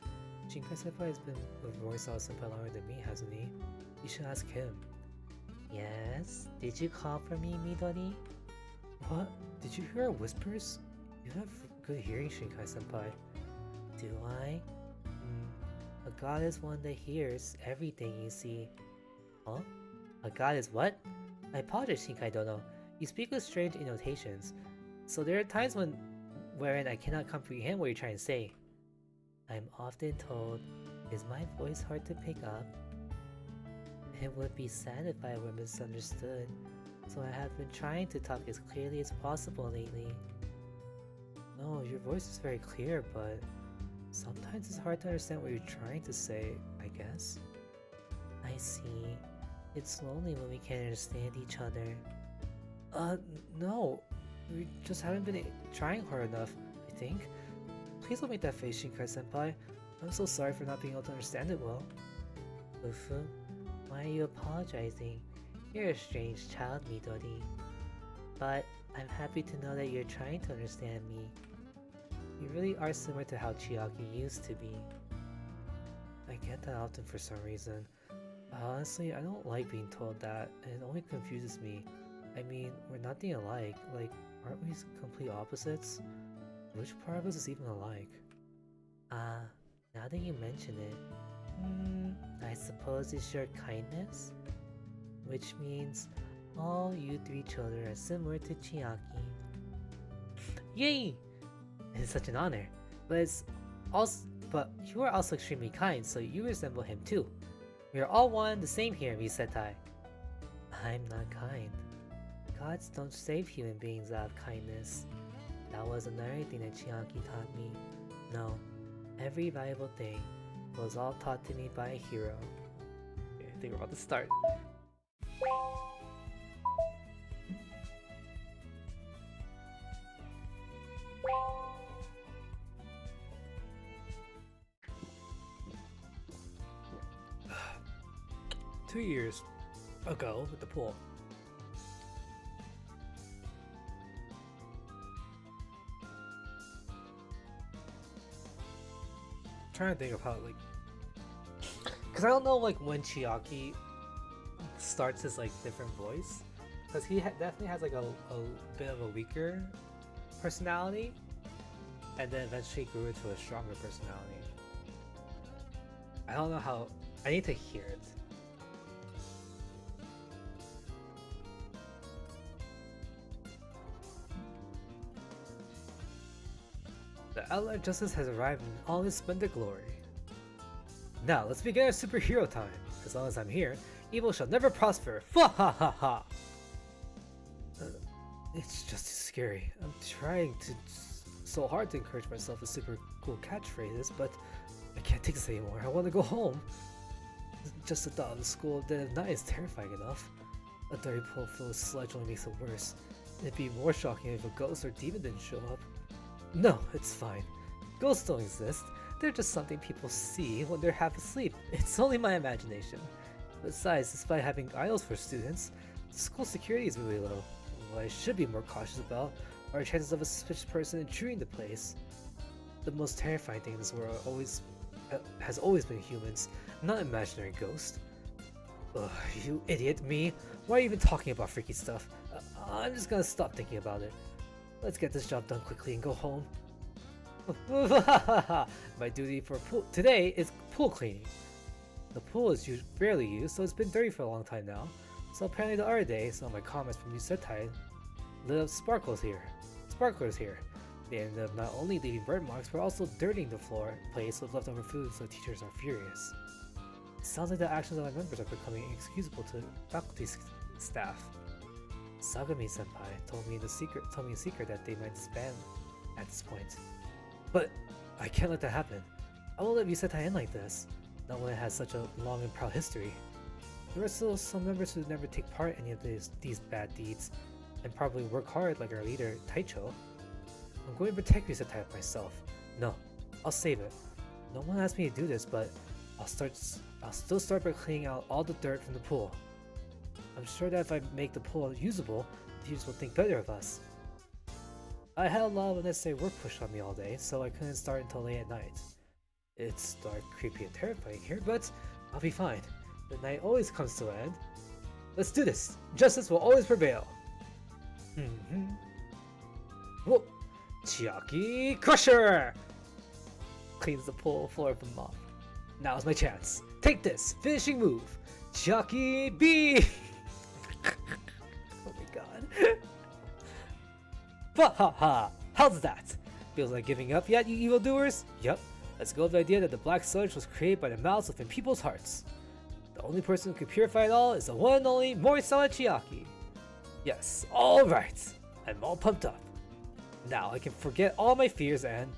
Speaker 2: Shinkai-senpai has been with Roysawa-senpai longer than me, hasn't he? You should ask him. Yes? Did you call for me, Midori? What? Did you hear our whispers? You have good hearing, Shinkai-senpai. Do I? A god is one that hears everything you see. Huh? A god is what? I apologize, Shinkai Dono. You speak with strange intonations, so there are times wherein I cannot comprehend what you're trying to say. I'm often told, is my voice hard to pick up? It would be sad if I were misunderstood, so I have been trying to talk as clearly as possible lately. No, your voice is very clear, but sometimes it's hard to understand what you're trying to say, I guess. I see. It's lonely when we can't understand each other. No. We just haven't been trying hard enough, I think. Please don't make that face, Shinkai-senpai. I'm so sorry for not being able to understand it well. Ufu, why are you apologizing? You're a strange child, Midori. But I'm happy to know that you're trying to understand me. You really are similar to how Chiaki used to be. I get that often for some reason. Honestly, I don't like being told that, and it only confuses me. I mean, we're nothing alike. Like, aren't we complete opposites? Which part of us is even alike? Now that you mention it, I suppose it's your kindness? Which means all you three children are similar to Chiaki. Yay! It's such an honor. But you are also extremely kind, so you resemble him too. We are all one, the same here, Misetai. I'm not kind. Gods don't save human beings out of kindness. That was another thing that Chiaki taught me. No, every valuable thing was all taught to me by a hero. Okay, I think we're about to start. Two years ago at the pool. Trying to think of how, like, because I don't know, like, when Chiaki starts his, like, different voice, because he definitely has, like, a bit of a weaker personality, and then eventually grew into a stronger personality. I don't know how. I need to hear it. The outlet of justice has arrived in all its splendid glory. Now, let's begin our superhero time. As long as I'm here, evil shall never prosper. Fa ha ha ha! It's just too scary. I'm trying so hard to encourage myself with super cool catchphrases, but I can't take this anymore. I want to go home. Just the thought of the school dead of night is terrifying enough. A dirty pool full of sludge only makes it worse. It'd be more shocking if a ghost or demon didn't show up. No, it's fine. Ghosts don't exist. They're just something people see when they're half asleep. It's only my imagination. Besides, despite having idols for students, the school security is really low. What I should be more cautious about are chances of a suspicious person intruding the place. The most terrifying thing in this world always has always been humans, not imaginary ghosts. Ugh, you idiot, me. Why are you even talking about freaky stuff? I'm just gonna stop thinking about it. Let's get this job done quickly and go home. My duty for pool today is pool cleaning. The pool is rarely used, so it's been dirty for a long time now. So apparently the other day, some of my comments from Yusetai lit up sparklers here. They ended up not only leaving burn marks, but also dirtying the place with leftover food, so teachers are furious. It sounds like the actions of my members are becoming inexcusable to faculty staff. Sagami-senpai told me a secret that they might disband at this point. But I can't let that happen. I won't let Yusetai end like this, not when it has such a long and proud history. There are still some members who never take part in any of these bad deeds, and probably work hard like our leader, Taicho. I'm going to protect Yusetai myself. No, I'll save it. No one asked me to do this, but I'll still start by cleaning out all the dirt from the pool. I'm sure that if I make the pool usable, the teachers will think better of us. I had a lot of unnecessary work pushed on me all day, so I couldn't start until late at night. It's dark, creepy, and terrifying here, but I'll be fine. The night always comes to an end. Let's do this! Justice will always prevail! Whoa! Chiaki Crusher! Cleans the pool floor of the mop. Now's my chance. Take this! Finishing move! Chiaki B! Oh my god. Ha! How's that? Feels like giving up yet, you evildoers? Yup. Let's go with the idea that the black sludge was created by the mouths within people's hearts. The only person who can purify it all is the one and only Morisawa Chiaki. Yes, alright. I'm all pumped up. Now I can forget all my fears and...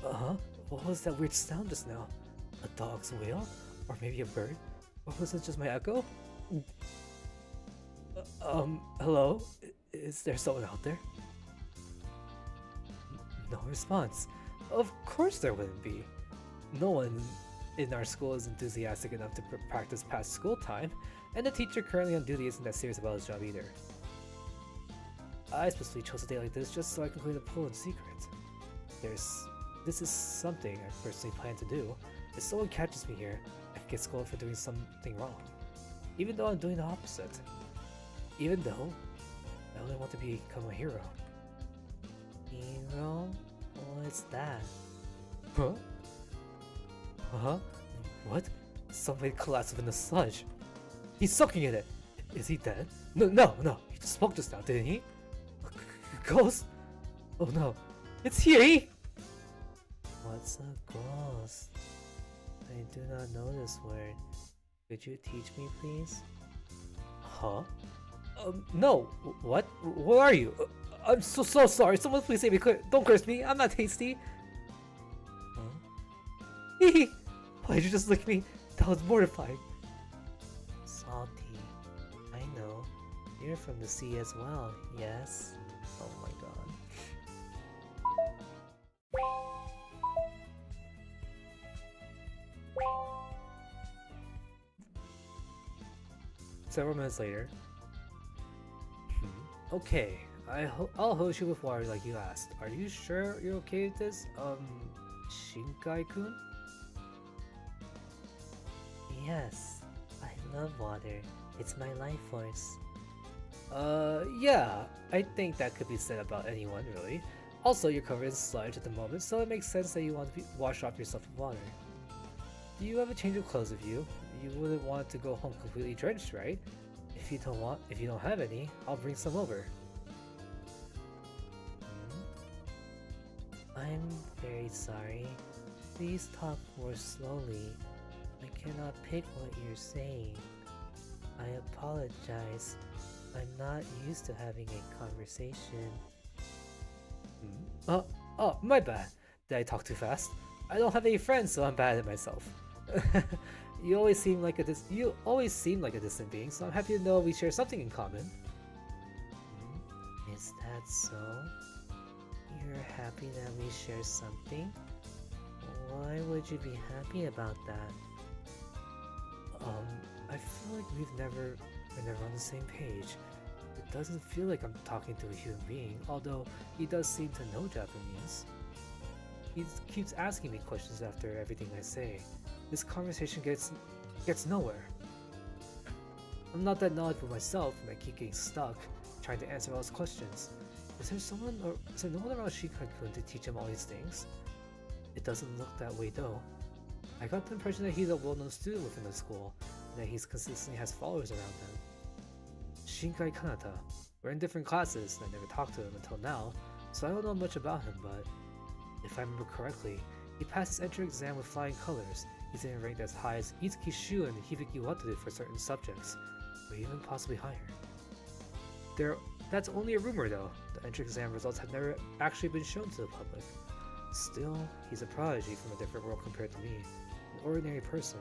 Speaker 2: What was that weird sound just now? A dog's wail? Or maybe a bird? Or was it just my echo? Hello? Is there someone out there? No response. Of course there wouldn't be. No one in our school is enthusiastic enough to practice past school time, and the teacher currently on duty isn't that serious about his job either. I specifically chose a day like this just so I can clean the pool in secret. This is something I personally plan to do. If someone catches me here, I can get scolded for doing something wrong. Even though I'm doing the opposite. Even though I only want to become a hero.
Speaker 3: Hero? What's that?
Speaker 2: Huh? What? Somebody collapsed within the sludge. He's soaking in it. Is he dead? No. He just spoke just now, didn't he? Ghost? Oh no. It's he!
Speaker 3: What's a ghost? I do not know this word. Could you teach me, please?
Speaker 2: Huh? No. What? What are you? I'm so sorry. Someone please say me clear. Don't curse me. I'm not tasty.
Speaker 3: Huh?
Speaker 2: Why'd you just lick me? That was mortifying.
Speaker 3: Salty. I know. You're from the sea as well, yes? Oh my god.
Speaker 2: Several minutes later. Okay, I'll hose you with water like you asked. Are you sure you're okay with this? Shinkai-kun?
Speaker 3: Yes, I love water. It's my life force.
Speaker 2: Yeah, I think that could be said about anyone, really. Also, you're covered in sludge at the moment, so it makes sense that you want to wash off yourself with water. Do you have a change of clothes with you? You wouldn't want to go home completely drenched, right? If you don't have any, I'll bring some over.
Speaker 3: I'm very sorry. Please talk more slowly. I cannot pick what you're saying. I apologize. I'm not used to having a conversation.
Speaker 2: Oh, my bad. Did I talk too fast? I don't have any friends, so I'm bad at myself. You always seem like a distant being, so I'm happy to know we share something in common.
Speaker 3: Is that so? You're happy that we share something? Why would you be happy about that?
Speaker 2: I feel like we're never on the same page. It doesn't feel like I'm talking to a human being, although he does seem to know Japanese. He keeps asking me questions after everything I say. This conversation gets nowhere. I'm not that knowledgeable myself, and I keep getting stuck trying to answer all his questions. Is there no one around Shinkai-kun to teach him all these things? It doesn't look that way though. I got the impression that he's a well-known student within the school, and that he consistently has followers around him. Shinkai Kanata. We're in different classes, and I never talked to him until now, so I don't know much about him, but if I remember correctly, he passed his entrance exam with flying colors. He's even ranked as high as Itsuki Shu and Hibiki Wataru for certain subjects, or even possibly higher. That's only a rumor though. The entrance exam results have never actually been shown to the public. Still, he's a prodigy from a different world compared to me, an ordinary person.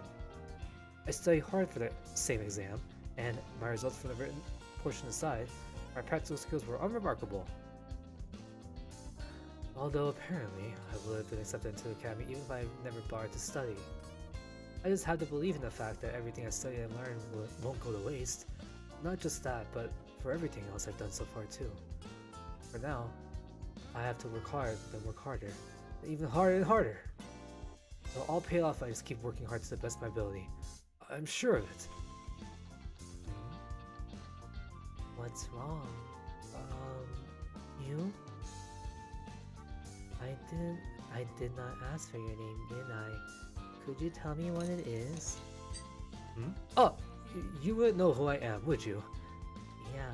Speaker 2: I studied hard for the same exam, and my results from the written portion aside, my practical skills were unremarkable. Although apparently, I would have been accepted into the academy even if I never bothered to study. I just had to believe in the fact that everything I studied and learned won't go to waste. Not just that, but for everything else I've done so far too. For now, I have to work hard, then work harder, and even harder and harder. It'll all pay off if I just keep working hard to the best of my ability. I'm sure of it.
Speaker 3: What's wrong? You? I did not ask for your name, did I? Could you tell me what it is?
Speaker 2: Oh, you wouldn't know who I am, would you?
Speaker 3: Yeah,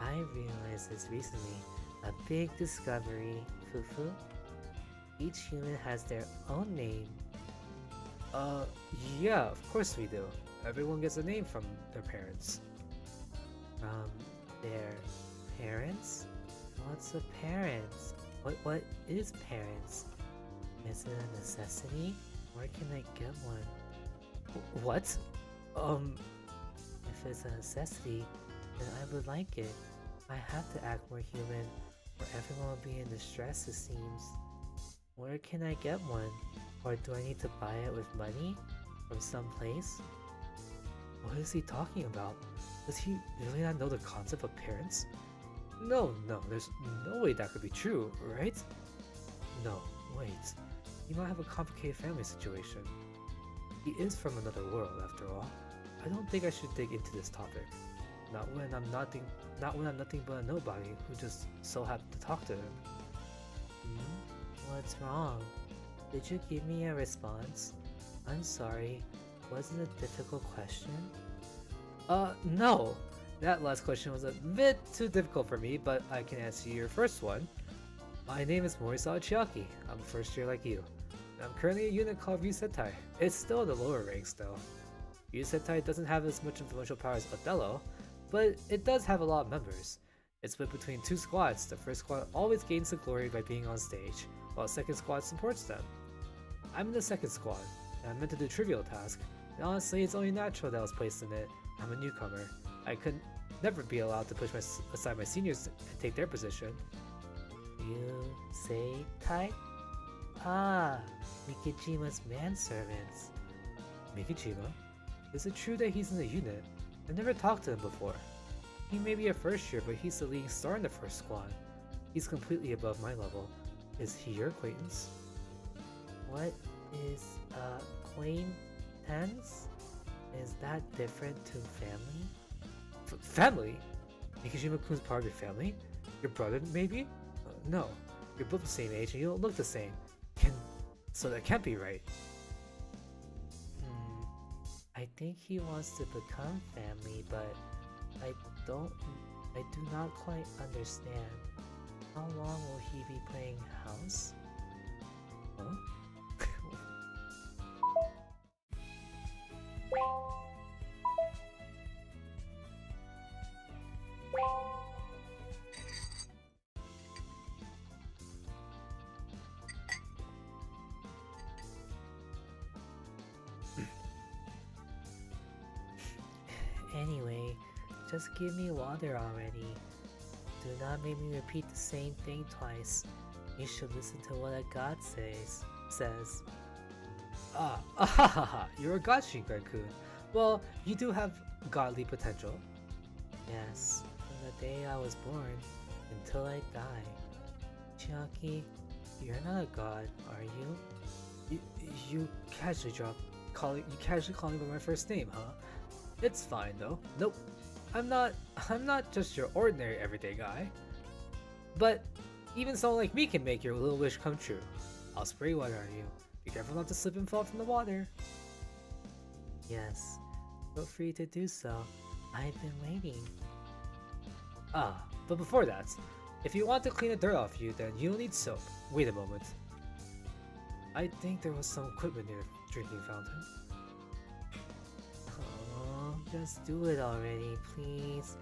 Speaker 3: I realized this recently. A big discovery, Fufu. Each human has their own name.
Speaker 2: Yeah, of course we do. Everyone gets a name from their parents.
Speaker 3: From their parents? What's a parents? What is parents? Is it a necessity? Where can I get one?
Speaker 2: What?
Speaker 3: If it's a necessity, then I would like it. I have to act more human, or everyone will be in distress, it seems. Where can I get one? Or do I need to buy it with money? From some place?
Speaker 2: What is he talking about? Does he really not know the concept of parents? No, there's no way that could be true, right? No, wait. He might have a complicated family situation. He is from another world, after all. I don't think I should dig into this topic. Not when I'm nothing but a nobody who just so happened to talk to him.
Speaker 3: What's wrong? Did you give me a response? I'm sorry. Wasn't it a difficult question?
Speaker 2: No. That last question was a bit too difficult for me, but I can answer your first one. My name is Morisawa Chiaki. I'm first year like you. I'm currently a unit called Ryusetai. It's still the lower ranks though. Ryusetai doesn't have as much influential power as Othello, but it does have a lot of members. It's split between two squads. The first squad always gains the glory by being on stage, while the second squad supports them. I'm in the second squad, and I'm meant to do trivial tasks, and honestly it's only natural that I was placed in it. I'm a newcomer. I could never be allowed to push aside my seniors and take their position.
Speaker 3: You say Tai? Ah, Mikijima's manservants.
Speaker 2: Mikijima? Is it true that he's in the unit? I've never talked to him before. He may be a first year, but he's the leading star in the first squad. He's completely above my level. Is he your acquaintance?
Speaker 3: What is acquaintance? Is that different to family?
Speaker 2: Family? Mikijima-kun's part of your family? Your brother, maybe? No. You're both the same age and you don't look the same. So that can't be right.
Speaker 3: I think he wants to become family, but I do not quite understand. How long will he be playing house?
Speaker 2: Huh?
Speaker 3: Anyway, just give me water already. Do not make me repeat the same thing twice. You should listen to what a god says.
Speaker 2: You're a god, Shinkai-kun. Well, you do have godly potential.
Speaker 3: Yes, from the day I was born until I die. Chiaki, You're not a god, are you?
Speaker 2: You casually call me by my first name, huh? It's fine though. Nope. I'm not just your ordinary everyday guy. But even someone like me can make your little wish come true. I'll spray water on you. Be careful not to slip and fall from the water.
Speaker 3: Yes. Feel free to do so. I've been waiting.
Speaker 2: Ah, but before that, if you want to clean the dirt off you, then you'll need soap. Wait a moment. I think there was some equipment near the drinking fountain.
Speaker 3: Oh, just do it already, please.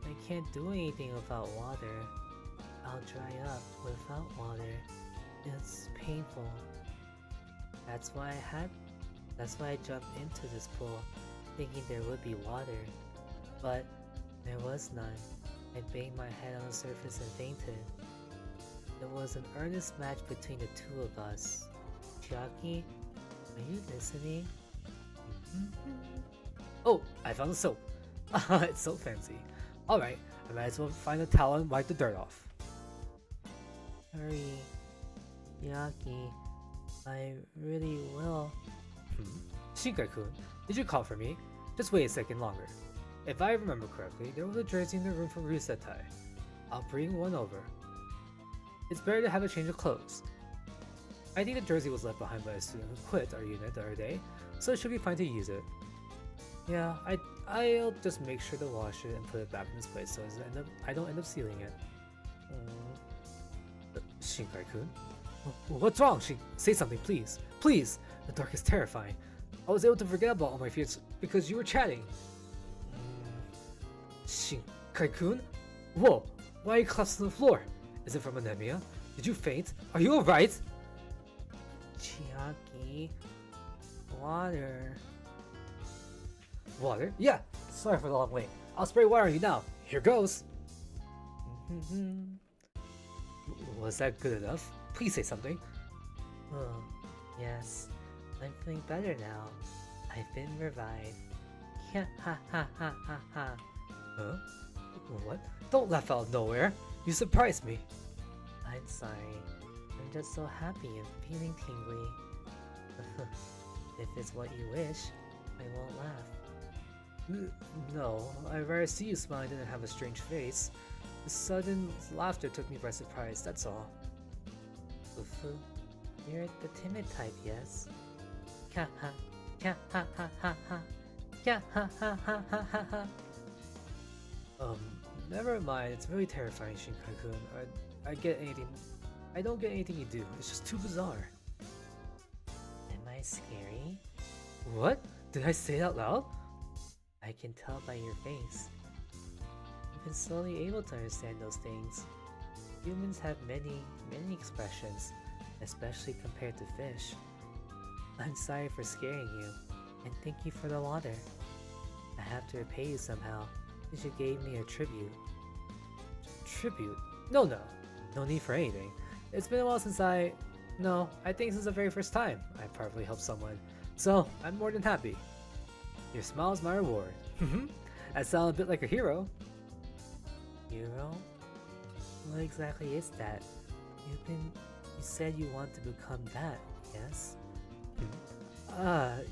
Speaker 3: I can't do anything without water. I'll dry up without water. It's painful. That's why I jumped into this pool, thinking there would be water. But there was none. I banged my head on the surface and fainted. It was an earnest match between the two of us. Chiaki, are you listening?
Speaker 2: Oh, I found the soap. It's so fancy. Alright, I might as well find a towel and wipe the dirt off.
Speaker 3: Hurry. Chiaki, I really will.
Speaker 2: Shinkai-kun, did you call for me? Just wait a second longer. If I remember correctly, there was a jersey in the room from Rusetai. I'll bring one over. It's better to have a change of clothes. I think the jersey was left behind by a student who quit our unit the other day, so it should be fine to use it. Yeah, I'll just make sure to wash it and put it back in its place so I don't end up stealing it. Shinkai-kun? What's wrong? Say something, please. Please! The dark is terrifying. I was able to forget about all my fears because you were chatting. Shinkai-kun? Whoa! Why are you collapsed on the floor? Is it from anemia? Did you faint? Are you alright?
Speaker 3: Chiaki, water.
Speaker 2: Water? Yeah! Sorry for the long wait. I'll spray water on you now. Here goes! Was that good enough? Please say something.
Speaker 3: Oh, yes. I'm feeling better now. I've been revived. Ha ha ha ha ha ha.
Speaker 2: Huh? What? Don't laugh out of nowhere. You surprised me.
Speaker 3: I'm sorry. I'm just so happy and feeling tingly. If it's what you wish, I won't laugh.
Speaker 2: No, I'd rather see you smiling than have a strange face. The sudden laughter took me by surprise, that's all.
Speaker 3: Ufu, you're the timid type, yes? Ha ha, ha ha ha ha ha, ha ha ha ha ha ha ha.
Speaker 2: Never mind, it's really terrifying, Shinkai-kun. I don't get anything you do, it's just too bizarre.
Speaker 3: Am I scary?
Speaker 2: What? Did I say it out loud?
Speaker 3: I can tell by your face. You've been slowly able to understand those things. Humans have many expressions, especially compared to fish. I'm sorry for scaring you, and thank you for the water. I have to repay you somehow, since you gave me a tribute.
Speaker 2: Tribute? No need for anything. It's been a while since I think this is the very first time I probably helped someone, so I'm more than happy. Your smile is my reward. I sound a bit like a hero.
Speaker 3: Hero? What exactly is that? You said you want to become that, yes?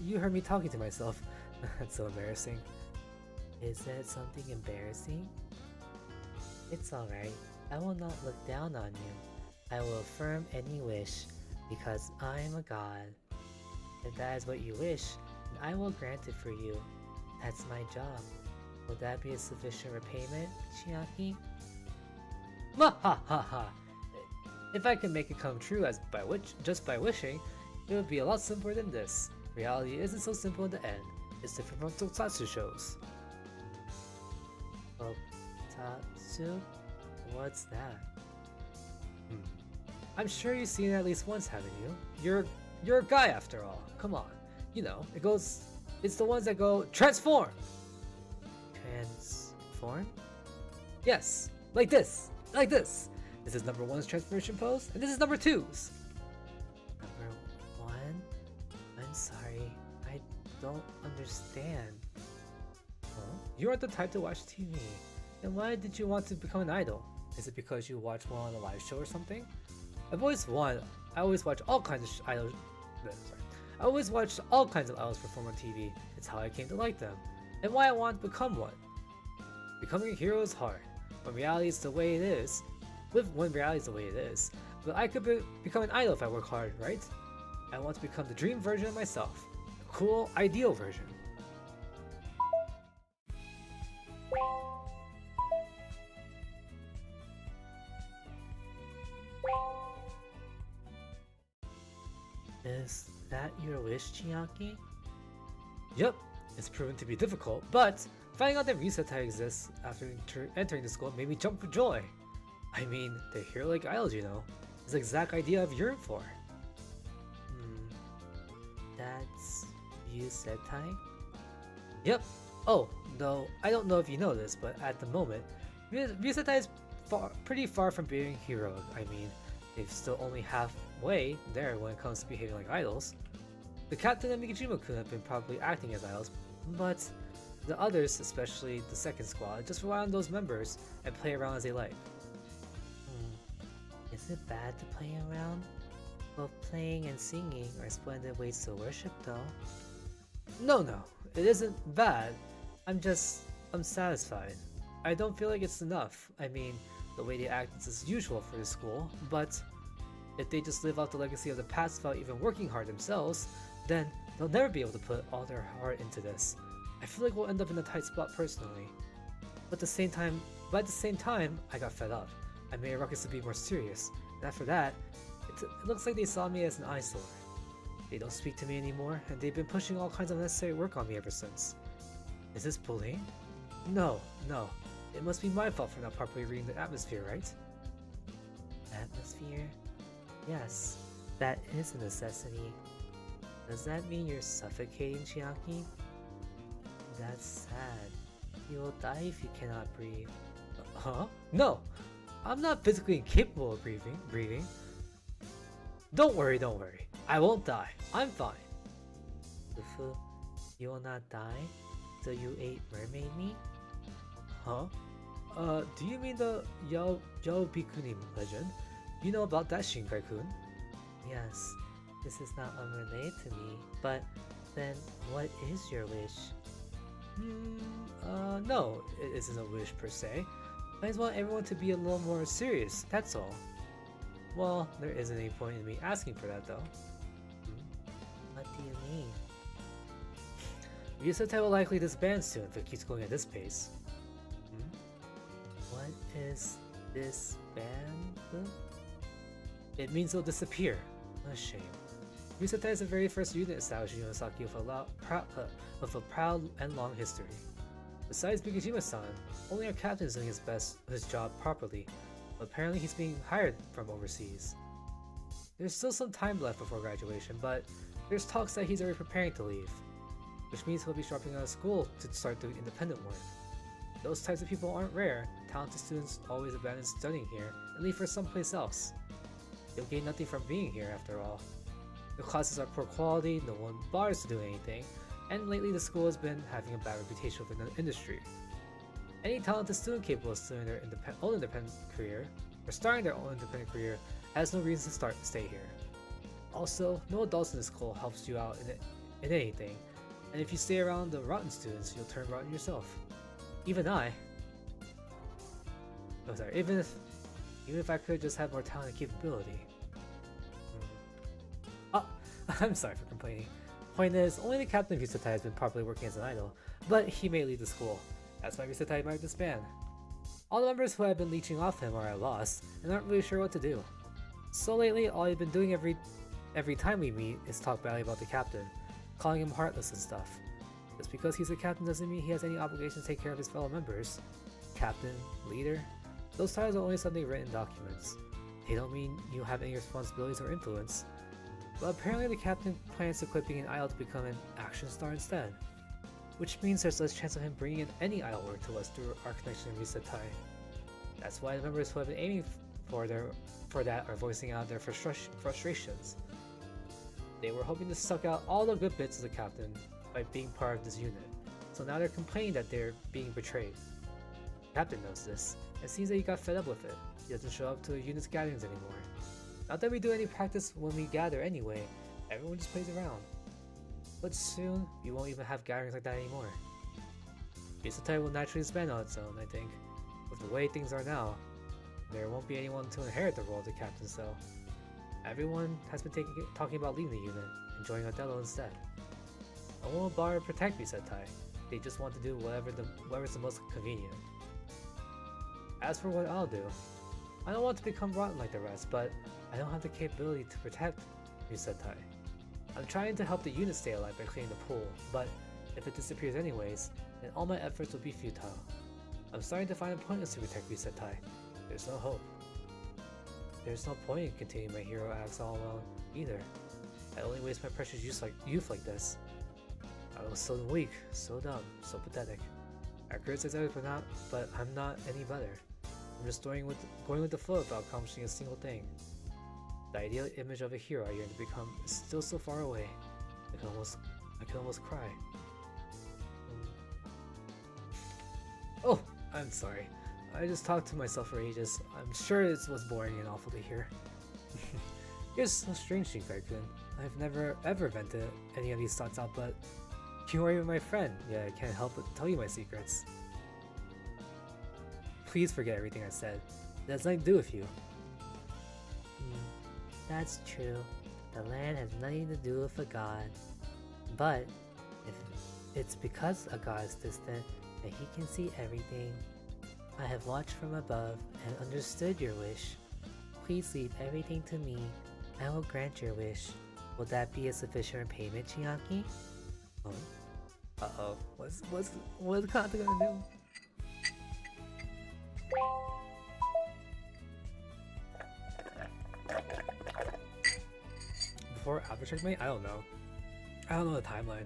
Speaker 2: You heard me talking to myself. That's so embarrassing.
Speaker 3: Is that something embarrassing? It's alright. I will not look down on you. I will affirm any wish, because I am a god. If that is what you wish, then I will grant it for you. That's my job. Will that be a sufficient repayment, Chiaki?
Speaker 2: Ha ha ha! If I can make it come true just by wishing, it would be a lot simpler than this. Reality isn't so simple in the end. It's different from tokusatsu shows.
Speaker 3: Tokusatsu? What's that?
Speaker 2: I'm sure you've seen it at least once, haven't you? You're a guy after all. Come on. You know, it's the ones that go, transform!
Speaker 3: Transform?
Speaker 2: Yes, like this. This is number 1's transformation pose, and this is number 2's.
Speaker 3: Number 1? I'm sorry, I don't understand.
Speaker 2: Huh? You aren't the type to watch TV. Then why did you want to become an idol? Is it because you watched one on a live show or something? I've always wanted. I always watch all kinds of idols. Sorry. I always watched all kinds of idols perform on TV. It's how I came to like them, and why I wanted to become one. Becoming a hero is hard, when reality is the way it is. When reality is the way it is, but I could become an idol if I work hard, right? I want to become the dream version of myself, a cool, ideal version.
Speaker 3: Is that your wish, Chiaki?
Speaker 2: Yep, it's proven to be difficult, but finding out that Risetai exists after entering the school made me jump for joy. I mean, the hero-like idols, you know, is the exact idea I've yearned for.
Speaker 3: That's Risetai?
Speaker 2: Yep. Oh, no, I don't know if you know this, but at the moment, Risetai is pretty far from being heroic. I mean, they're still only halfway there when it comes to behaving like idols. The captain and Mikijima-kun have been probably acting as idols, but the others, especially the second squad, just rely on those members and play around as they like.
Speaker 3: Is it bad to play around? Both playing and singing are splendid ways to worship, though.
Speaker 2: No, it isn't bad. I'm satisfied. I don't feel like it's enough. I mean, the way they act is usual for the school, but if they just live out the legacy of the past without even working hard themselves, then they'll never be able to put all their heart into this. I feel like we'll end up in a tight spot personally. But at the same time, I got fed up. I made ruckus to be more serious, and after that, it looks like they saw me as an eyesore. They don't speak to me anymore, and they've been pushing all kinds of necessary work on me ever since. Is this bullying? No. It must be my fault for not properly reading the atmosphere, right?
Speaker 3: Atmosphere? Yes, that is a necessity. Does that mean you're suffocating, Chiaki? That's sad. You will die if you cannot breathe.
Speaker 2: Huh? No! I'm not physically incapable of breathing. Don't worry. I won't die. I'm fine.
Speaker 3: Fufu, you will not die? So you ate mermaid meat?
Speaker 2: Huh? Do you mean the Bikuni legend? You know about that, Shinkai-kun?
Speaker 3: Yes, this is not unrelated to me, but then what is your wish?
Speaker 2: No, it isn't a wish per se. I just want everyone to be a little more serious, that's all. Well, there isn't any point in me asking for that though.
Speaker 3: What do you mean?
Speaker 2: Risetai will likely disband soon if it keeps going at this pace.
Speaker 3: What is this band?
Speaker 2: It means it'll disappear. What a shame. Risetai is the very first unit established in Yonosaki with a proud and long history. Besides Mikijima-san, only our captain is doing his job properly, but apparently he's being hired from overseas. There's still some time left before graduation, but there's talks that he's already preparing to leave, which means he'll be dropping out of school to start doing independent work. Those types of people aren't rare. Talented students always abandon studying here and leave for someplace else. You'll gain nothing from being here after all. The classes are poor quality, no one bothers to do anything, and lately the school has been having a bad reputation within the industry. Any talented student capable of starting their own independent career, or starting their own independent career, has no reason to stay here. Also, no adults in this school helps you out in anything, and if you stay around the rotten students, you'll turn rotten yourself. Even if I could just have more talent and capability. I'm sorry for complaining. Point is, only the captain of Risetai has been properly working as an idol, but he may leave the school. That's why Risetai might disband. All the members who have been leeching off him are at loss, and aren't really sure what to do. So lately, all I've been doing every time we meet is talk badly about the captain, calling him heartless and stuff. Just because he's a captain doesn't mean he has any obligation to take care of his fellow members. Captain, leader, those titles are only something written in documents. They don't mean you have any responsibilities or influence. But apparently the captain plans equipping an idol to become an action star instead. Which means there's less chance of him bringing in any idol work to us through our connection in Risetai. That's why the members who have been aiming for that are voicing out their frustrations. They were hoping to suck out all the good bits of the captain by being part of this unit, so now they're complaining that they're being betrayed. The captain knows this, and seems that he got fed up with it. He doesn't show up to the unit's gatherings anymore. Not that we do any practice when we gather anyway, everyone just plays around. But soon, we won't even have gatherings like that anymore. Isetai will naturally expand on its own, I think. With the way things are now, there won't be anyone to inherit the role of the captain, so everyone has been talking about leaving the unit and joining Othello instead. No one will bother to protect Isetai. They just want to do whatever's the most convenient. As for what I'll do, I don't want to become rotten like the rest, but I don't have the capability to protect Isetai. I'm trying to help the unit stay alive by cleaning the pool, but if it disappears anyways, then all my efforts will be futile. I'm starting to find it pointless to protect Isetai. There's no hope. There's no point in continuing my hero acts all alone, either. I only waste my precious youth like this. I was so weak, so dumb, so pathetic. I criticize others, but I'm not any better. I'm just going with the flow without accomplishing a single thing. The ideal image of a hero I yearn to become is still so far away. I can almost cry. Oh, I'm sorry. I just talked to myself for ages. I'm sure this was boring and awful to hear. You're so strange, Shinkai-kun. I've never ever vented any of these thoughts out, but you are even my friend. Yeah, I can't help but tell you my secrets. Please forget everything I said. It has nothing to do with you.
Speaker 3: That's true. The land has nothing to do with a god. But if it's because a god is distant that he can see everything, I have watched from above and understood your wish. Please leave everything to me. I will grant your wish. Will that be a sufficient repayment, Chiaki?
Speaker 2: Oh. Uh-oh. What's Kanata gonna do? Before after checkmate? I don't know. I don't know the timeline.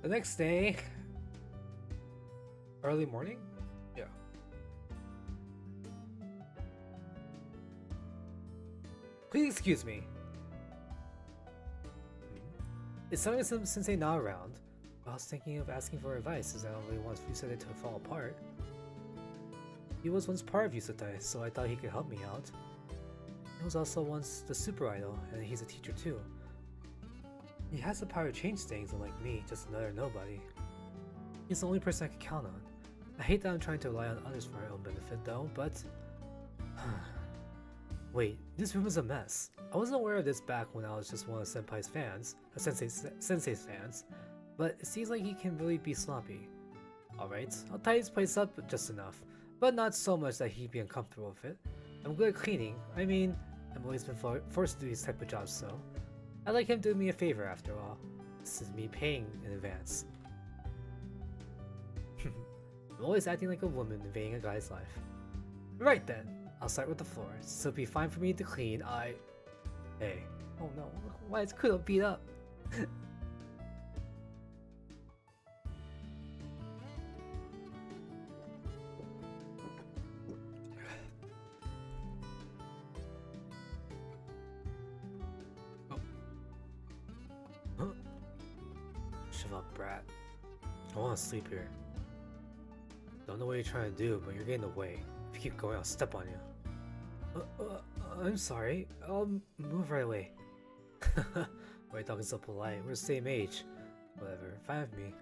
Speaker 2: The next day, early morning? Yeah. Please excuse me. Is Sensei not around? I was thinking of asking for advice, as I don't really want Fuseta to fall apart. He was once part of Yusutai, so I thought he could help me out. He was also once the super idol, and he's a teacher too. He has the power to change things, unlike me, just another nobody. He's the only person I can count on. I hate that I'm trying to rely on others for my own benefit though, but... Wait, this room is a mess. I wasn't aware of this back when I was just one of Senpai's fans, Sensei's fans, but it seems like he can really be sloppy. Alright, I'll tidy this place up just enough, but not so much that he'd be uncomfortable with it. I'm good at cleaning. I mean, I've always been forced to do these type of jobs, so I'd like him to do me a favor after all. This is me paying in advance. I'm always acting like a woman invading a guy's life. Right then, I'll start with the floor, so it'll be fine for me to clean. Hey. Oh no, why is Kudo beat up? Shut up, brat. I want to sleep here. Don't know what you're trying to do, but you're getting in the way. If you keep going, I'll step on you. I'm sorry. I'll move right away. Why are you talking so polite? We're the same age. Whatever, fine with me.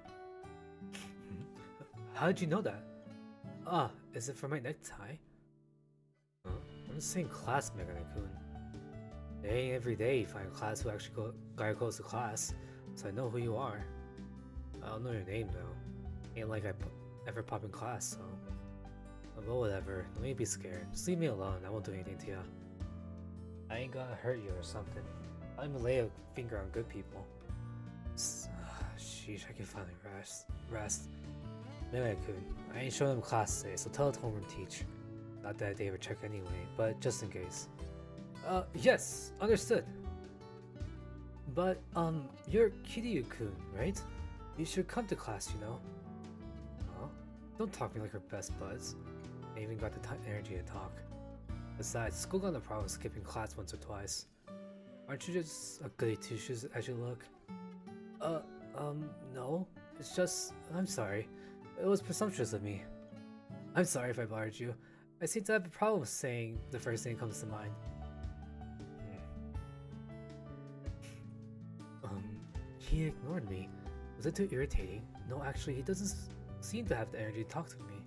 Speaker 2: How did you know that? Ah, is it for my necktie? Huh? I'm in the same class, Megane-kun. It ain't every day you find a class who actually goes to class, so I know who you are. I don't know your name though. Ain't like I ever pop in class, so... But whatever, don't need to be scared. Just leave me alone, I won't do anything to you. I ain't gonna hurt you or something. I'll even lay a finger on good people. Sheesh, I can finally rest. Megane-kun, I ain't showing them class today, so tell it to homeroom teach. Not that they ever check anyway, but just in case. Yes, understood. But, you're Kiryu-kun, right? You should come to class, you know? Huh? Don't talk to me like we're best buds. I even got the energy to talk. Besides, school got no problem skipping class once or twice. Aren't you just a goody two-shoes as you look? No. It's just, I'm sorry. It was presumptuous of me. I'm sorry if I bothered you. I seem to have a problem with saying the first thing that comes to mind. He ignored me. Was it too irritating? No, actually, he doesn't seem to have the energy to talk to me.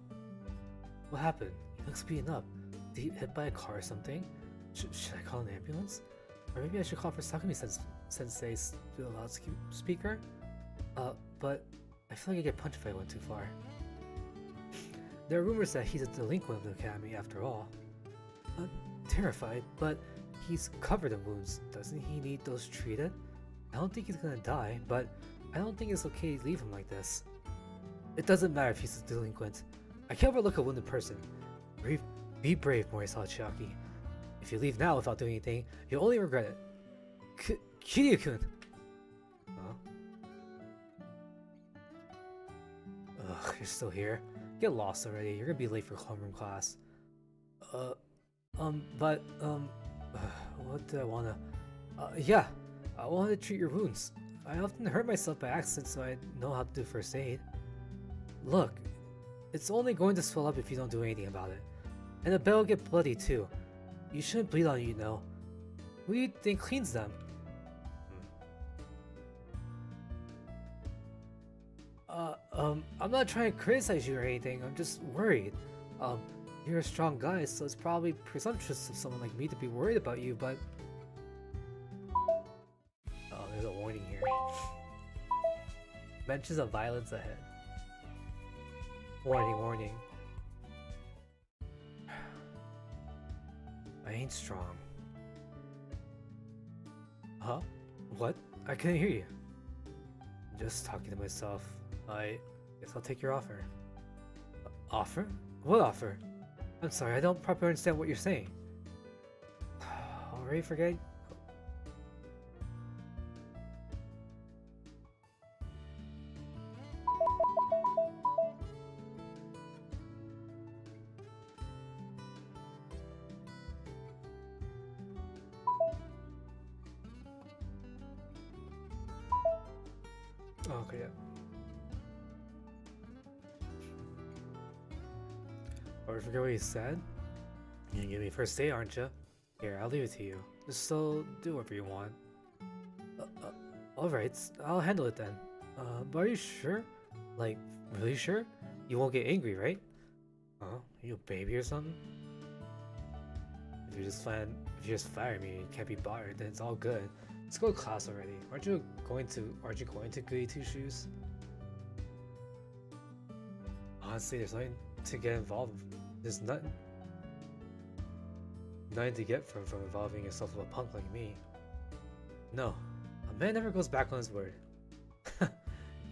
Speaker 2: What happened? He looks beaten up. Did he get hit by a car or something? Should I call an ambulance? Or maybe I should call for Sensei's through the loudspeaker? But I feel like I get punched if I went too far. There are rumors that he's a delinquent of the academy after all. I'm terrified, but he's covered in wounds. Doesn't he need those treated? I don't think he's gonna die, but I don't think it's okay to leave him like this. It doesn't matter if he's a delinquent. I can't overlook a wounded person. Be brave, Morisawa Chiaki. If you leave now without doing anything, you'll only regret it. Kiryu-kun! Huh? Ugh, you're still here? Get lost already. You're gonna be late for homeroom class. What do I wanna... yeah! I wanted to treat your wounds. I often hurt myself by accident, so I know how to do first aid. Look, it's only going to swell up if you don't do anything about it. And the bed will get bloody too. You shouldn't bleed on it, you know. Who do you think cleans them? I'm not trying to criticize you or anything, I'm just worried. You're a strong guy, so it's probably presumptuous of someone like me to be worried about you, but... Oh, there's a warning here. Mentions of violence ahead. Warning, warning. I ain't strong. Huh? What? I couldn't hear you. I'm just talking to myself. I guess I'll take your offer. Offer? What offer? I'm sorry, I don't properly understand what you're saying. Already forget? Okay, yeah. Or forget what you said? You're gonna give me first aid, aren't you? Here, I'll leave it to you. Just so do whatever you want. Alright, I'll handle it then. But are you sure? Like, really sure? You won't get angry, right? Huh? Are you a baby or something? If you just fire me and you can't be bothered, then it's all good. Let's go to class already. Aren't you going to Goody Two Shoes? Honestly, there's nothing to get involved with. There's nothing to get from involving yourself with a punk like me. No, a man never goes back on his word.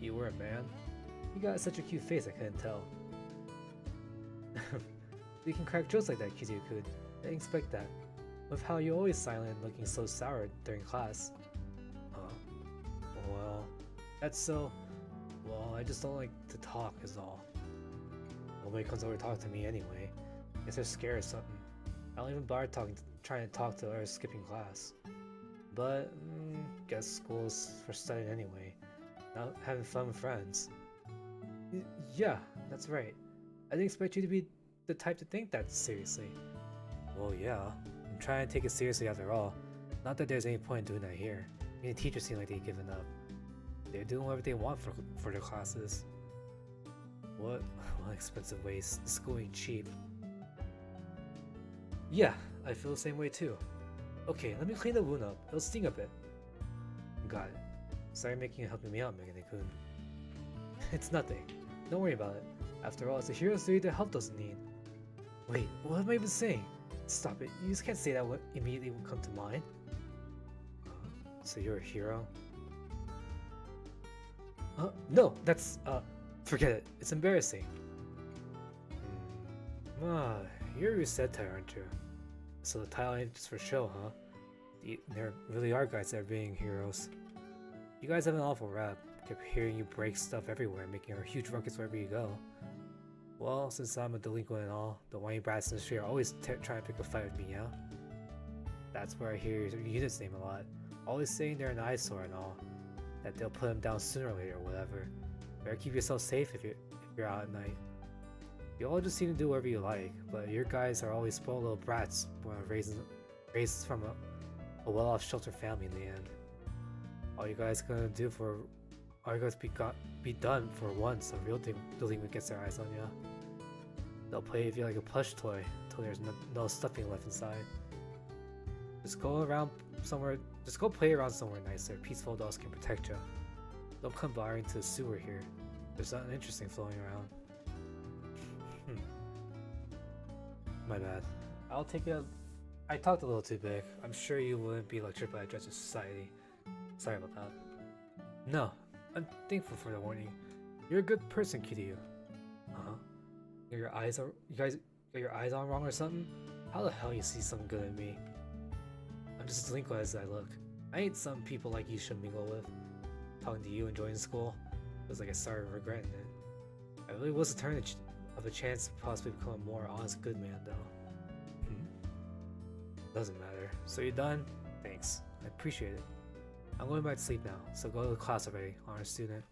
Speaker 2: You were a man? You got such a cute face, I couldn't tell. You can crack jokes like that, Kiryu-kun. I didn't expect that. With how you're always silent and looking so sour during class. Huh? Well, that's so... Well, I just don't like to talk is all. Nobody comes over to talk to me anyway. Guess they're scared or something. I don't even bother trying to talk to her skipping class. But, guess school's for studying anyway. Not having fun with friends. Yeah, that's right. I didn't expect you to be the type to think that seriously. Well, yeah. I'm trying to take it seriously after all. Not that there's any point in doing that here. I mean, the teachers seem like they've given up. They're doing whatever they want for their classes. What expensive waste. The school ain't cheap. Yeah, I feel the same way too. Okay, let me clean the wound up. It'll sting a bit. Got it. Sorry helping me out, Megane-kun. It's nothing. Don't worry about it. After all, it's a hero's duty to help those in need. Wait, what am I even saying? Stop it. You just can't say that what immediately will come to mind. So you're a hero? No, that's, forget it. It's embarrassing. You're a reset type, aren't you? So the title ain't just for show, huh? There really are guys that are being heroes. You guys have an awful rap. Kept hearing you break stuff everywhere, making a huge ruckus wherever you go. Well, since I'm a delinquent and all, the whiny brats in the street are always trying to pick a fight with me, yeah? That's where I hear your unit's name a lot. always saying they're an eyesore and all, that they'll put them down sooner or later or whatever. Better keep yourself safe if you're out at night. You all just seem to do whatever you like, but your guys are always spoiled little brats raised from a well-off sheltered family in the end. All you guys be done for once a real delinquent gets their eyes on you. They'll play with you like a plush toy until there's no stuffing left inside. Just go play around somewhere nice where peaceful adults can protect you. Don't come bothering to the sewer here. There's nothing interesting floating around. My bad. I'll take it. I talked a little too big. I'm sure you wouldn't be lectured by a judge of society. Sorry about that. No, I'm thankful for the warning. You're a good person, Kiryu. Uh-huh. You guys got your eyes on wrong or something? How the hell you see something good in me? I'm just as delinquent as I look. I ain't some people like you should mingle with. Talking to you and joining school was like I started regretting it. I really was a turn of a chance to possibly become a more honest good man though. Doesn't matter. So you're done? Thanks. I appreciate it. I'm going back to sleep now, so go to class already, honor student.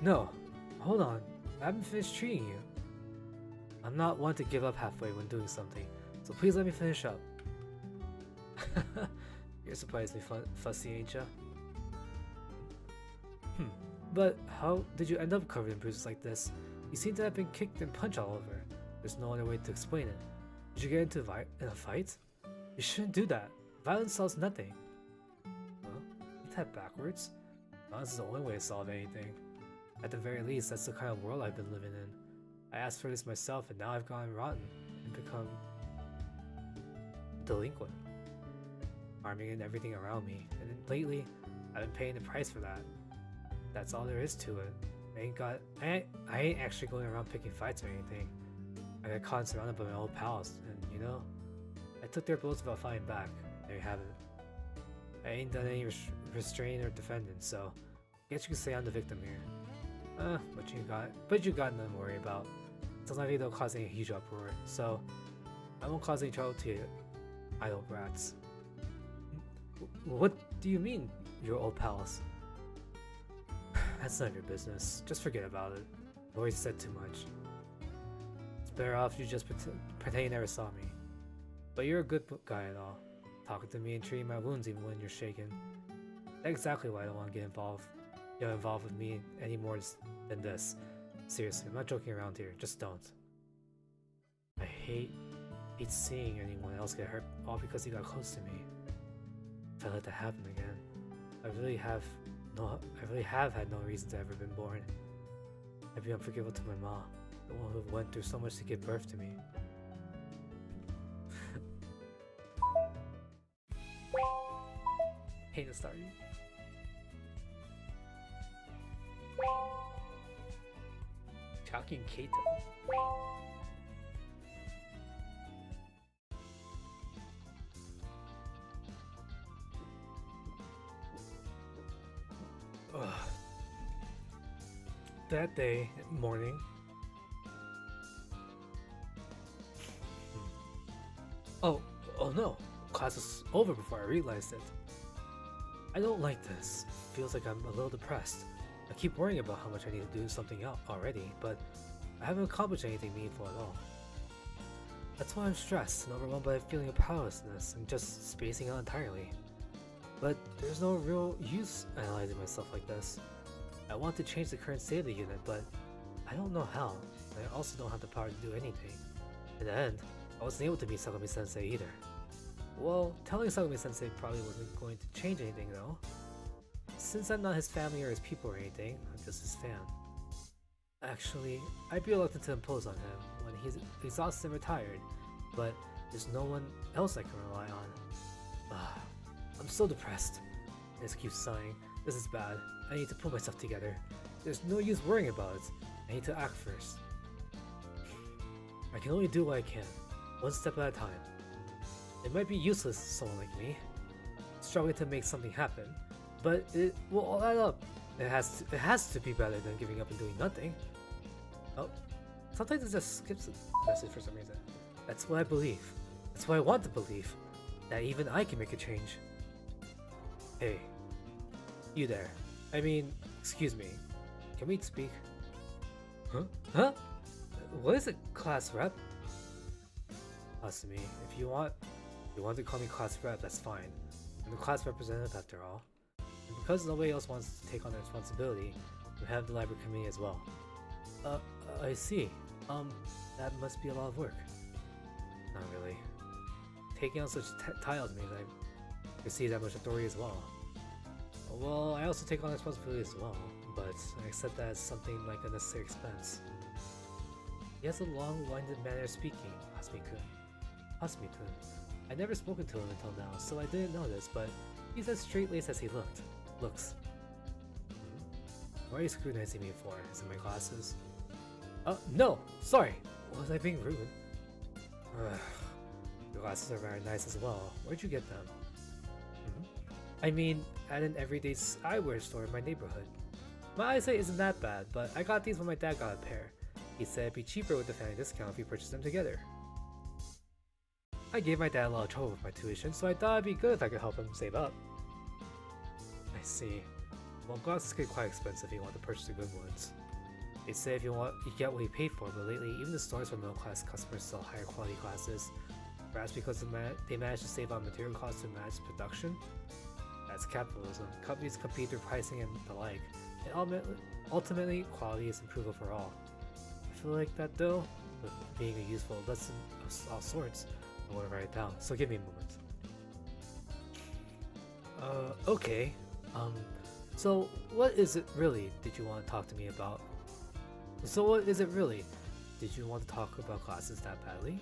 Speaker 2: No, hold on. I haven't finished treating you. I'm not one to give up halfway when doing something, so please let me finish up. You're surprisingly fussy, ain't ya? But how did you end up covered in bruises like this? You seem to have been kicked and punched all over. There's no other way to explain it. Did you get into a fight? You shouldn't do that. Violence solves nothing. Huh? Ain't that backwards? Violence is the only way to solve anything. At the very least, that's the kind of world I've been living in. I asked for this myself and now I've gone rotten and become delinquent. Harming in everything around me, and lately, I've been paying the price for that. That's all there is to it. I ain't actually going around picking fights or anything. I got caught and surrounded by my old pals, and you know, I took their bullets without fighting back. There you have it. I ain't done any restraining or defending, so I guess you could say I'm the victim here. But you got nothing to worry about. It's unlikely they'll cause any huge uproar, so I won't cause any trouble to you idle brats. What do you mean, your old pals? That's none of your business. Just forget about it. I've already said too much. It's better off you just pretend you never saw me. But you're a good guy and all. Talking to me and treating my wounds even when you're shaken. That's exactly why I don't want to get involved with me any more than this. Seriously, I'm not joking around here. Just don't. I hate seeing anyone else get hurt all because he got close to me. If I let that happen again, I really have had no reason to ever been born. I'd be unforgivable to my mom, the one who went through so much to give birth to me. Hate to start you. Chucky and Kato. That day, morning. Oh no. Class is over before I realized it. I don't like this. Feels like I'm a little depressed. I keep worrying about how much I need to do something out already, but I haven't accomplished anything meaningful at all. That's why I'm stressed and overwhelmed by a feeling of powerlessness and just spacing out entirely. But there's no real use analyzing myself like this. I want to change the current state of the unit, but I don't know how. I also don't have the power to do anything. In the end, I wasn't able to meet Sagami-sensei either. Well, telling Sagami-sensei probably wasn't going to change anything though. Since I'm not his family or his people or anything, I'm just his fan. Actually, I'd be reluctant to impose on him when he's exhausted and retired, but there's no one else I can rely on. I'm so depressed. I just keep sighing. This is bad. I need to pull myself together. There's no use worrying about it. I need to act first. I can only do what I can, one step at a time. It might be useless to someone like me, struggling to make something happen, but it will all add up. It has to be better than giving up and doing nothing. Oh, sometimes it just skips the message for some reason. That's what I believe. That's what I want to believe. That even I can make a change. Hey, you there. I mean, excuse me. Can we speak? Huh? Huh? What is it, class rep? Asumi, if you want to call me class rep, that's fine. I'm the class representative after all. And because nobody else wants to take on the responsibility, we have the library committee as well. I see. That must be a lot of work. Not really. Taking on such titles means I receive that much authority as well. Well, I also take on responsibility as well, but I accept that as something like a necessary expense. He has a long-winded manner of speaking, Hasumi-kun. Hasumi-kun. I'd never spoken to him until now, so I didn't know this, but he's as straight-laced as he looks. What are you scrutinizing me for? Is it my glasses? No! Sorry! Was I being rude? Your glasses are very nice as well. Where'd you get them? I mean, at an everyday eyewear store in my neighborhood. My eyesight isn't that bad, but I got these when my dad got a pair. He said it'd be cheaper with the family discount if we purchased them together. I gave my dad a lot of trouble with my tuition, so I thought it'd be good if I could help him save up. I see. Well, glasses get quite expensive if you want to purchase the good ones. They say if you want, you get what you pay for, but lately even the stores for middle-class customers sell higher quality glasses. Perhaps because they managed to save on material costs to match production? That's capitalism. Companies compete through pricing and the like, and ultimately quality is improved overall. I feel like that though, but being a useful lesson of all sorts, I want to write it down, so give me a moment. Okay. So what is it really did you want to talk to me about? So what is it really? Did you want to talk about classes that badly?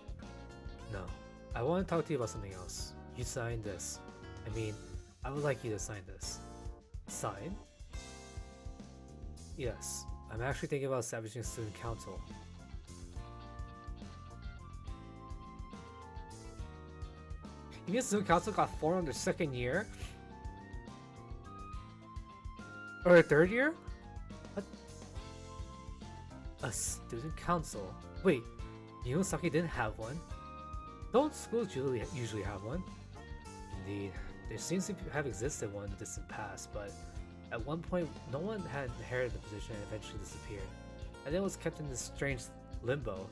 Speaker 2: No. I want to talk to you about something else. You signed this. I mean, I would like you to sign this. Sign? Yes. I'm actually thinking about establishing a student council. You mean student council got formed in their second year? Or a third year? What? A student council? Wait, Yunosaki didn't have one? Don't schools usually have one? Indeed, there seems to have existed one in the distant past, but at one point no one had inherited the position and eventually disappeared. And then it was kept in this strange limbo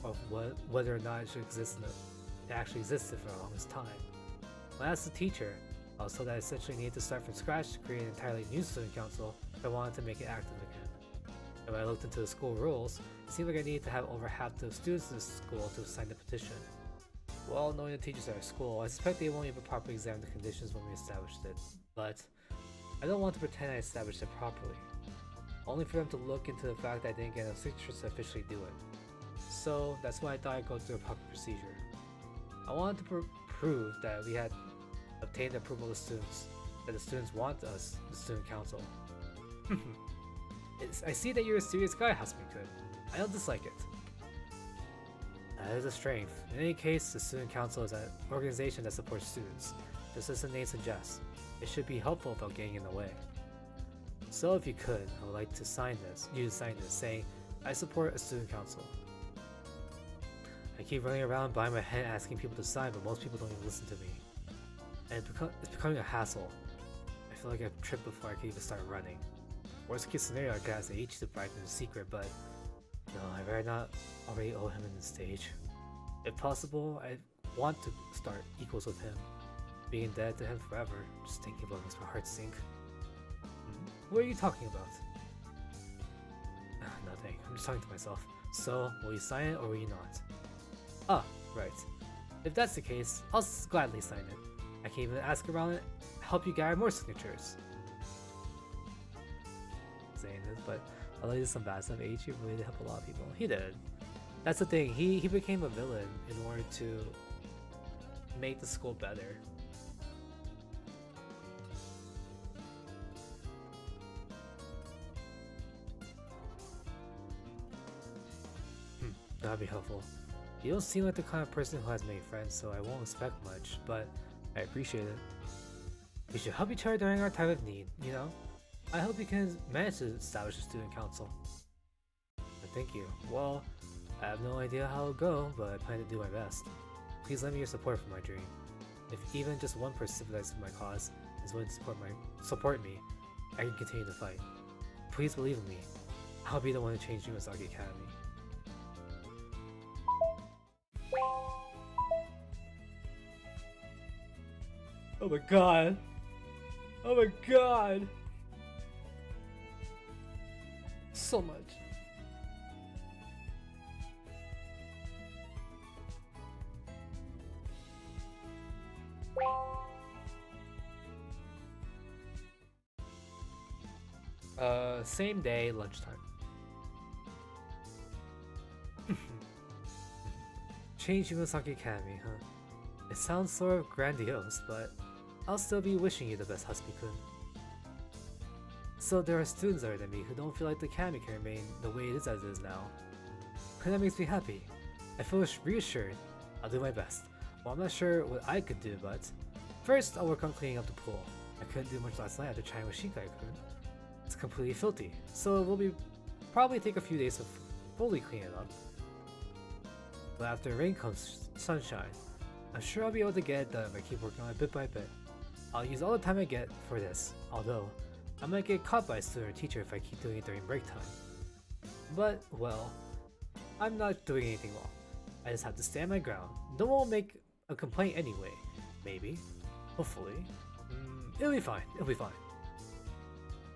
Speaker 2: of whether or not it actually existed for the longest time. When I asked the teacher, I was told that I essentially needed to start from scratch to create an entirely new student council if I wanted to make it active again. And when I looked into the school rules, it seemed like I needed to have over half the students in the school to sign the petition. Well, knowing the teachers at our school, I suspect they won't even properly examine the conditions when we established it, but I don't want to pretend I established it properly, only for them to look into the fact that I didn't get enough signatures to officially do it. So that's why I thought I'd go through a proper procedure. I wanted to prove that we had obtained the approval of the students, that the students want us, the student council. I see that you're a serious guy, Hasumi-kun. I don't dislike it. That is a strength. In any case, the student council is an organization that supports students, just as the name suggests. It should be helpful without getting in the way. So if you could, I would like to sign this, saying, I support a student council. I keep running around behind my head asking people to sign, but most people don't even listen to me. And it's becoming a hassle. I feel like I've tripped before I can even start running. Worst case scenario, I could ask H to bribe in secret, but no, I'd rather not already owe him in the stage. If possible, I want to start equals with him. Being dead to him forever, just thinking about makes my heart sink. What are you talking about? Nothing, I'm just talking to myself. So, will you sign it or will you not? Ah, right. If that's the case, I'll gladly sign it. I can even ask around and help you gather more signatures. Saying this, but although he did some bad stuff, H really did help a lot of people. He did. That's the thing, he became a villain in order to make the school better. That'd be helpful. You don't seem like the kind of person who has many friends, so I won't expect much, but I appreciate it. We should help each other during our time of need, you know? I hope you can manage to establish a student council. Thank you. Well, I have no idea how it'll go, but I plan to do my best. Please lend me your support for my dream. If even just one person sympathizes with my cause, is willing to support me, I can continue to fight. Please believe in me. I'll be the one to change Umasaki Academy. Oh my god! Oh my god! So much. Same day, lunchtime. Change Umasaki Academy, huh? It sounds sort of grandiose, but I'll still be wishing you the best, Hasbi-kun. So there are students other than me who don't feel like the academy can remain the way it is as it is now. And that makes me happy. I feel reassured. I'll do my best. Well, I'm not sure what I could do, but first I'll work on cleaning up the pool. I couldn't do much last night after trying with Shinkai-kun. It's completely filthy, so it will probably take a few days to fully clean it up. But after rain comes sunshine. I'm sure I'll be able to get it done if I keep working on it bit by bit. I'll use all the time I get for this, although I might get caught by a student or teacher if I keep doing it during break time. But, well, I'm not doing anything wrong. I just have to stand my ground. No one will make a complaint anyway. Maybe. Hopefully. It'll be fine. It'll be fine.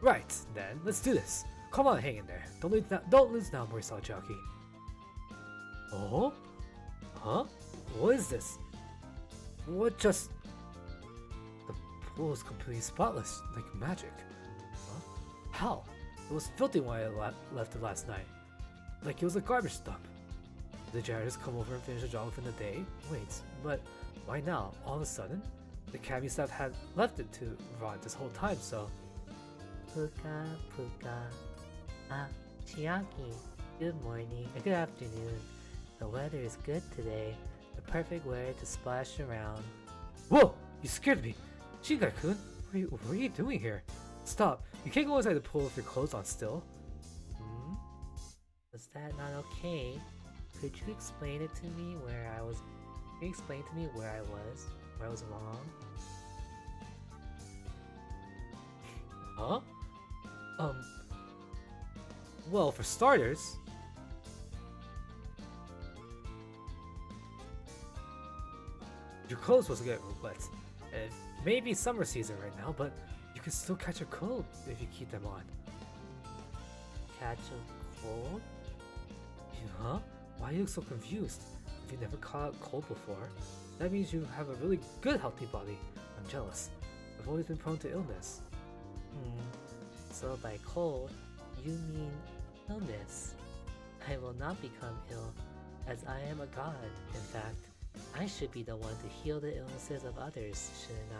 Speaker 2: Right, then, let's do this. Come on, hang in there. Don't lose now, Morisawa-Chiaki. Oh? Huh? What is this? What just... The pool is completely spotless, like magic. Huh? How? It was filthy when I left it last night. Like it was a garbage dump. Did the janitors come over and finish the job within the day? Wait, but why now? All of a sudden? The academy staff had left it to rot this whole time, so...
Speaker 3: Puka, Puka. Ah, Chiaki. Good morning, good afternoon. The weather is good today. The perfect weather to splash around.
Speaker 2: Whoa! You scared me! Shinkai-kun, what are you doing here? Stop! You can't go inside the pool with your clothes on still.
Speaker 3: Was that not okay? Could you explain it to me where I was? Could you explain to me where I was wrong?
Speaker 2: Huh? Well, for starters... Your clothes was getting wet. It may be summer season right now, but you can still catch a cold if you keep them on.
Speaker 3: Catch a cold?
Speaker 2: Huh? Why do you look so confused? If you never caught a cold before, that means you have a really good healthy body. I'm jealous. I've always been prone to illness.
Speaker 3: So by cold, you mean illness. I will not become ill, as I am a god. In fact, I should be the one to heal the illnesses of others, shouldn't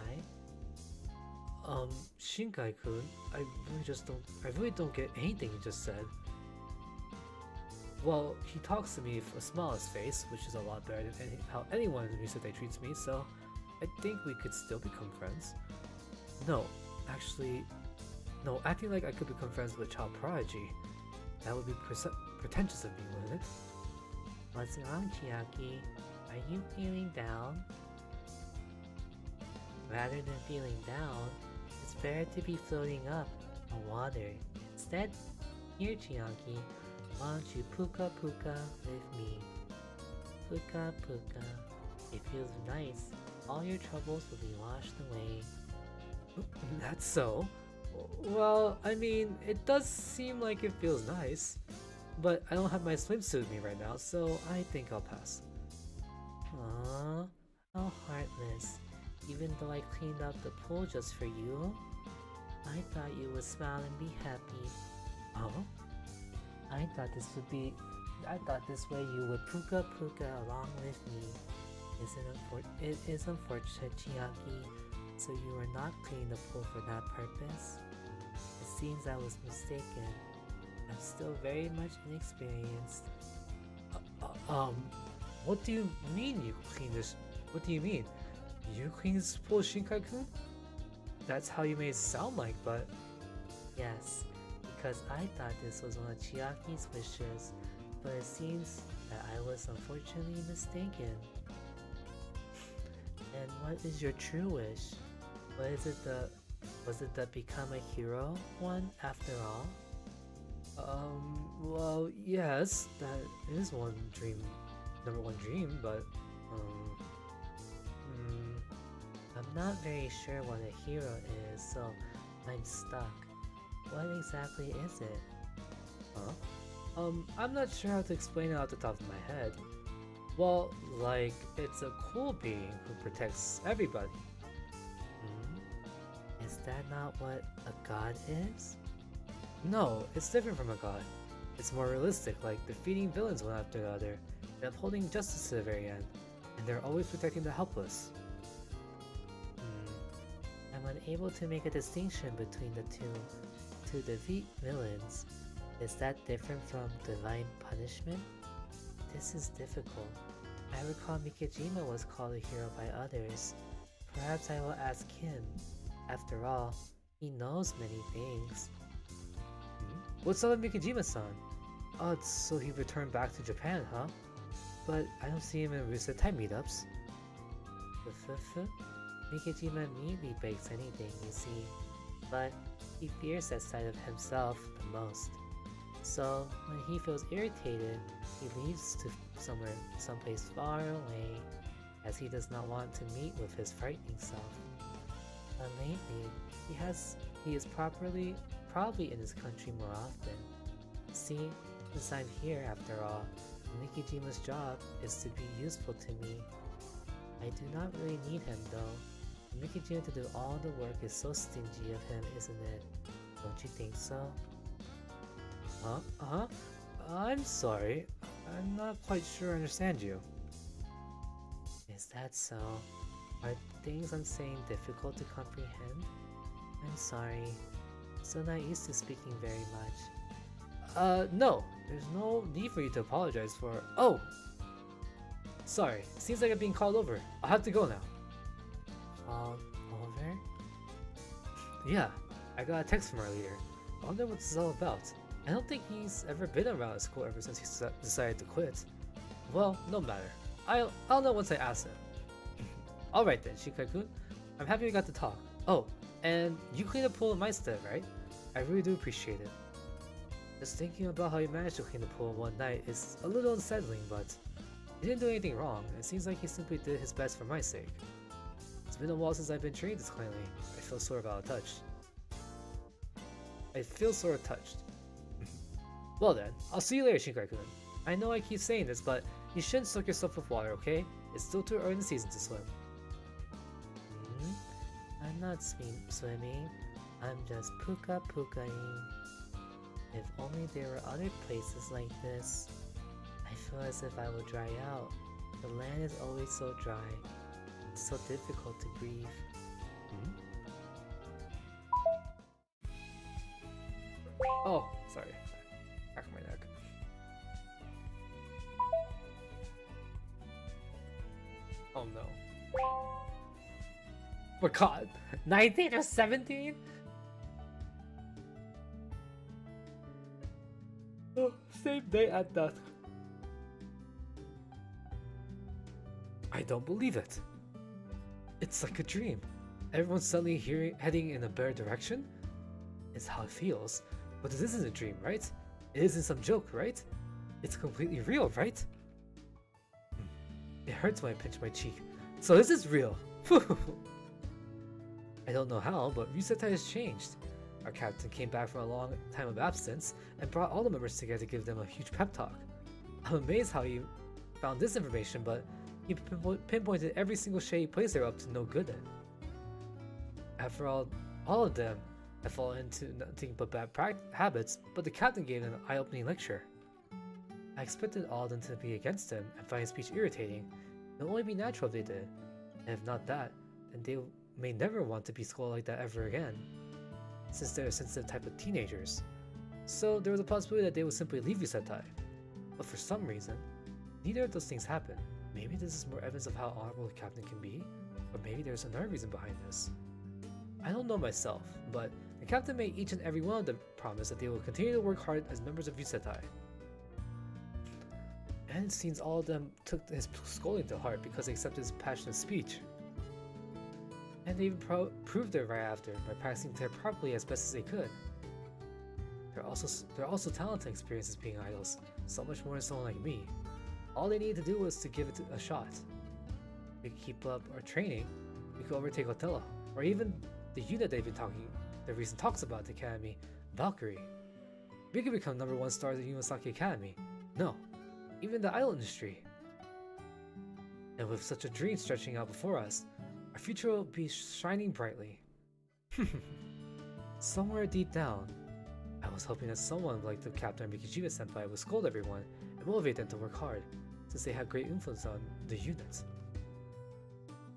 Speaker 3: I?
Speaker 2: Shinkai-kun, I really don't get anything you just said. Well, he talks to me with a smile on his face, which is a lot better than how anyone in the music they treats me, so I think we could still become friends. No, acting like I could become friends with a child prodigy. That would be pretentious of me, wouldn't it?
Speaker 3: What's wrong, Chiaki? Are you feeling down? Rather than feeling down, it's better to be floating up on water. Instead, here, Chiaki, why don't you puka puka with me? Puka puka. It feels nice. All your troubles will be washed away.
Speaker 2: That's so. Well, I mean, it does seem like it feels nice. But I don't have my swimsuit with me right now, so I think I'll pass.
Speaker 3: Aww, how heartless. Even though I cleaned up the pool just for you, I thought you would smile and be happy.
Speaker 2: Huh?
Speaker 3: I thought this way you would puka puka along with me. It is unfortunate, Chiaki, so you are not cleaning the pool for that purpose. It seems I was mistaken. I'm still very much inexperienced.
Speaker 2: What do you mean you clean this? What do you mean? You clean this pool, Shinkai-kun? That's how you made it sound like, but...
Speaker 3: Yes, because I thought this was one of Chiaki's wishes, but it seems that I was unfortunately mistaken. And what is your true wish? What is it the was it the become a hero one after all?
Speaker 2: Well, yes, that is one dream, number one dream, but,
Speaker 3: I'm not very sure what a hero is, so I'm stuck. What exactly is it?
Speaker 2: huh? I'm not sure how to explain it off the top of my head. Well, like, it's a cool being who protects everybody.
Speaker 3: Is that not what a god is?
Speaker 2: No, it's different from a god. It's more realistic, like defeating villains one after the other, and upholding justice to the very end, and they're always protecting the helpless.
Speaker 3: I'm unable to make a distinction between the two. To defeat villains, is that different from divine punishment? This is difficult. I recall Mikijima was called a hero by others. Perhaps I will ask him. After all, he knows many things.
Speaker 2: What's up with Mikijima-san? Oh, so he returned back to Japan, huh? But I don't see him in Rusetai meetups.
Speaker 3: Mikijima immediately breaks anything, you see, but he fears that side of himself the most. So, when he feels irritated, he leaves to someplace far away, as he does not want to meet with his frightening self. But lately, he is probably in his country more often. See, since I'm here after all, Mikijima's job is to be useful to me. I do not really need him though. Mikijima to do all the work is so stingy of him, isn't it? Don't you think so?
Speaker 2: I'm sorry. I'm not quite sure I understand you.
Speaker 3: Is that so? Are things I'm saying difficult to comprehend? I'm sorry. So not used to speaking very much.
Speaker 2: No. There's no need for you to apologize for— Oh! Sorry. Seems like I'm being called over. I'll have to go now.
Speaker 3: Called over?
Speaker 2: Yeah, I got a text from our leader. I wonder what this is all about. I don't think he's ever been around at school ever since he decided to quit. Well, no matter. I'll know once I ask him. Alright then, Shikai-kun. I'm happy we got to talk. Oh, and you cleaned the pool in my stead, right? I really do appreciate it. Just thinking about how you managed to clean the pool one night is a little unsettling, but he didn't do anything wrong. It seems like he simply did his best for my sake. It's been a while since I've been trained this cleanly. I feel sort of out of touch. Well then, I'll see you later, Shinkai-kun. I know I keep saying this, but you shouldn't soak yourself with water, okay? It's still too early in the season to swim.
Speaker 3: I'm not swimming. I'm just puka-pukaing. If only there were other places like this. I feel as if I would dry out. The land is always so dry. It's so difficult to breathe.
Speaker 2: Oh, sorry. Back of my neck. Oh no. We're caught. 19 or 17? Oh, same day at dusk. I don't believe it. It's like a dream. Everyone's suddenly heading in a better direction? It's how it feels. But this isn't a dream, right? It isn't some joke, right? It's completely real, right? It hurts when I pinch my cheek. So this is real. I don't know how, but Rusetai has changed. Our captain came back from a long time of absence and brought all the members together to give them a huge pep talk. I'm amazed how he found this information, but he pinpointed every single shady place they were up to no good at. After all of them had fallen into nothing but bad habits, but the captain gave them an eye-opening lecture. I expected all of them to be against him and find his speech irritating. It would only be natural if they did. And if not that, then they may never want to be scolded like that ever again, since they're a sensitive type of teenagers. So there was a possibility that they would simply leave Rusetai. But for some reason, neither of those things happened. Maybe this is more evidence of how honorable the captain can be, or maybe there's another reason behind this. I don't know myself, but the captain made each and every one of them promise that they will continue to work hard as members of Rusetai. And it seems all of them took his scolding to heart because they accepted his passionate speech. And they even proved it right after by practicing there properly as best as they could. They're also talented and experienced as being idols, so much more than someone like me. All they needed to do was to give it a shot. If we could keep up our training, we could overtake Othello, or even the unit they've been talking, the recent talks about at the Academy, Valkyrie. We could become #1 stars at Yumasaki Academy. No, even the idol industry. And with such a dream stretching out before us, our future will be shining brightly. Somewhere deep down, I was hoping that someone like the Captain Mikijima Senpai would scold everyone and motivate them to work hard, since they have great influence on the unit.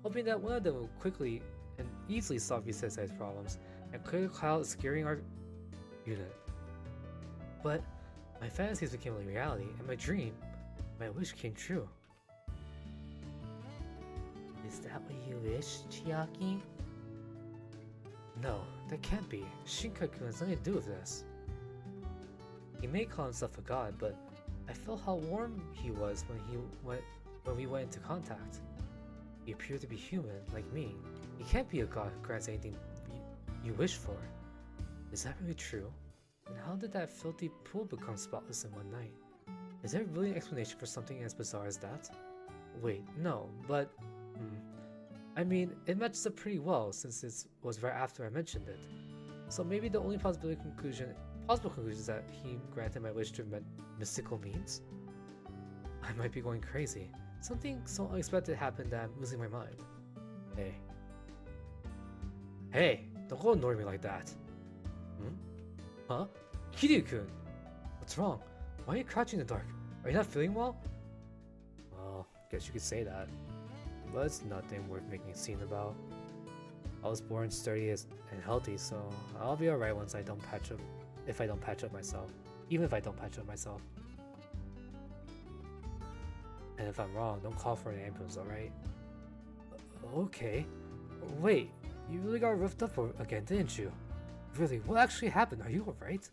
Speaker 2: Hoping that one of them would quickly and easily solve Yusei's problems and clear the cloud scaring our unit. But my fantasies became a reality, and my wish came true.
Speaker 3: Is that what you wish, Chiaki?
Speaker 2: No, that can't be. Shinkai-kun has nothing to do with this. He may call himself a god, but I felt how warm he was when we went into contact. He appeared to be human, like me. He can't be a god who grants anything you wish for. Is that really true? And how did that filthy pool become spotless in one night? Is there really an explanation for something as bizarre as that? Wait, no, but... I mean, it matches up pretty well since it was right after I mentioned it. So maybe the only possible conclusion is that he granted my wish through mystical means? I might be going crazy. Something so unexpected happened that I'm losing my mind. Hey, don't go ignoring me like that. Huh? Kiryu-kun! What's wrong? Why are you crouching in the dark? Are you not feeling well? Well, guess you could say that. But it's nothing worth making a scene about. I was born sturdy and healthy, so I'll be alright once I don't patch up. If I don't patch up myself. Even if I don't patch up myself. And if I'm wrong, don't call for an ambulance, alright? Okay. Wait, you really got roughed up again, didn't you? Really, what actually happened? Are you alright?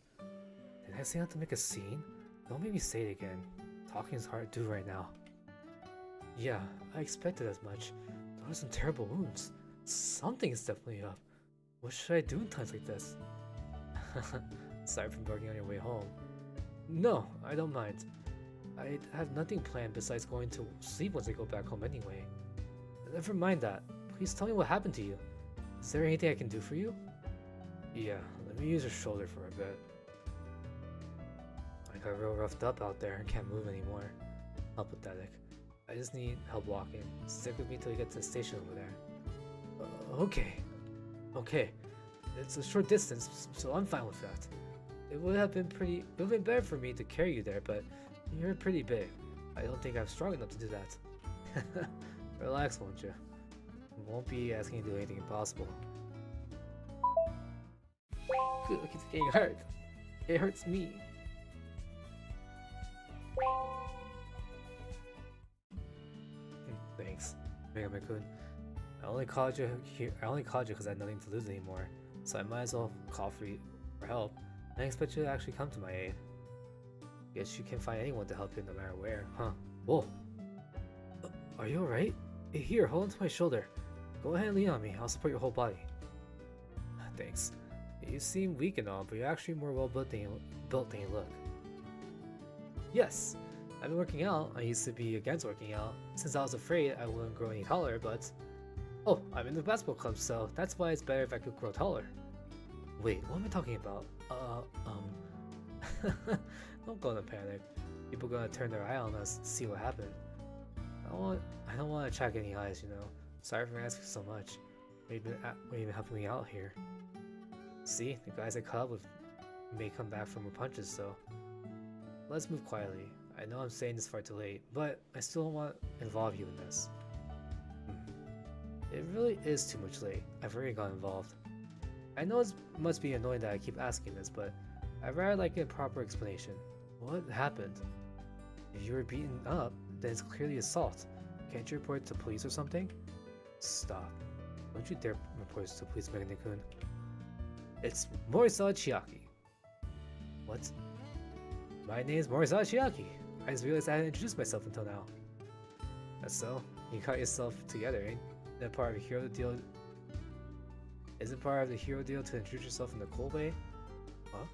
Speaker 2: Did I say not to make a scene? Don't make me say it again. Talking is hard to do right now. Yeah, I expected as much. Those are some terrible wounds. Something is definitely up. What should I do in times like this? Aside from working on your way home. No, I don't mind. I have nothing planned besides going to sleep once I go back home anyway. Never mind that. Please tell me what happened to you. Is there anything I can do for you? Yeah, let me use your shoulder for a bit. I got real roughed up out there and can't move anymore. How pathetic. I just need help walking. Stick with me till we get to the station over there. Okay. It's a short distance, so I'm fine with that. It would have been better for me to carry you there, but you're pretty big. I don't think I'm strong enough to do that. Relax, won't you? I won't be asking you to do anything impossible. Good, look, it's getting hurt. It hurts me. Thanks, Megami-kun. I only called you because I had nothing to lose anymore, so I might as well call for help. I expect you to actually come to my aid. Guess you can find anyone to help you no matter where, huh? Whoa! Are you alright? Hey, here, hold onto my shoulder. Go ahead and lean on me, I'll support your whole body. Thanks. You seem weak and all, but you're actually more well-built than you look. Yes! I've been working out. I used to be against working out, since I was afraid I wouldn't grow any taller, but... Oh, I'm in the basketball club, so that's why it's better if I could grow taller. Wait, what am I talking about? Don't go into panic. People gonna turn their eye on us to see what happened. I don't want to attract any eyes, you know. Sorry for asking so much. You've been helping me out here. See, the guys I caught up with may come back from more punches, so... Let's move quietly. I know I'm saying this far too late, but I still don't want to involve you in this. It really is too much late. I've already got involved. I know it must be annoying that I keep asking this, but I'd rather like a proper explanation. What happened? If you were beaten up, then it's clearly assault. Can't you report it to police or something? Stop. Don't you dare report it to police, Megane-kun. It's Morisawa Chiaki. What? My name's Morisawa Chiaki. I just realized I hadn't introduced myself until now. That's so? You got yourself together, ain't that part of a hero deal Isn't part of the hero deal to introduce yourself in a cool way? Huh?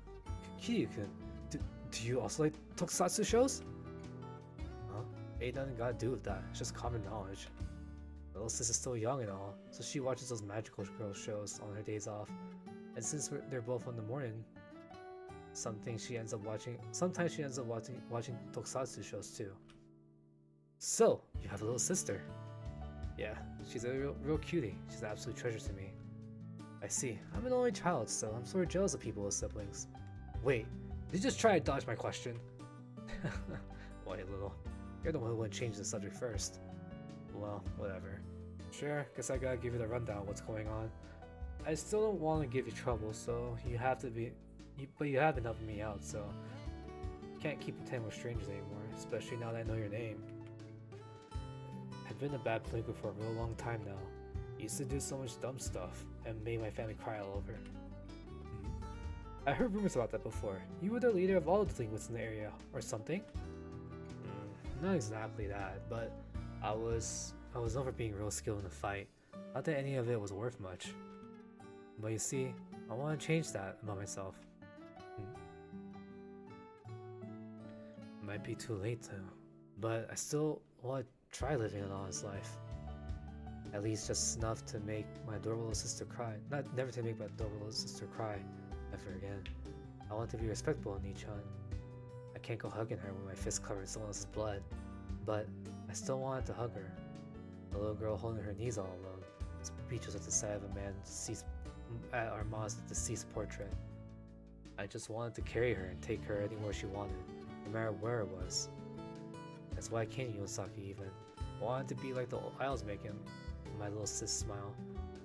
Speaker 2: Kiryu-kun, do you also like tokusatsu shows? Huh? Ain't nothing gotta do with that. It's just common knowledge. My little sister's still young and all, so she watches those magical girl shows on her days off. And since they're both on the morning, sometimes she ends up watching tokusatsu shows too. So, you have a little sister. Yeah, she's a real cutie. She's an absolute treasure to me. I see. I'm an only child, so I'm sort of jealous of people with siblings. Wait, did you just try to dodge my question? Why, little? You're the one who would change the subject first. Well, whatever. Sure, guess I gotta give you the rundown of what's going on. I still don't want to give you trouble, so you have to be... but you have been helping me out, so... Can't keep pretending we're strangers anymore, especially now that I know your name. I've been a bad delinquent for a real long time now. Used to do so much dumb stuff, and made my family cry all over. I heard rumors about that before. You were the leader of all the delinquents in the area, or something? Not exactly that, but I was known for being real skilled in the fight. Not that any of it was worth much. But you see, I want to change that about myself. Might be too late though, but I still want to try living an honest life. At least just enough to make my adorable little sister cry. Never to make my adorable little sister cry ever again. I want to be respectful in Nichan. I can't go hugging her with my fist covered in someone else's blood, but I still wanted to hug her. The little girl holding her knees all alone, speechless at the sight of a man deceased at our mom's deceased portrait. I just wanted to carry her and take her anywhere she wanted, no matter where it was. That's why I came to Yosaki even. I wanted to be like the old I was making. My little sis smile,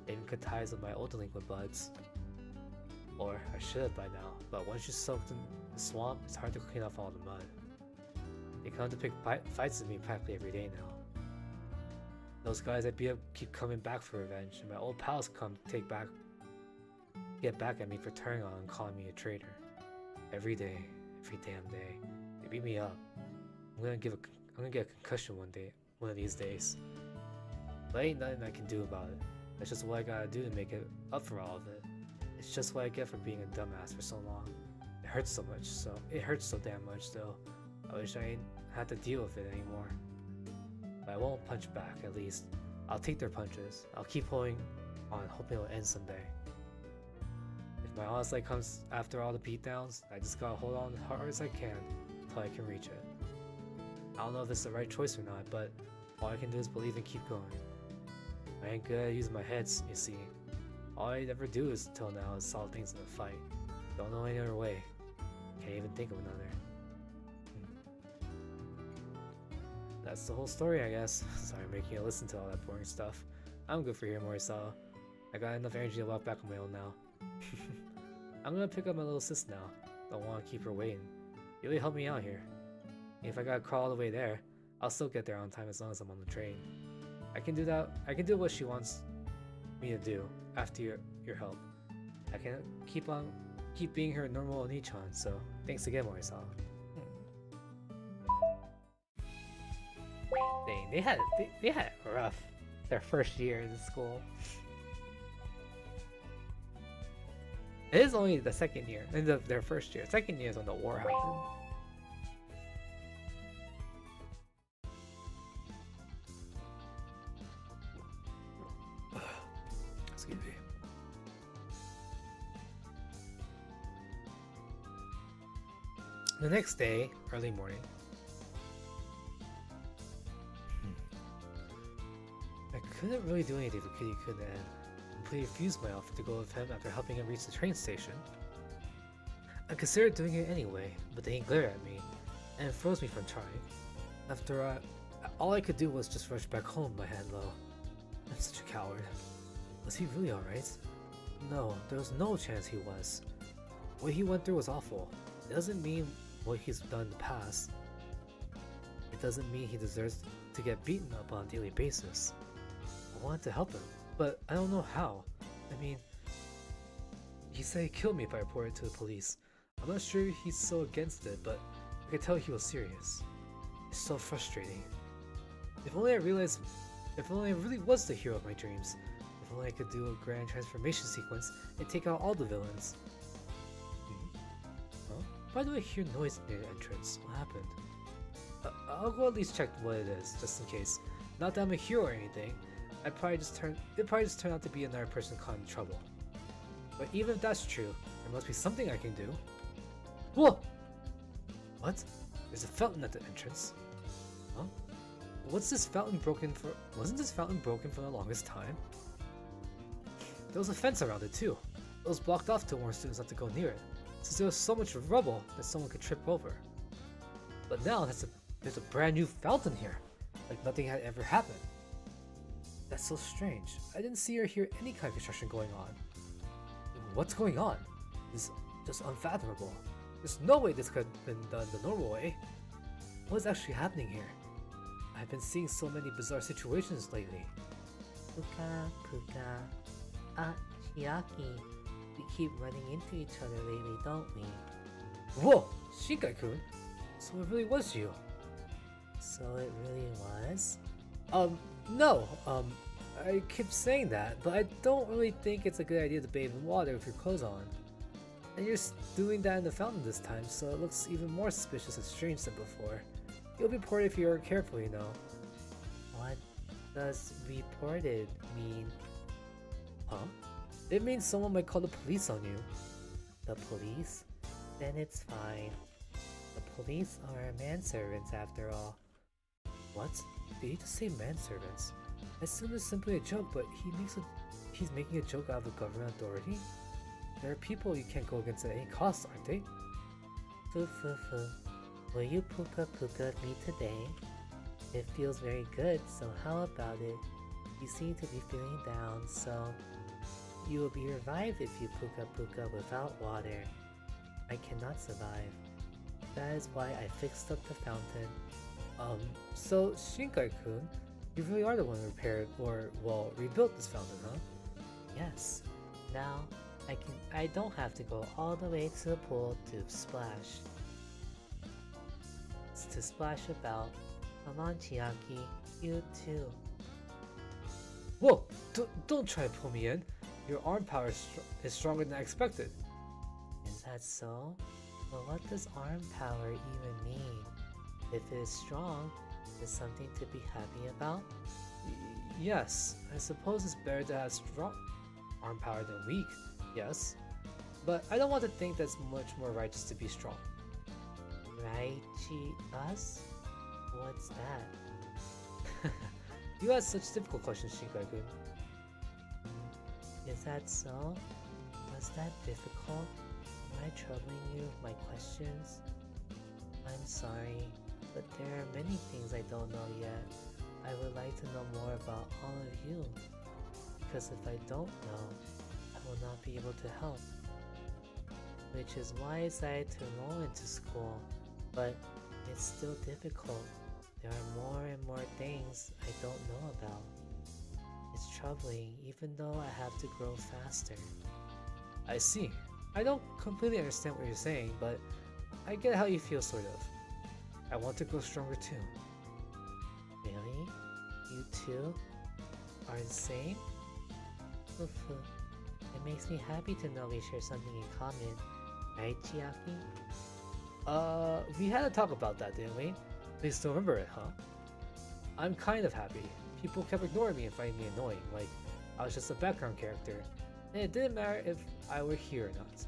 Speaker 2: even cut ties with my old delinquent buds. Or I should have by now, but once you're soaked in the swamp, it's hard to clean off all the mud. They come to pick fights with me practically every day now. Those guys I beat up keep coming back for revenge, and my old pals come to get back at me for turning on and calling me a traitor. Every damn day, they beat me up. I'm gonna get a concussion one of these days. But ain't nothing I can do about it. That's just what I gotta do to make it up for all of it. It's just what I get for being a dumbass for so long. It hurts so damn much though. I wish I ain't had to deal with it anymore. But I won't punch back, at least. I'll take their punches. I'll keep holding on, hoping it'll end someday. If my honest light comes after all the beatdowns, I just gotta hold on as hard as I can until I can reach it. I don't know if it's the right choice or not, but all I can do is believe and keep going. I ain't good at using my heads, you see. All I ever do is till now is solve things in a fight. Don't know any other way. Can't even think of another. That's the whole story, I guess. Sorry making you listen to all that boring stuff. I'm good for here, Morisawa. I got enough energy to walk back on my own now. I'm gonna pick up my little sis now. Don't want to keep her waiting. You really helped me out here. If I gotta crawl all the way there, I'll still get there on time as long as I'm on the train. I can do that. I can do what she wants me to do after your help. I can keep being her normal Onichan, so thanks again, Morisawa. Dang, they had it rough their first year in school. It is only the second year, and their first year. Second year is when the war happened. Excuse me. The next day, early morning. I couldn't really do anything for Kiryu-kun and completely refused my offer to go with him after helping him reach the train station. I considered doing it anyway, but they glared at me and froze me from trying. After all I could do was just rush back home, my head low. I'm such a coward. Was he really alright? No, there was no chance he was. What he went through was awful. It doesn't mean what he's done in the past. It doesn't mean he deserves to get beaten up on a daily basis. I wanted to help him, but I don't know how. I mean, he said he'd kill me if I reported to the police. I'm not sure he's so against it, but I could tell he was serious. It's so frustrating. If only I really was the hero of my dreams. If only I could do a grand transformation sequence and take out all the villains. Huh? Why do I hear noise near the entrance? What happened? I'll go at least check what it is, just in case. Not that I'm a hero or anything. It probably just turned out to be another person caught in trouble. But even if that's true, there must be something I can do. Whoa! What? There's a fountain at the entrance. Huh? What's this fountain broken for? Wasn't this fountain broken for the longest time? There was a fence around it too. It was blocked off to warn students not to go near it, since there was so much rubble that someone could trip over. But now there's a brand new fountain here, like nothing had ever happened. That's so strange. I didn't see or hear any kind of construction going on. What's going on? It's just unfathomable. There's no way this could have been done the normal way. What is actually happening here? I've been seeing so many bizarre situations lately.
Speaker 3: Puka. Chiaki. We keep running into each other lately, don't we?
Speaker 2: Whoa! Shinkai-kun! So it really was you.
Speaker 3: So it really was?
Speaker 2: No. I keep saying that, but I don't really think it's a good idea to bathe in water with your clothes on. And you're doing that in the fountain this time, so it looks even more suspicious and strange than before. You'll be reported if you aren't careful, you know.
Speaker 3: What does reported mean?
Speaker 2: Huh? It means someone might call the police on you.
Speaker 3: The police? Then it's fine. The police are manservants after all.
Speaker 2: What? Did he just say manservants? I assume it's simply a joke, but he's making a joke out of a government authority? There are people you can't go against at any cost, aren't they?
Speaker 3: Foo. Will you puka me today? It feels very good, so how about it? You seem to be feeling down, so you will be revived if you puka without water. I cannot survive. That is why I fixed up the fountain.
Speaker 2: So Shinkai-kun, you really are the one who repaired, or, well, rebuilt this fountain, huh?
Speaker 3: Yes. Now, I don't have to go all the way to the pool to splash. It's to splash about. Come on, Chiaki, you too.
Speaker 2: Whoa! Don't try to pull me in. Your arm power is stronger than I expected.
Speaker 3: Is that so? But what does arm power even mean? If it is strong, is something to be happy about?
Speaker 2: Yes, I suppose it's better to have strong arm power than weak, yes. But I don't want to think that's much more righteous to be strong.
Speaker 3: Us? What's that?
Speaker 2: You ask such difficult questions, Shinkai-kun.
Speaker 3: Is that so? Was that difficult? Am I troubling you with my questions? I'm sorry, but there are many things I don't know yet. I would like to know more about all of you, because if I don't know, I will not be able to help. Which is why I decided to enroll into school, but it's still difficult. There are more and more things I don't know about. It's troubling even though I have to grow faster.
Speaker 2: I see. I don't completely understand what you're saying, but I get how you feel, sort of. I want to grow stronger too.
Speaker 3: Really? You too? Are the same? It makes me happy to know we share something in common, right, Chiaki?
Speaker 2: We had a talk about that, didn't we? You still remember it, huh? I'm kind of happy. People kept ignoring me and finding me annoying, like I was just a background character, and it didn't matter if I were here or not.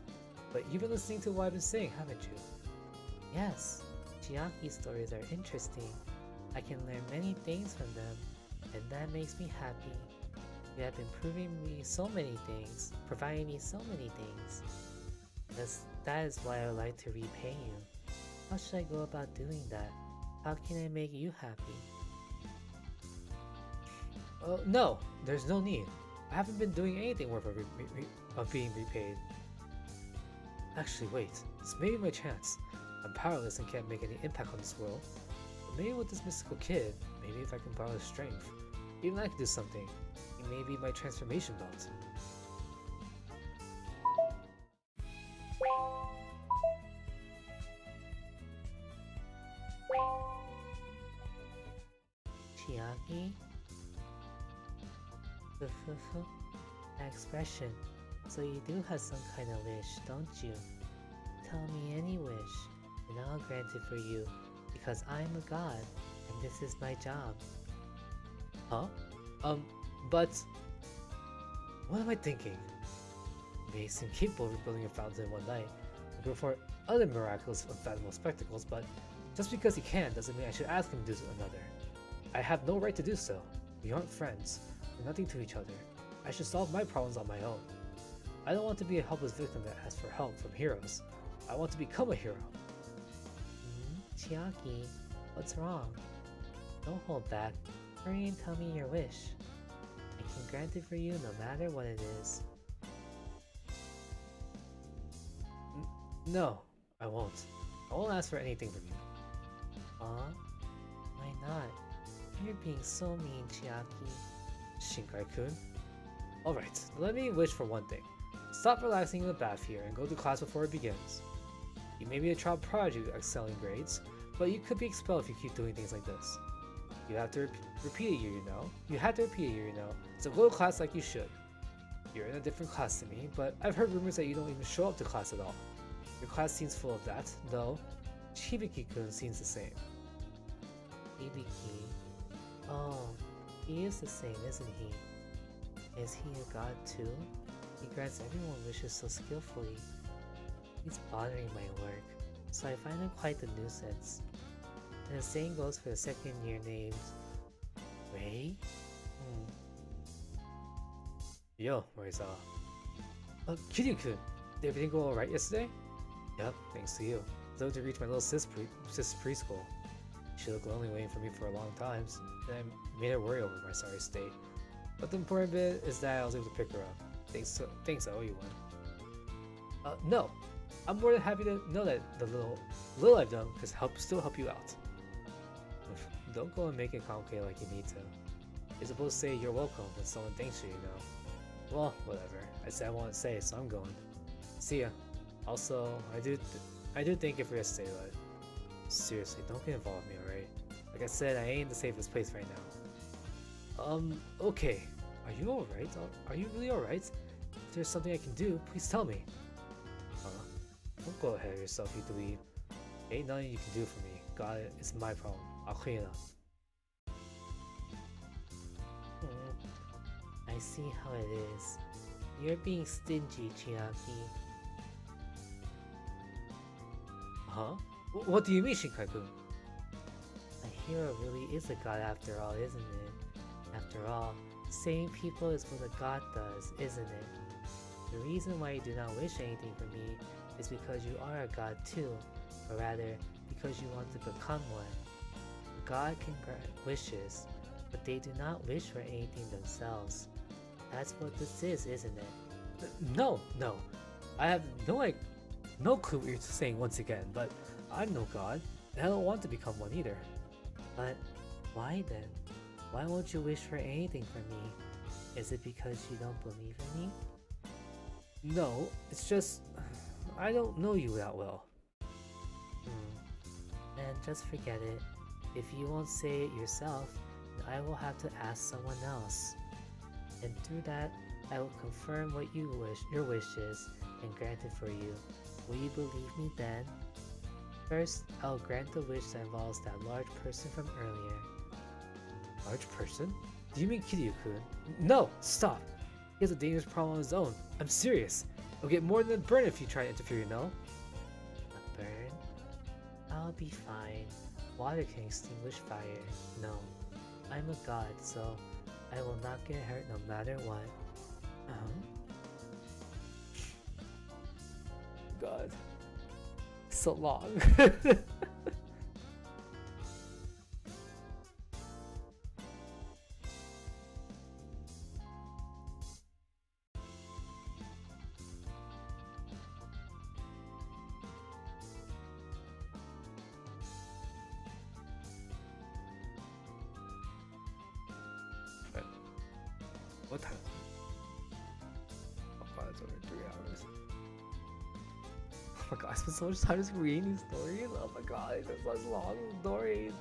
Speaker 2: But you've been listening to what I've been saying, haven't you?
Speaker 3: Yes, Chiaki's stories are interesting. I can learn many things from them, and that makes me happy. You have been proving me so many things, providing me so many things. That is why I would like to repay you. How should I go about doing that? How can I make you happy?
Speaker 2: No, there's no need. I haven't been doing anything worth of being repaid. Actually, wait, this may be my chance. I'm powerless and can't make any impact on this world. But maybe with this mystical kid, maybe if I can borrow his strength, even I can do something. He may be my transformation belt.
Speaker 3: Chiaki? expression. So you do have some kind of wish, don't you? Tell me any wish, and I'll grant it for you, because I'm a god, and this is my job.
Speaker 2: Huh? But... What am I thinking? May seem capable of rebuilding a fountain in one night, and perform other miraculous, unfathomable spectacles, but just because he can doesn't mean I should ask him to do another. I have no right to do so. We aren't friends. We're nothing to each other. I should solve my problems on my own. I don't want to be a helpless victim that asks for help from heroes. I want to become a hero.
Speaker 3: Chiaki, what's wrong? Don't hold back. Hurry and tell me your wish. I can grant it for you no matter what it is.
Speaker 2: No, I won't. I won't ask for anything from you.
Speaker 3: Huh? Why not? You're being so mean, Chiaki.
Speaker 2: Shinkai-kun? Alright, let me wish for one thing. Stop relaxing in the bath here and go to class before it begins. You may be a child prodigy with excelling grades, but you could be expelled if you keep doing things like this. You have to repeat a year, you know? You have to repeat a year, you know? So go to class like you should. You're in a different class to me, but I've heard rumors that you don't even show up to class at all. Your class seems full of that, though Chibiki-kun seems the same.
Speaker 3: Hibiki. Oh, he is the same, isn't he? Is he a god too? He grants everyone wishes so skillfully. He's bothering my work, so I find him quite a nuisance. And the same goes for the second year named... Ray?
Speaker 2: Yo, Morisa. Kiryu-kun, did everything go alright yesterday? Yep, thanks to you. I was able to reach my little sis preschool. She looked lonely waiting for me for a long time, and I made her worry over my sorry state. But the important bit is that I was able to pick her up. Thanks, I owe you one. No, I'm more than happy to know that the little I've done can still help you out. Don't go and make it complicated like you need to. You're supposed to say you're welcome when someone thanks you, you know. Well, whatever. I said I want to say, so I'm going. See ya. Also, I do thank you for yesterday, but seriously, don't get involved with me, alright? Like I said, I ain't in the safest place right now. Okay. Are you alright? Are you really alright? If there's something I can do, please tell me. Don't go ahead of yourself, you dweeb. Ain't nothing you can do for me. Got it? It's my problem. I'll clean it up.
Speaker 3: I see how it is. You're being stingy, Chiaki.
Speaker 2: Huh? What do you mean, Shinkai-kun?
Speaker 3: A hero really is a god after all, isn't it? After all, saving people is what a god does, isn't it? The reason why you do not wish anything from me is because you are a god too, or rather, because you want to become one. A god can grant wishes, but they do not wish for anything themselves. That's what this is, isn't it?
Speaker 2: No. I have no clue what you're saying once again, but I'm no god, and I don't want to become one either.
Speaker 3: But why then? Why won't you wish for anything from me? Is it because you don't believe in me?
Speaker 2: No, it's just... I don't know you that well.
Speaker 3: Then just forget it. If you won't say it yourself, then I will have to ask someone else. And through that, I will confirm what your wish is, and grant it for you. Will you believe me then? First, I'll grant the wish that involves that large person from earlier.
Speaker 2: Large person? Do you mean Kiryu-kun? No! Stop! He has a dangerous problem on his own. I'm serious. He'll get more than a burn if you try to interfere, you know?
Speaker 3: A burn? I'll be fine. Water can extinguish fire. No, I'm a god, so I will not get hurt no matter what.
Speaker 2: God. So long. What time? Oh god, it's over 3 hours. Oh my god, I spent so much time just reading these stories. Oh my god, these are such long stories.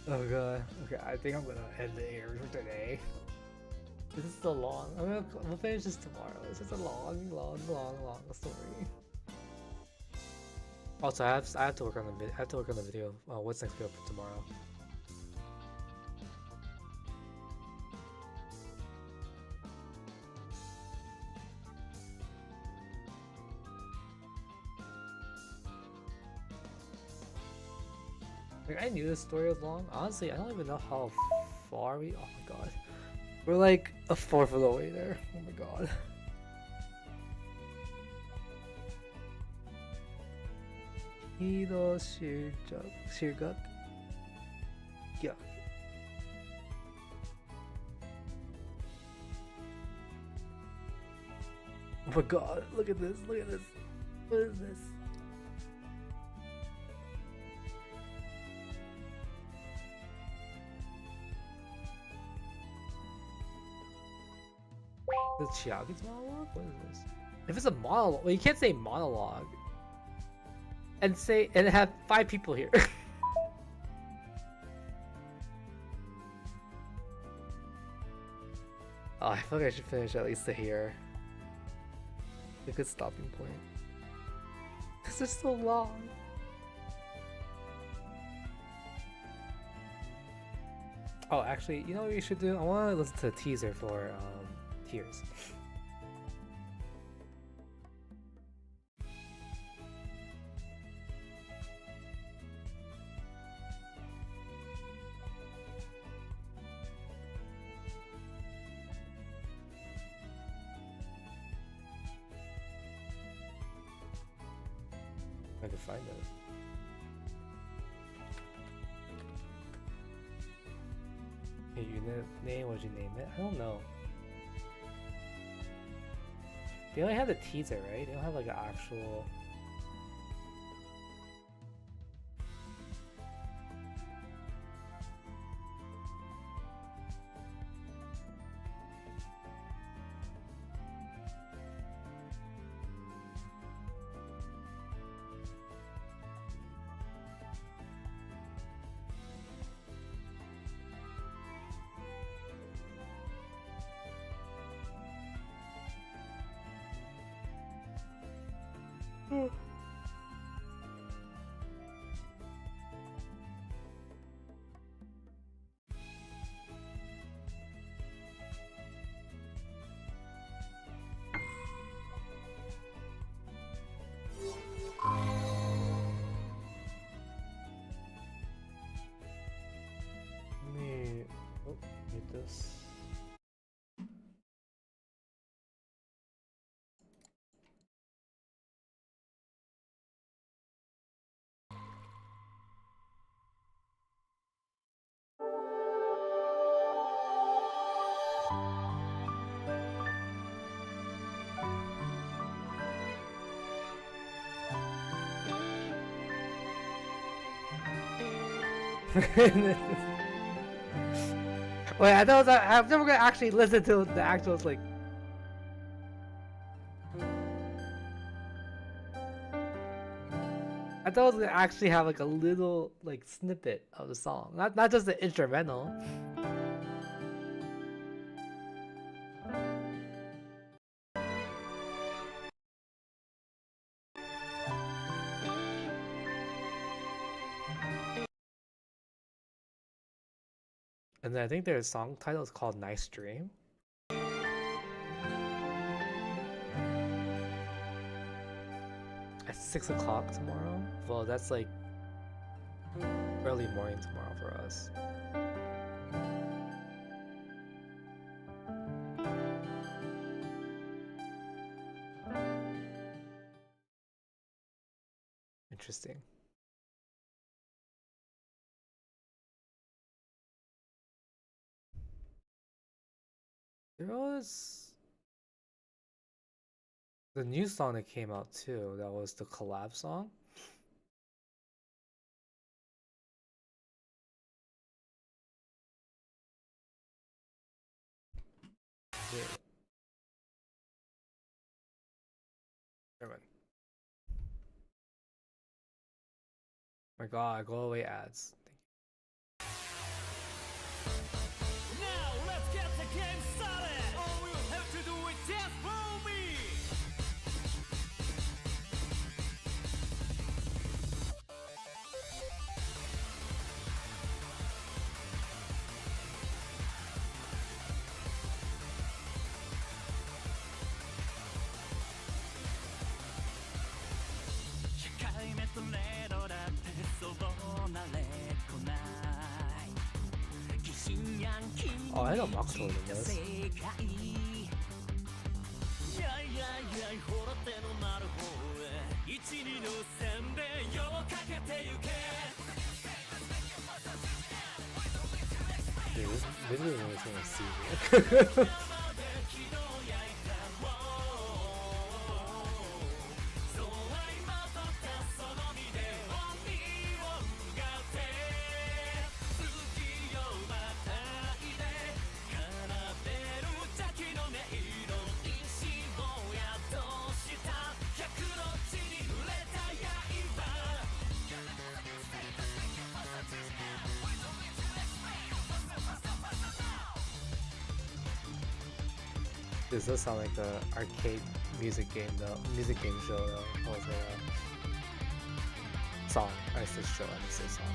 Speaker 2: Oh god. Okay, I think I'm gonna end the air for today. This is so long. We'll finish this tomorrow. It's just a long story. Also, I have to work on the video. What's next video for tomorrow? Like, I knew this story was long. Honestly, I don't even know how far we. Oh my god, we're like a fourth of the way there. Oh my god. Hido Shirgak. Yeah. Oh my god, look at this, look at this. What is this? The Chiagi's monologue? What is this? If it's a monologue, well, you can't say monologue and have 5 people here. Oh, I feel like I should finish at least to here. A good stopping point. This is so long. Oh, actually, you know what we should do? I want to listen to a teaser for Tears. I can find it. Hey, unit name? What'd you name it? I don't know. They only have the teaser, right? They don't have like an actual. Let me mute this. Wait, I thought I'm never gonna actually listen to the actual like. I thought I was gonna actually have like a little like snippet of the song, not just the instrumental. And then I think their song title is called "Nice Dream." At 6 o'clock tomorrow. Well, that's like early morning tomorrow for us. Interesting. There was the new song that came out too. That was the collab song. Yeah. Never mind. My god, go away ads. Oh, I know Makoto in this.
Speaker 1: いやいやいやほら手のなる方へ一二の線で夜をかけてゆけ
Speaker 2: Dude, this really makes me want to see it. 'This does sound like the arcade music game though. Music game show though. What was it? Song. I said show, I didn't say song.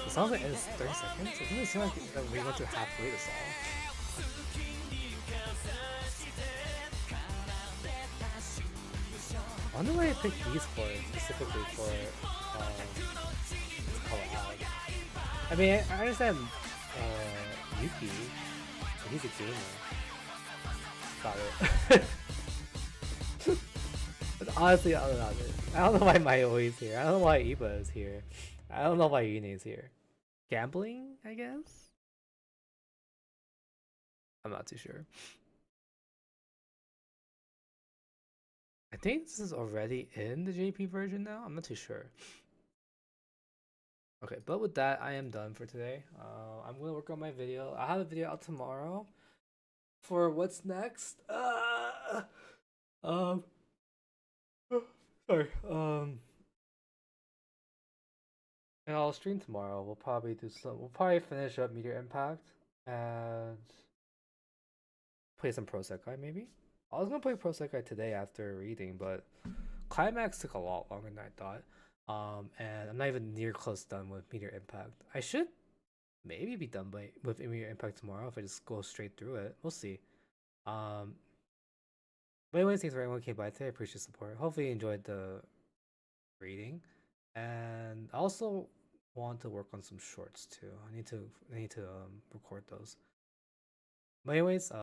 Speaker 2: It sounds like it's 30 seconds. It doesn't seem like we went to halfway the song. I wonder why I picked these for specifically for collab. I mean, I understand Yuki, but he's a gamer. Got it. But honestly, I don't know. I don't know why Mayo is here. I don't know why Iba is here. I don't know why Yune is here. Gambling, I guess? I'm not too sure. I think this is already in the JP version now. I'm not too sure. Okay, but with that, I am done for today. I'm gonna work on my video. I'll have a video out tomorrow for what's next. Sorry. And I'll stream tomorrow. We'll probably do some. We'll probably finish up Meteor Impact and play some Pro Sekai maybe. I was gonna play Pro Sekai today after reading, but Climax took a lot longer than I thought. And I'm not even near close done with Meteor Impact. I should maybe be done with Meteor Impact tomorrow if I just go straight through it. We'll see. But anyways, thanks for everyone who came by today. I appreciate support. Hopefully you enjoyed the reading. And I also want to work on some shorts too. I need to record those. But anyways,